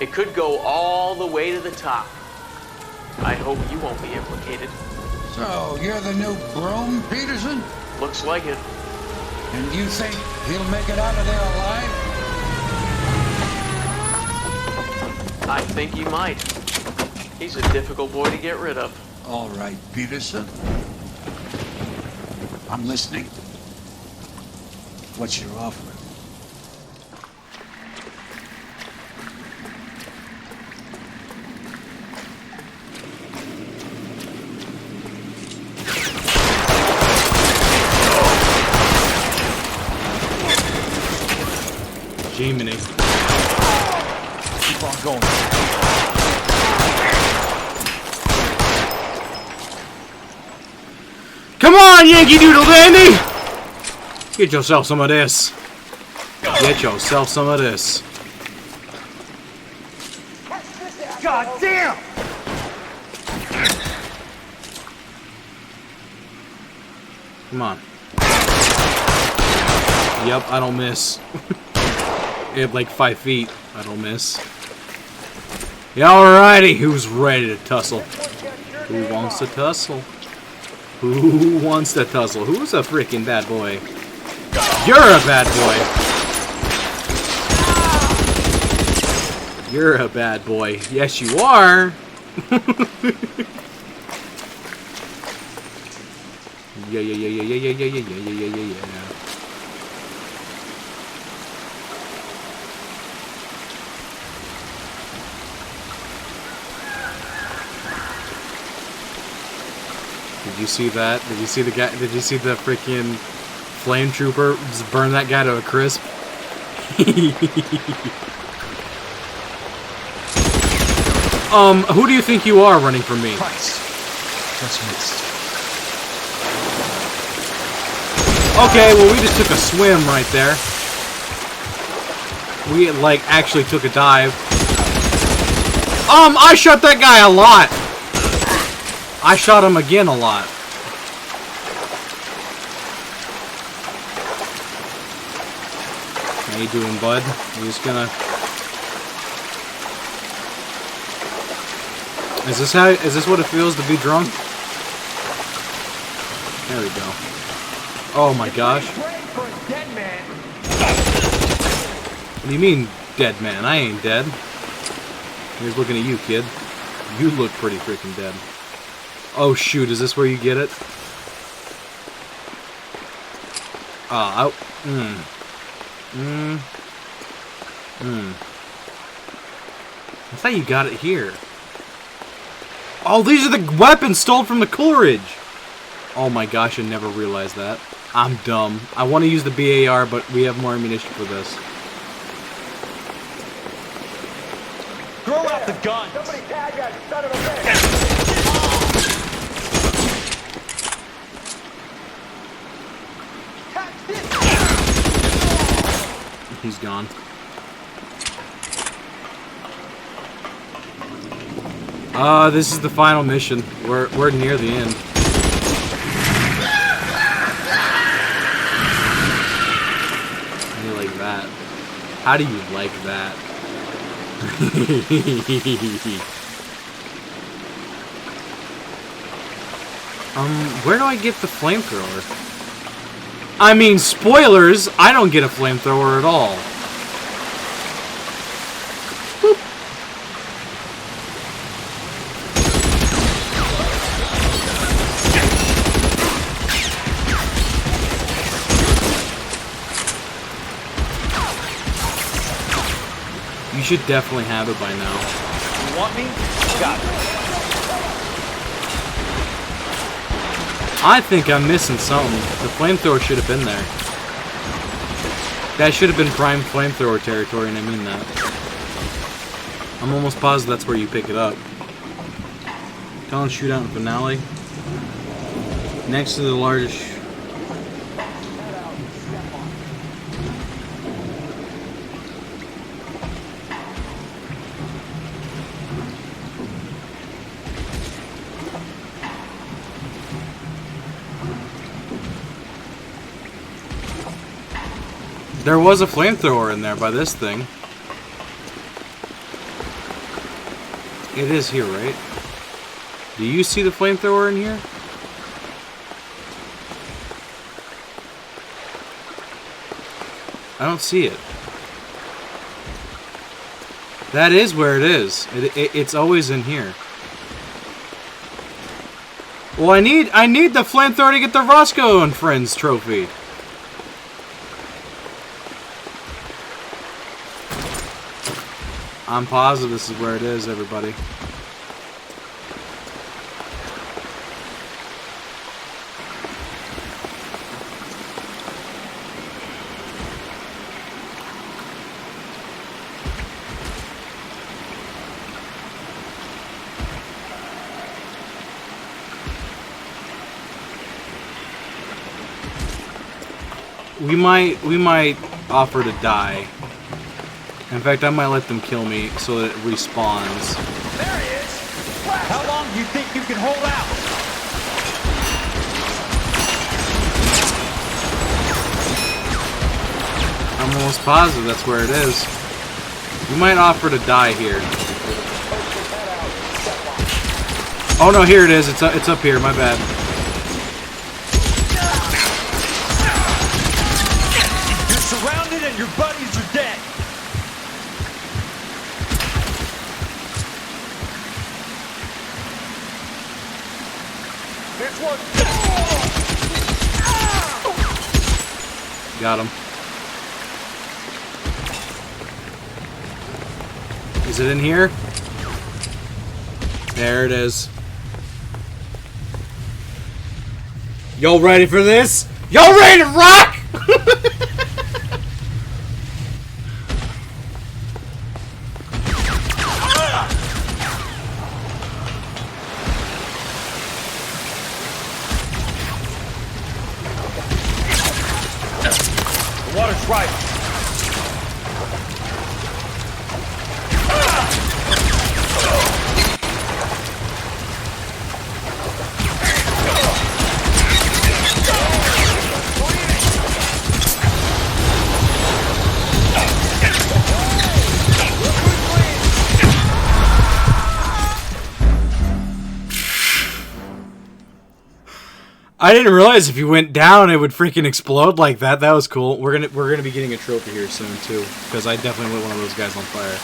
It could go all the way to the top. I hope you won't be implicated. So, you're the new broom, Peterson? Looks like it. And you think he'll make it out of there alive? I think he might. He's a difficult boy to get rid of. All right, Peterson. I'm listening. What's your offer? Jiminy. Keep on going. Come on, Yankee Doodle Dandy! Get yourself some of this. Get yourself some of this. God damn! Come on. Yep, I don't miss. At like 5 feet, I don't miss. Yeah, alrighty, who's ready to tussle? Who wants to tussle? Who wants to tussle? Who's a freaking bad boy? You're a bad boy. You're a bad boy. Yes, you are. Yeah. Did you see that? Did you see the guy? Did you see the freaking flame trooper just burn that guy to a crisp? Who do you think you are running from me? Christ. Just missed. Okay, well we just took a swim right there. We like actually took a dive. I shot that guy a lot. I shot him again a lot. How you doing, bud? You just gonna... Is this what it feels to be drunk? There we go. Oh my gosh. What do you mean, dead man? I ain't dead. Here's looking at you, kid. You look pretty freaking dead. Oh shoot, is this where you get it? I thought you got it here. Oh, these are the weapons stolen from the Coleridge! Oh my gosh, I never realized that. I'm dumb. I want to use the BAR, but we have more ammunition for this. Throw out the gun! Somebody tag that son of a bitch! He's gone. This is the final mission. We're near the end. How do you like that? How do you like that? Where do I get the flamethrower? I mean, spoilers, I don't get a flamethrower at all. Boop. You should definitely have it by now. You want me? Got it. I think I'm missing something. The flamethrower should have been there. That should have been prime flamethrower territory, and I mean that. I'm almost positive that's where you pick it up. Talon shootout in finale. Next to the largest. There was a flamethrower in there by this thing. It is here, right? Do you see the flamethrower in here? I don't see it. That is where it is. It's always in here. Well, I need the flamethrower to get the Roscoe and Friends trophy. I'm positive this is where it is, everybody. We might offer to die. In fact, I might let them kill me so that it respawns. There he is! How long do you think you can hold out? I'm almost positive that's where it is. We might offer to die here. Oh no, here it is. It's up here. My bad. You're surrounded and your buddies are dead. This one. Got him. Is it in here? There it is. Y'all ready for this? Y'all ready to rock? The water's right. I didn't realize if you went down, it would freaking explode like that. That was cool. We're gonna be getting a trophy here soon too, because I definitely lit one of those guys on fire.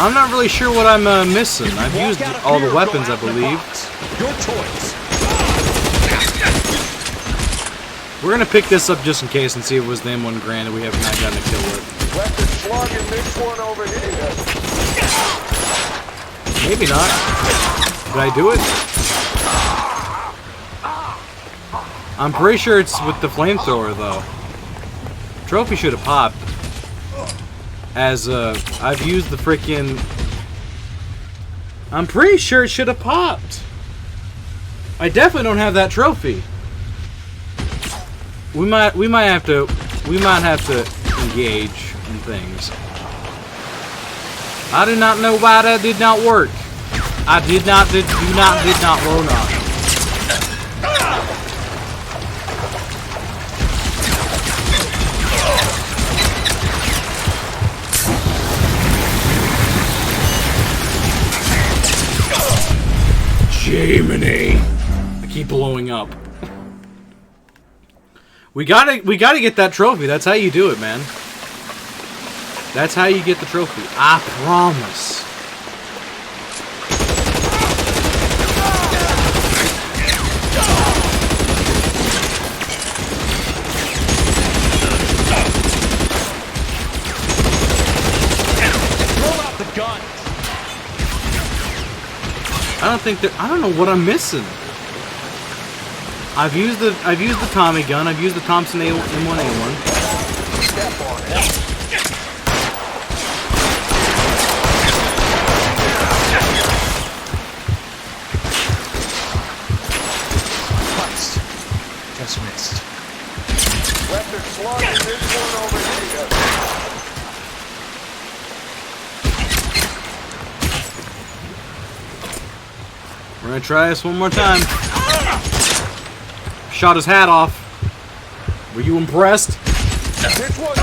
I'm not really sure what I'm missing. I've used all the weapons, I believe. Your choice. We're gonna pick this up just in case and see if it was the M1 Grand that we have not gotten a kill with. Left the slug in this one over here. Maybe not. Did I do it? I'm pretty sure it's with the flamethrower though. Trophy should have popped. As I've used the freaking. I'm pretty sure it should have popped. I definitely don't have that trophy. We might have to engage in things. I do not know why that did not work. I did not roll on. Jiminy. I keep blowing up. We gotta get that trophy. That's how you do it, man. That's how you get the trophy. I promise. I don't think that. I don't know what I'm missing. I've used the Tommy gun. I've used the Thompson M1A1. Just missed. Left and slugging this one over here. We're gonna try this one more time. Shot his hat off. Were you impressed? This one.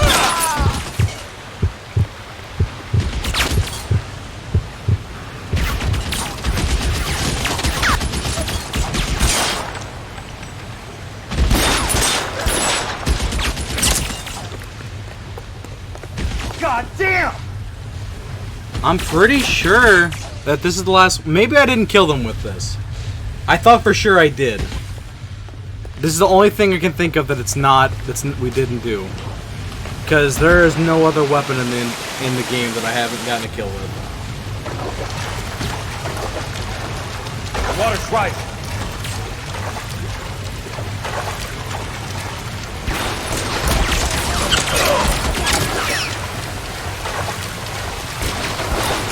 God damn! I'm pretty sure that this is the last. Maybe I didn't kill them with this. I thought for sure I did. This is the only thing I can think of that it's not. We didn't do. Because there is no other weapon in the game that I haven't gotten a kill with. The water's rising.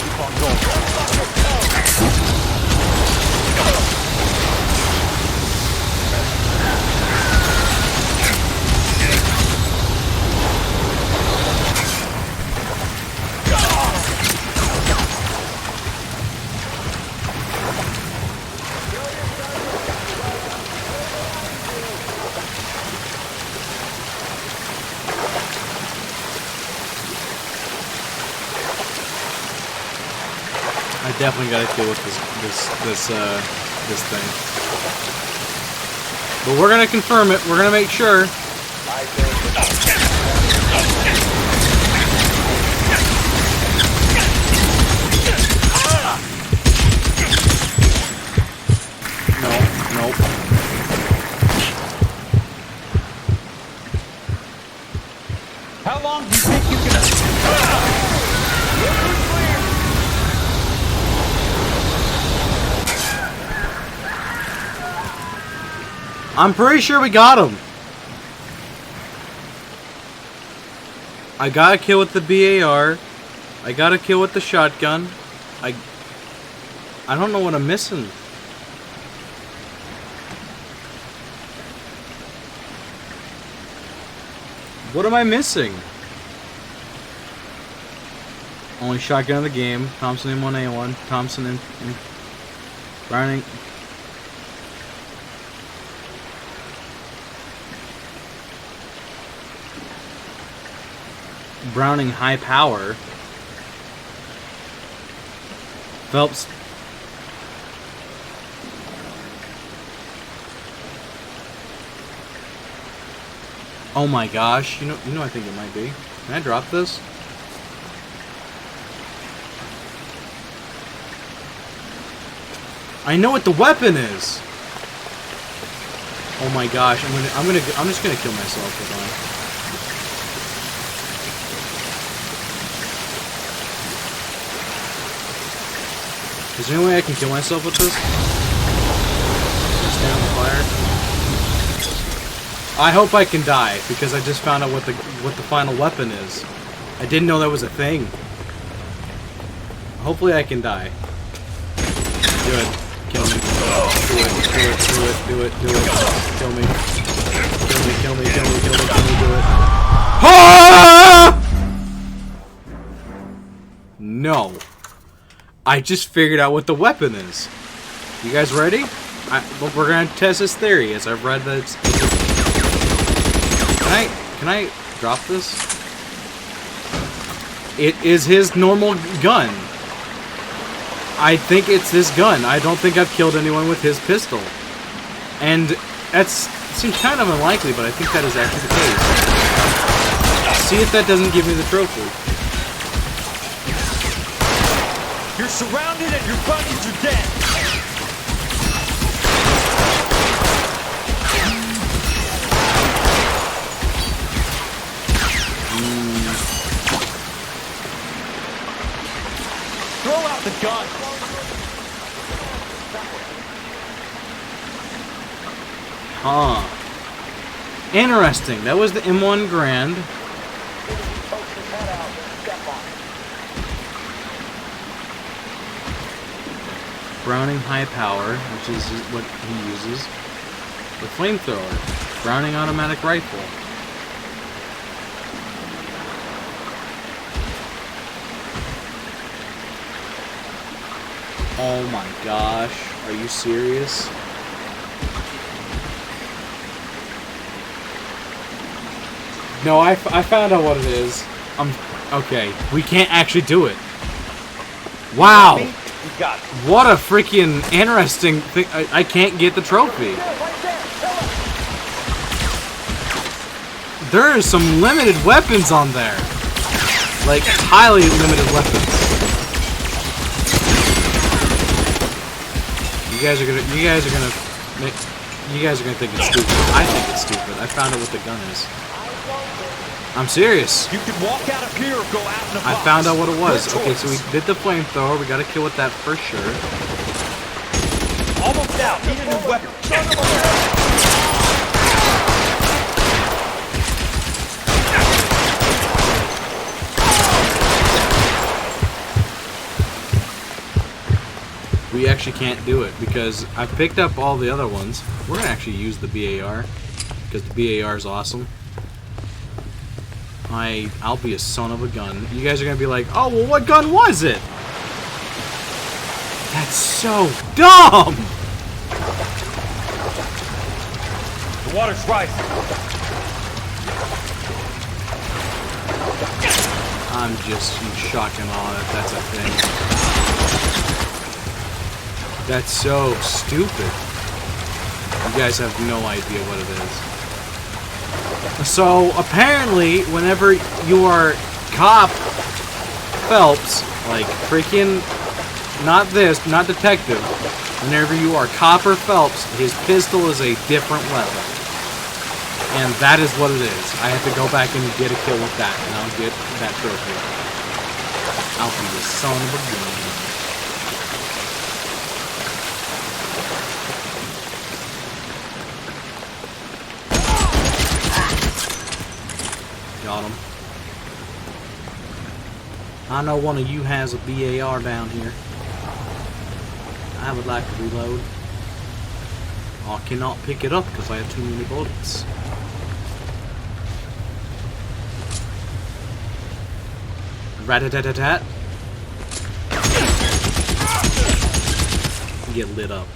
Keep on going. I definitely got to deal with this thing. But we're gonna confirm it. We're gonna make sure. Nope. How long do you think you can... I'm pretty sure we got him. I got a kill with the BAR. I got a kill with the shotgun. I don't know what I'm missing. What am I missing? Only shotgun of the game. Thompson M1A1. Thompson and Browning. Browning high power. Phelps. Oh my gosh! You know I think it might be. Can I drop this? I know what the weapon is. Oh my gosh! I'm just gonna kill myself with that. Is there any way I can kill myself with this? Stay on the fire. I hope I can die because I just found out what the final weapon is. I didn't know that was a thing. Hopefully I can die. Do it. Kill me. Do it. Kill me. Kill me. Do it. Ah! No. I just figured out what the weapon is. You guys ready? We're gonna test this theory as I've read that it's... Can I drop this? It is his normal gun. I think it's this gun. I don't think I've killed anyone with his pistol. And that seems kind of unlikely, but I think that is actually the case. See if that doesn't give me the trophy. You're surrounded and your buddies are dead. Throw out the gun. Huh. Interesting. That was the M1 Grand. Browning high power, which is what he uses. The flamethrower. Browning automatic rifle. Oh my gosh. Are you serious? No, I found out what it is. Okay, we can't actually do it. Wow! What a freaking interesting thing. I can't get the trophy. There are some limited weapons on there. Like, highly limited weapons. You guys are gonna think it's stupid. I think it's stupid. I found out what the gun is. I'm serious. You can walk out of here or go out in a box. I found out what it was. Okay, so we did the flamethrower. We got to kill with that for sure. Almost out. Need a new weapon. We actually can't do it because I picked up all the other ones. We're going to actually use the BAR because the BAR is awesome. I'll be a son of a gun. You guys are going to be like, oh, well, what gun was it? That's so dumb! The water's rising. I'm just in shock and awe that that's a thing. That's so stupid. You guys have no idea what it is. So, apparently, whenever you are Cop Phelps, like freaking, not detective, whenever you are Copper Phelps, his pistol is a different weapon. And that is what it is. I have to go back and get a kill with that, and I'll get that trophy. I'll be the son of a gun. Got him. I know one of you has a BAR down here. I would like to reload. I cannot pick it up because I have too many bullets. Rat-a-tat-tat-tat. Get lit up.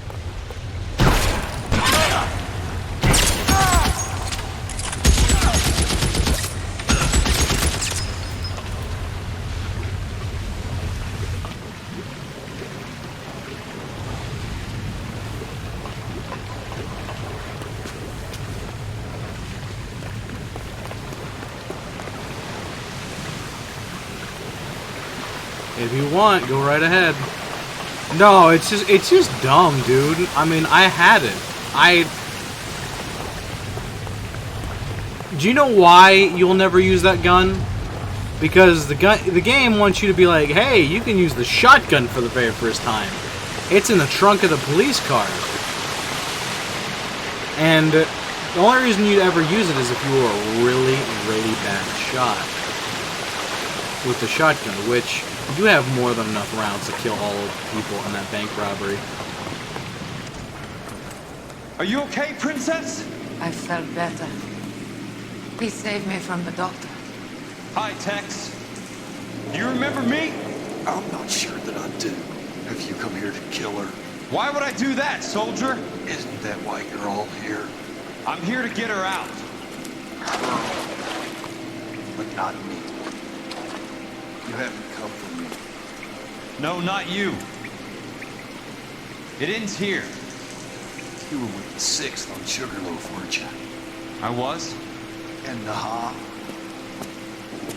If you want, go right ahead. No, it's just dumb, dude. I mean, I had it. Do you know why you'll never use that gun? Because the game wants you to be like, hey, you can use the shotgun for the very first time. It's in the trunk of the police car. And the only reason you'd ever use it is if you were a really, really bad shot with the shotgun, which you have more than enough rounds to kill all of the people in that bank robbery. Are you okay, Princess? I felt better. He saved me from the doctor. Hi, Tex. Do you remember me? I'm not sure that I do. Have you come here to kill her? Why would I do that, soldier? Isn't that why you're all here? I'm here to get her out. Her. But not me. You haven't come for me. No, not you. It ends here. You were with the 6th on Sugarloaf, weren't you? I was? And Naha?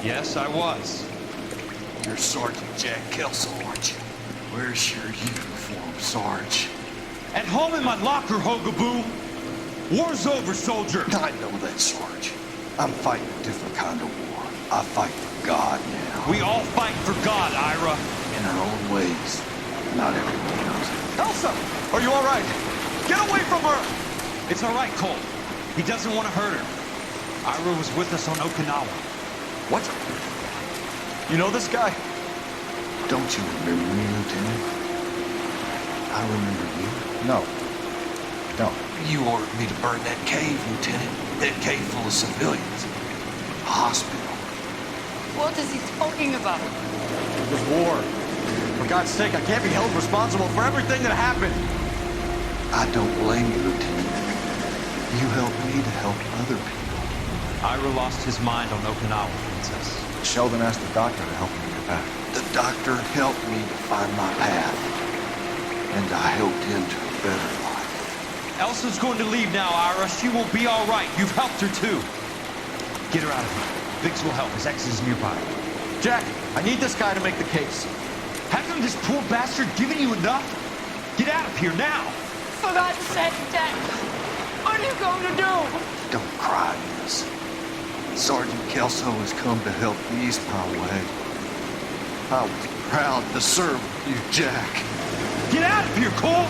Yes, I was. You're Sergeant Jack Kelso, aren't you? Where's your uniform, Sarge? At home in my locker, Hogaboo. War's over, soldier. I know that, Sarge. I'm fighting a different kind of war. I fight for God now. We all fight for God, Ira. In our own ways. Not everyone knows it. Elsa! Are you all right? Get away from her! It's all right, Cole. He doesn't want to hurt her. Ira was with us on Okinawa. What? You know this guy? Don't you remember me, Lieutenant? I remember you. No. Don't. You ordered me to burn that cave, Lieutenant. That cave full of civilians. A hospital. What is he talking about? There's war. For God's sake, I can't be held responsible for everything that happened. I don't blame you, Lieutenant. You helped me to help other people. Ira lost his mind on Okinawa, Princess. Sheldon asked the doctor to help him get back. The doctor helped me to find my path. And I helped him to a better life. Elsa's going to leave now, Ira. She will be all right. You've helped her, too. Get her out of here. Biggs will help. His ex is nearby. Jack, I need this guy to make the case. Hasn't this poor bastard given you enough? Get out of here now! For God's sake, Jack! What are you going to do? Don't cry, Miss. Sergeant Kelso has come to help ease my way. I was proud to serve you, Jack. Get out of here, Cole!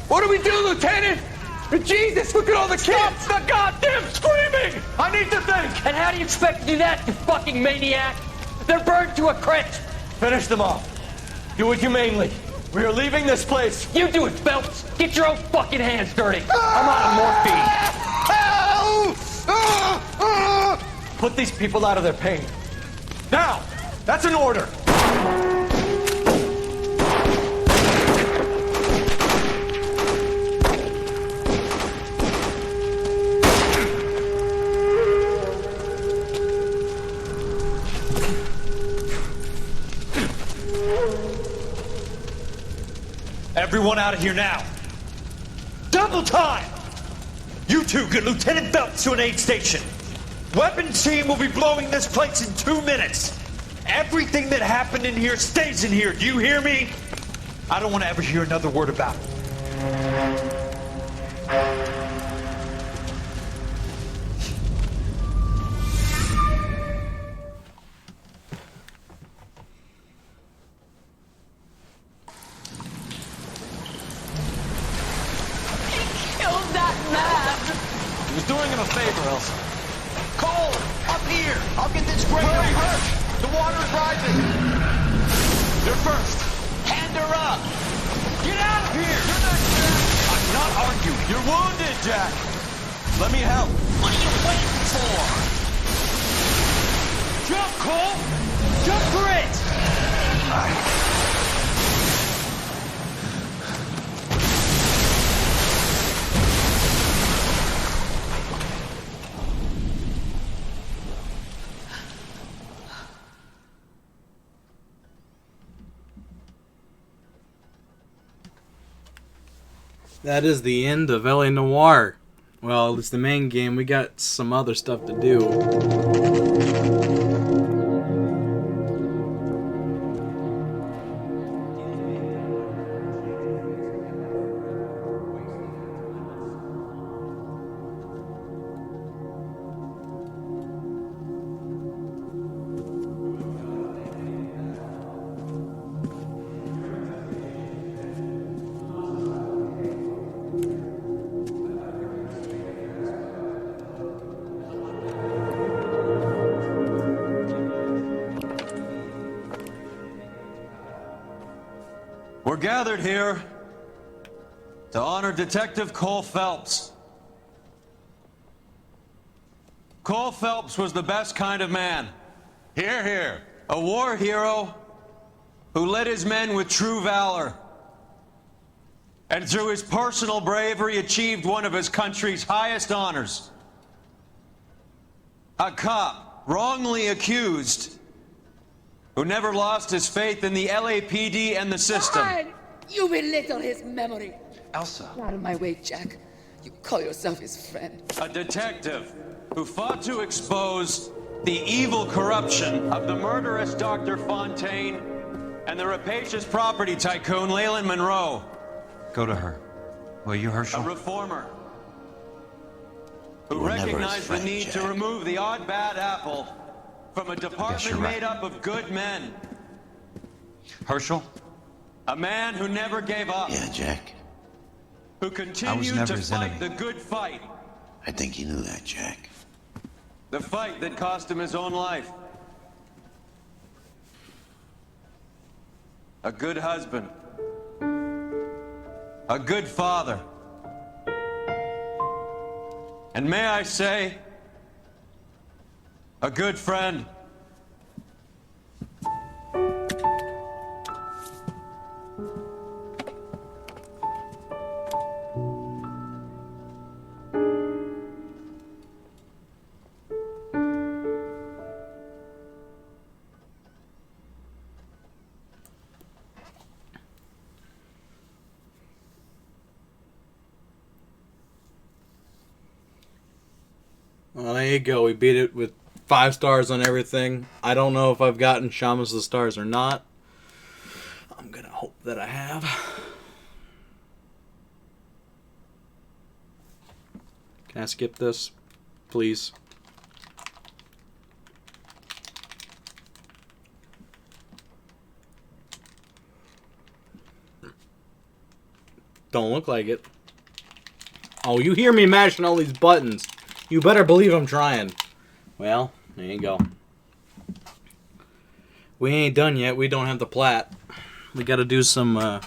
What do we do, Lieutenant? Jesus, look at all the kids! Stop the goddamn screaming! I need to think! And how do you expect to do that, you fucking maniac? They're burned to a crisp! Finish them off. Do it humanely. We are leaving this place. You do it, Phelps! Get your own fucking hands dirty! I'm out of morphine! Put these people out of their pain. Now! That's an order! Everyone out of here now. Double time! You two get Lieutenant Phelps to an aid station. Weapons team will be blowing this place in 2 minutes. Everything that happened in here stays in here. Do you hear me? I don't want to ever hear another word about it. He was doing him a favor, Elsa. Cole, up here! I'll get this grader first! The water's rising! You're first! Hand her up! Get out of here! You're not Jack! I'm not arguing. You're wounded, Jack! Let me help. What are you waiting for? Jump, Cole! Jump for it! That is the end of LA Noire. Well, it's the main game. We got some other stuff to do. We're gathered here to honor Detective Cole Phelps. Cole Phelps was the best kind of man. Hear, hear. A war hero who led his men with true valor. And through his personal bravery achieved one of his country's highest honors. A cop, wrongly accused, who never lost his faith in the LAPD and the system. God, you belittle his memory. Elsa. Out of my way, Jack. You call yourself his friend. A detective who fought to expose The evil corruption of the murderous Dr. Fontaine and the rapacious property tycoon Leyland Monroe. Go to her. Will you, Herschel? A reformer who You were never his recognized the friend, need Jack. to remove the odd bad apple from a you're department right. made up of good men. Herschel? A man who never gave up. Yeah, Jack. Who continued never to his fight enemy. the good fight. I think you knew that, Jack. The fight that cost him his own life. A good husband. A good father. And may I say, a good friend. Well, there you go. We beat it with 5 stars on everything. I don't know if I've gotten Shamus of the Stars or not. I'm gonna hope that I have. Can I skip this, please? Don't look like it. Oh, you hear me mashing all these buttons. You better believe I'm trying. Well, there you go. We ain't done yet. We don't have the Plat. We got to do some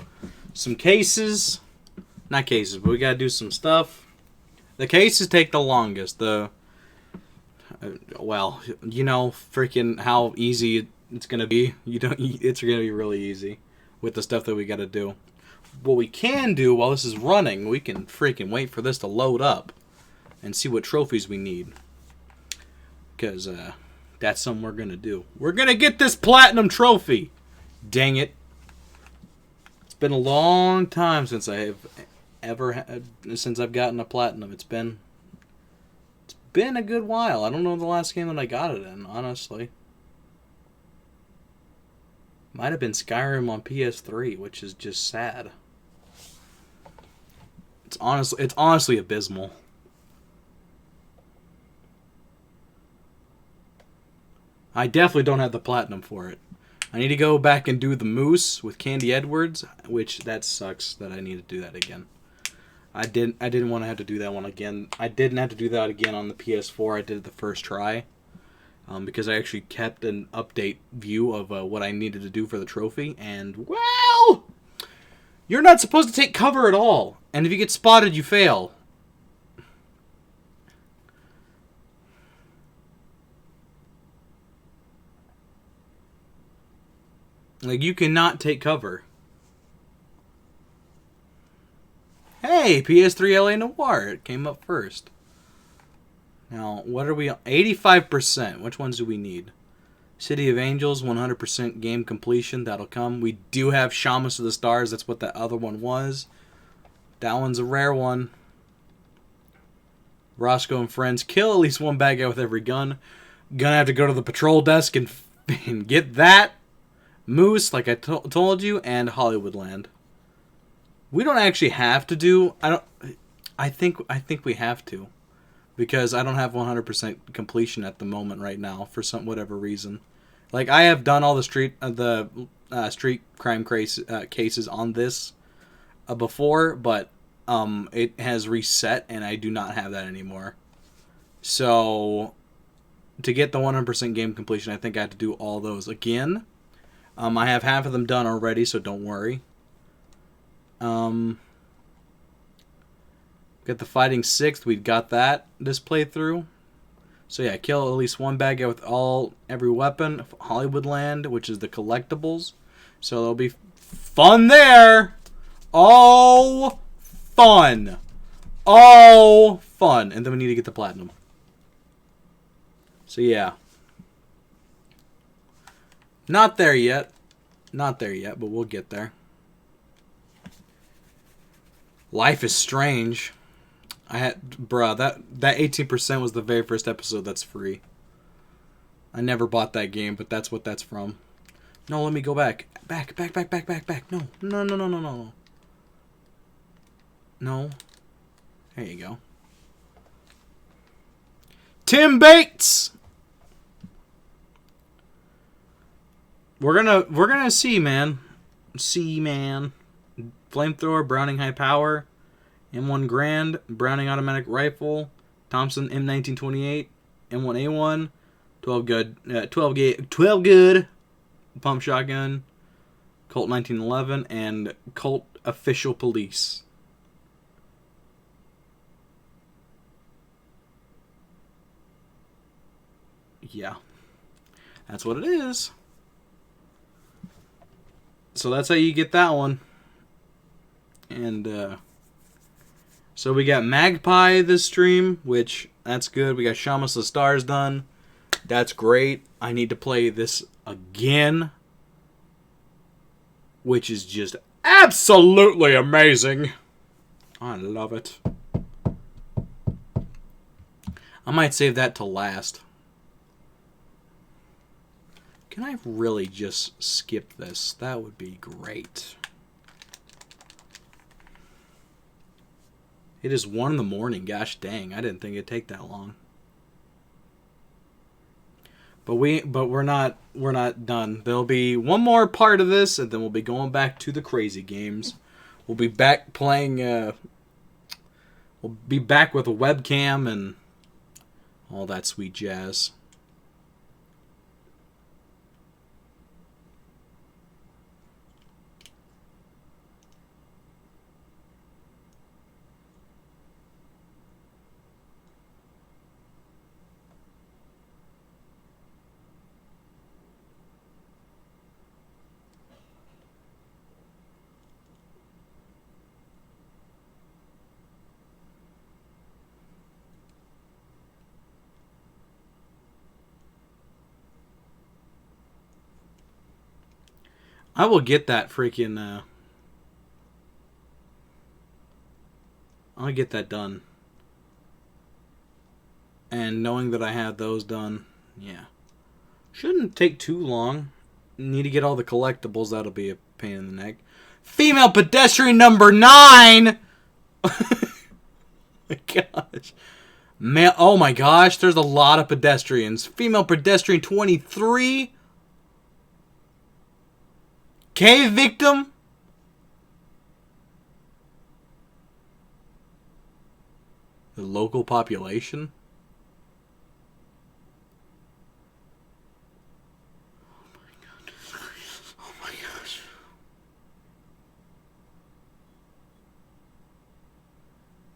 cases. Not cases, but we got to do some stuff. The cases take the longest. Well, you know, freaking how easy it's gonna be. It's gonna be really easy with the stuff that we got to do. What we can do while this is running, we can freaking wait for this to load up and see what trophies we need. Because that's something we're going to do. We're going to get this platinum trophy. Dang it. It's been a long time since I've gotten a platinum. It's been a good while. I don't know the last game that I got it in, honestly. Might have been Skyrim on PS3, which is just sad. It's honestly abysmal. I definitely don't have the platinum for it. I need to go back and do the Moose with Candy Edwards, which that sucks that I need to do that again. I didn't want to have to do that one again. I didn't have to do that again on the PS4. I did it the first try. Because I actually kept an update view of what I needed to do for the trophy. And, well, you're not supposed to take cover at all. And if you get spotted, you fail. Like, you cannot take cover. Hey, PS3 LA Noire. It came up first. Now, what are we on? 85%. Which ones do we need? City of Angels, 100% game completion. That'll come. We do have Shamus of the Stars. That's what that other one was. That one's a rare one. Roscoe and Friends. Kill at least one bad guy with every gun. Gonna have to go to the patrol desk and get that. Moose, like I told you, and Hollywoodland. We don't actually have to do... I think we have to. Because I don't have 100% completion at the moment right now for whatever reason. Like, I have done all the street crime cases on this before, but it has reset and I do not have that anymore. So, to get the 100% game completion, I think I have to do all those again. I have half of them done already, so don't worry. Get the Fighting Sixth. We got that this playthrough. So yeah, kill at least one bad guy with every weapon. Hollywoodland, which is the collectibles. So there'll be fun there. Oh, fun. Oh, fun. And then we need to get the platinum. So yeah. Not there yet. Not there yet, but we'll get there. Life is Strange. That 18% was the very first episode that's free. I never bought that game, but that's what that's from. No, let me go back. Back. No. No. There you go. Tim Bates! We're gonna see, man. See, man. Flamethrower, Browning high power, M1 Grand, Browning automatic rifle, Thompson M1928, M1A1, 12 good, pump shotgun, Colt 1911, and Colt Official Police. Yeah, that's what it is. So that's how you get that one. And so we got Magpie this stream, which that's good. We got Shamus the Stars done. That's great. I need to play this again, which is just absolutely amazing. I love it. I might save that till last. Can I really just skip this? That would be great. It is 1 in the morning. Gosh dang, I didn't think it'd take that long. But we're not done. There'll be one more part of this, and then we'll be going back to the crazy games. We'll be back playing. We'll be back with a webcam and all that sweet jazz. I will get that freaking, I'll get that done. And knowing that I have those done, yeah. Shouldn't take too long. Need to get all the collectibles, that'll be a pain in the neck. Female pedestrian number 9! My gosh. Man, oh my gosh, there's a lot of pedestrians. Female pedestrian 23. Cave victim? The local population? Oh my gosh.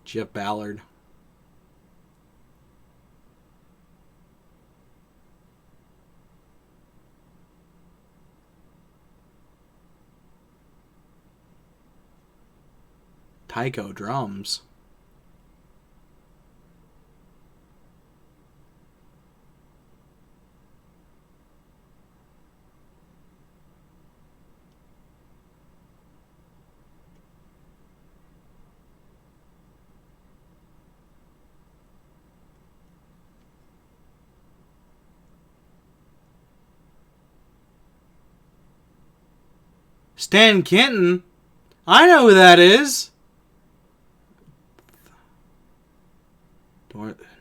Jeff Ballard. Tycho drums. Stan Kenton? I know who that is.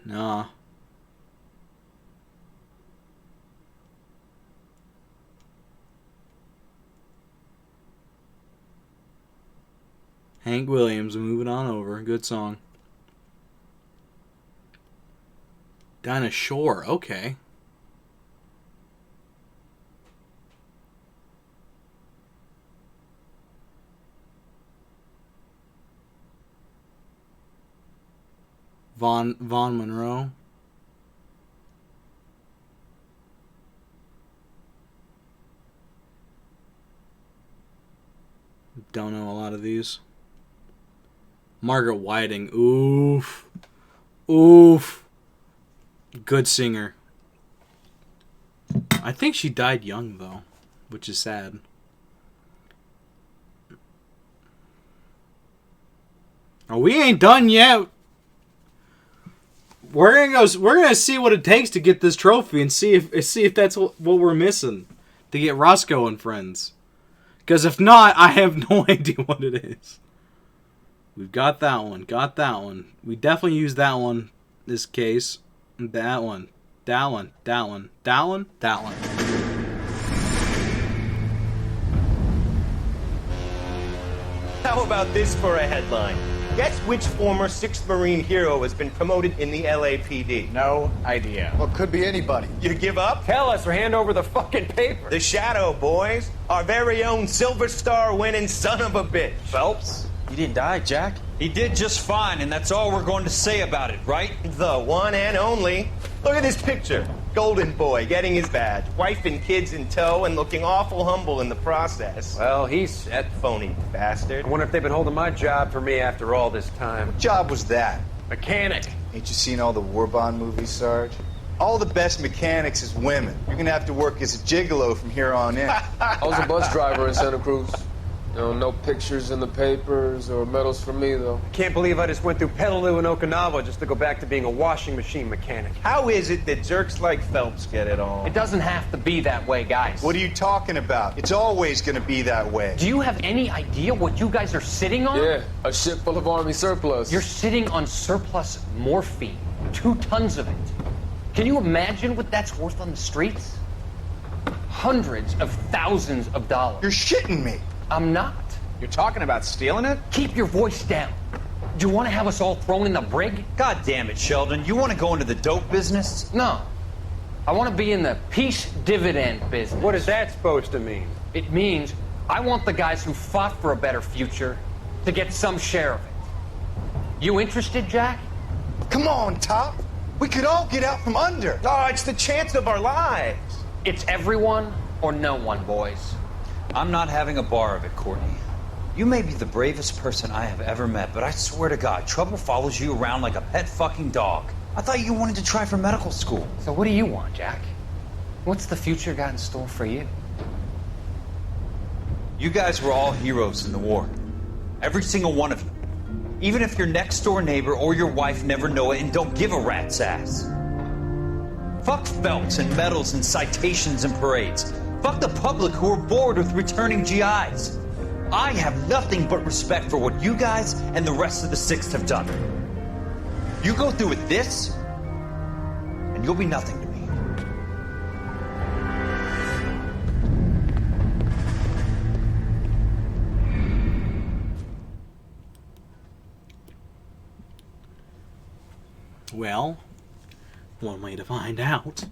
Nah. Hank Williams, moving on over. Good song. Dinah Shore, okay. Vaughn Monroe. Don't know a lot of these. Margaret Whiting. Oof. Oof. Good singer. I think she died young, though, which is sad. Oh, we ain't done yet. we're gonna see what it takes to get this trophy and see if that's what we're missing to get Roscoe and friends. Because if not, I have no idea what it is. We've got that one. Got that one. We definitely use that one. This case. That one. That one. That one. That one. That one. How about this for a headline? Guess which former 6th Marine hero has been promoted in the LAPD? No idea. Well, could be anybody. You give up? Tell us or hand over the fucking paper. The Shadow, boys. Our very own Silver Star winning son of a bitch. Phelps? He didn't die, Jack. He did just fine, and that's all we're going to say about it, right? The one and only. Look at this picture. Golden boy getting his badge, wife and kids in tow, and looking awful humble in the process. Well, he's That phony bastard. I wonder if they've been holding my job for me after all this time. What job was that? Mechanic. Ain't you seen all the war bond movies, Sarge? All the best mechanics is women. You're gonna have to work as a gigolo from here on in. I was a bus driver in Santa Cruz. No pictures in the papers or medals for me, though. Can't believe I just went through Peleliu and Okinawa just to go back to being a washing machine mechanic. How is it that jerks like Phelps get it all? It doesn't have to be that way, guys. What are you talking about? It's always gonna be that way. Do you have any idea what you guys are sitting on? Yeah, a ship full of Army surplus. You're sitting on surplus morphine. 2 tons of it. Can you imagine what that's worth on the streets? Hundreds of thousands of dollars. You're shitting me. I'm not. You're talking about stealing it? Keep your voice down. Do you want to have us all thrown in the brig? God damn it, Sheldon. You want to go into the dope business? No. I want to be in the peace dividend business. What is that supposed to mean? It means I want the guys who fought for a better future to get some share of it. You interested, Jack? Come on, Top. We could all get out from under. Oh, it's the chance of our lives. It's everyone or no one, boys. I'm not having a bar of it, Courtney. You may be the bravest person I have ever met, but I swear to God, trouble follows you around like a pet fucking dog. I thought you wanted to try for medical school. So what do you want, Jack? What's the future got in store for you? You guys were all heroes in the war. Every single one of you. Even if your next door neighbor or your wife never know it and don't give a rat's ass. Fuck Phelps and medals and citations and parades. Fuck the public who are bored with returning GIs. I have nothing but respect for what you guys and the rest of the 6th have done. You go through with this, and you'll be nothing to me. Well, one way to find out.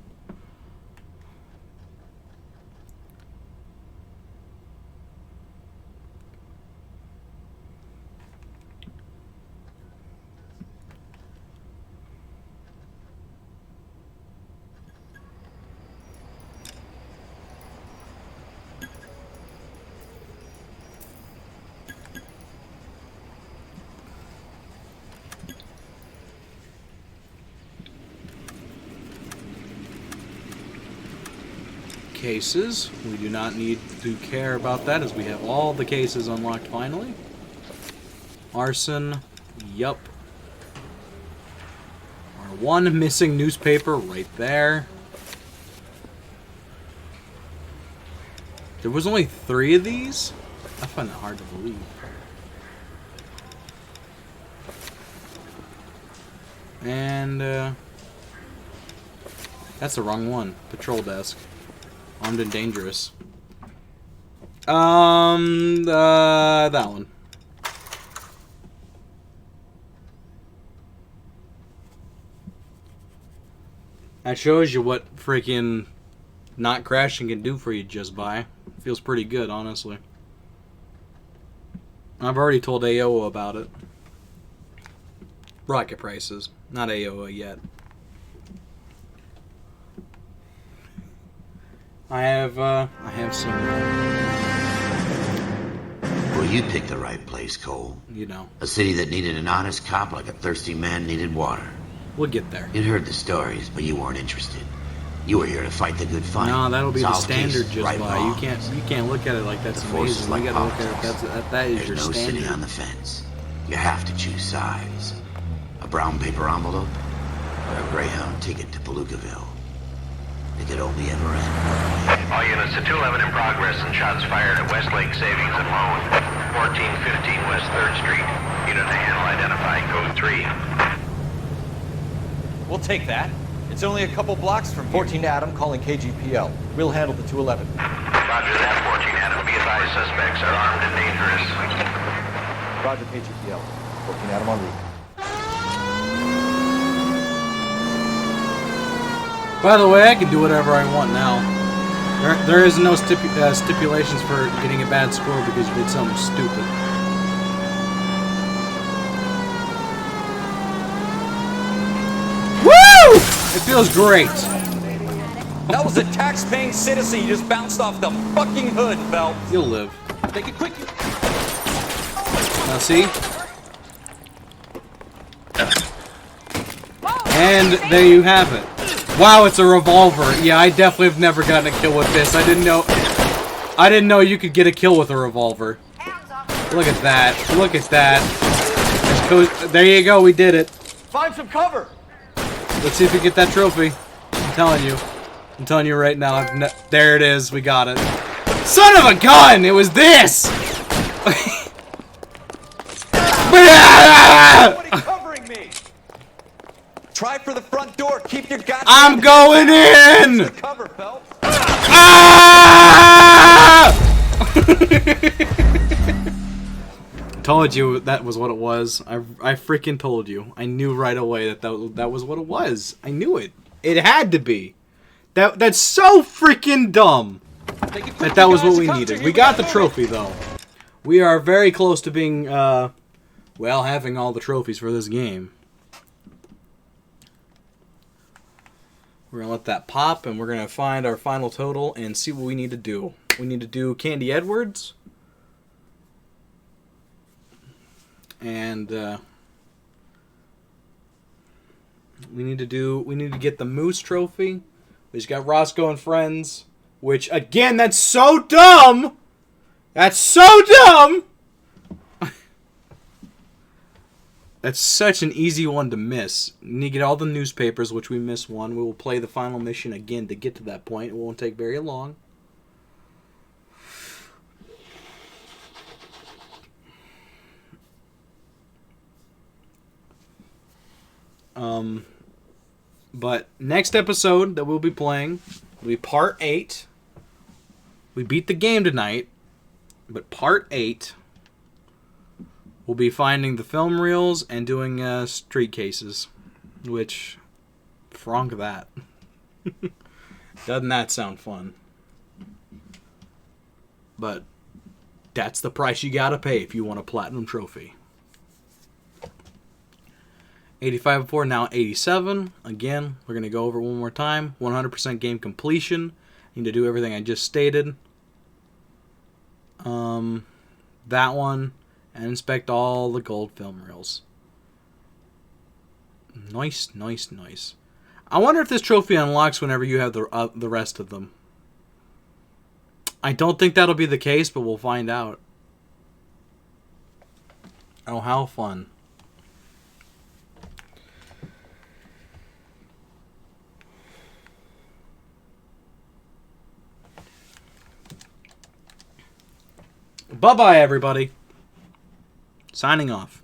Cases. We do not need to care about that as we have all the cases unlocked finally. Arson. Yup. Our one missing newspaper right there. There was only 3 of these? I find that hard to believe. And, that's the wrong one. Patrol desk. Armed and dangerous. That one. That shows you what freaking not crashing can do for you just by. Feels pretty good, honestly. I've already told AOA about it. Rocket prices. Not AOA yet. I have some... Well, you picked the right place, Cole. You know. A city that needed an honest cop like a thirsty man needed water. We'll get there. You'd heard the stories, but you weren't interested. You were here to fight the good fight. No, that'll be the Solve standard cases, just right by. wrongs. You can't look at it like that's The force is amazing. You like gotta look at politics. it that is There's your no standard. sitting on the fence. You have to choose sides. A brown paper envelope or a Greyhound ticket to Palookaville. It could only ever end. All units to 211 in progress and shots fired at Westlake Savings and Loan, 1415 West 3rd Street. Unit to handle identified, code 3. We'll take that. It's only a couple blocks from here. 14 Adam calling KGPL. We'll handle the 211. Roger that, 14 Adam. Be advised, suspects are armed and dangerous. Roger KGPL. 14 Adam on route. By the way, I can do whatever I want now. There is no stipulations for getting a bad score because you did something stupid. Woo! It feels great. That was a tax-paying citizen you just bounced off the fucking hood, Phelps. You'll live. Take it quick. Now see? And there you have it. Wow, it's a revolver. Yeah, I definitely have never gotten a kill with this. I didn't know you could get a kill with a revolver. Look at that. Look at that. There you go, we did it. Find some cover. Let's see if we get that trophy. I'm telling you right now. There it is. We got it. Son of a gun! It was this! Somebody covering me. Try for the front door. Keep your goddamn. I'm going in! Cover, Phelps. Ah! Told you that was what it was. I freaking told you. I knew right away that was what it was. I knew it. It had to be. That's so freaking dumb. That was what we needed. We got the trophy though. We are very close to being well, having all the trophies for this game. We're gonna let that pop and we're gonna find our final total and see what we need to do. We need to do Candy Edwards. And we need to get the Moose trophy. We just got Roscoe and Friends, which again, that's so dumb. That's so dumb. That's such an easy one to miss. You need to get all the newspapers, which we missed one. We will play the final mission again to get to that point. It won't take very long. But next episode that we'll be playing will be part 8. We beat the game tonight, but part 8 we'll be finding the film reels and doing street cases, which, frunk that. Doesn't that sound fun? But that's the price you gotta pay if you want a platinum trophy. 85 before, now 87. Again, we're going to go over it one more time. 100% game completion. Need to do everything I just stated. That one. And inspect all the gold film reels. Nice, nice, nice. I wonder if this trophy unlocks whenever you have the rest of them. I don't think that'll be the case, but we'll find out. Oh, how fun. Bye-bye, everybody. Signing off.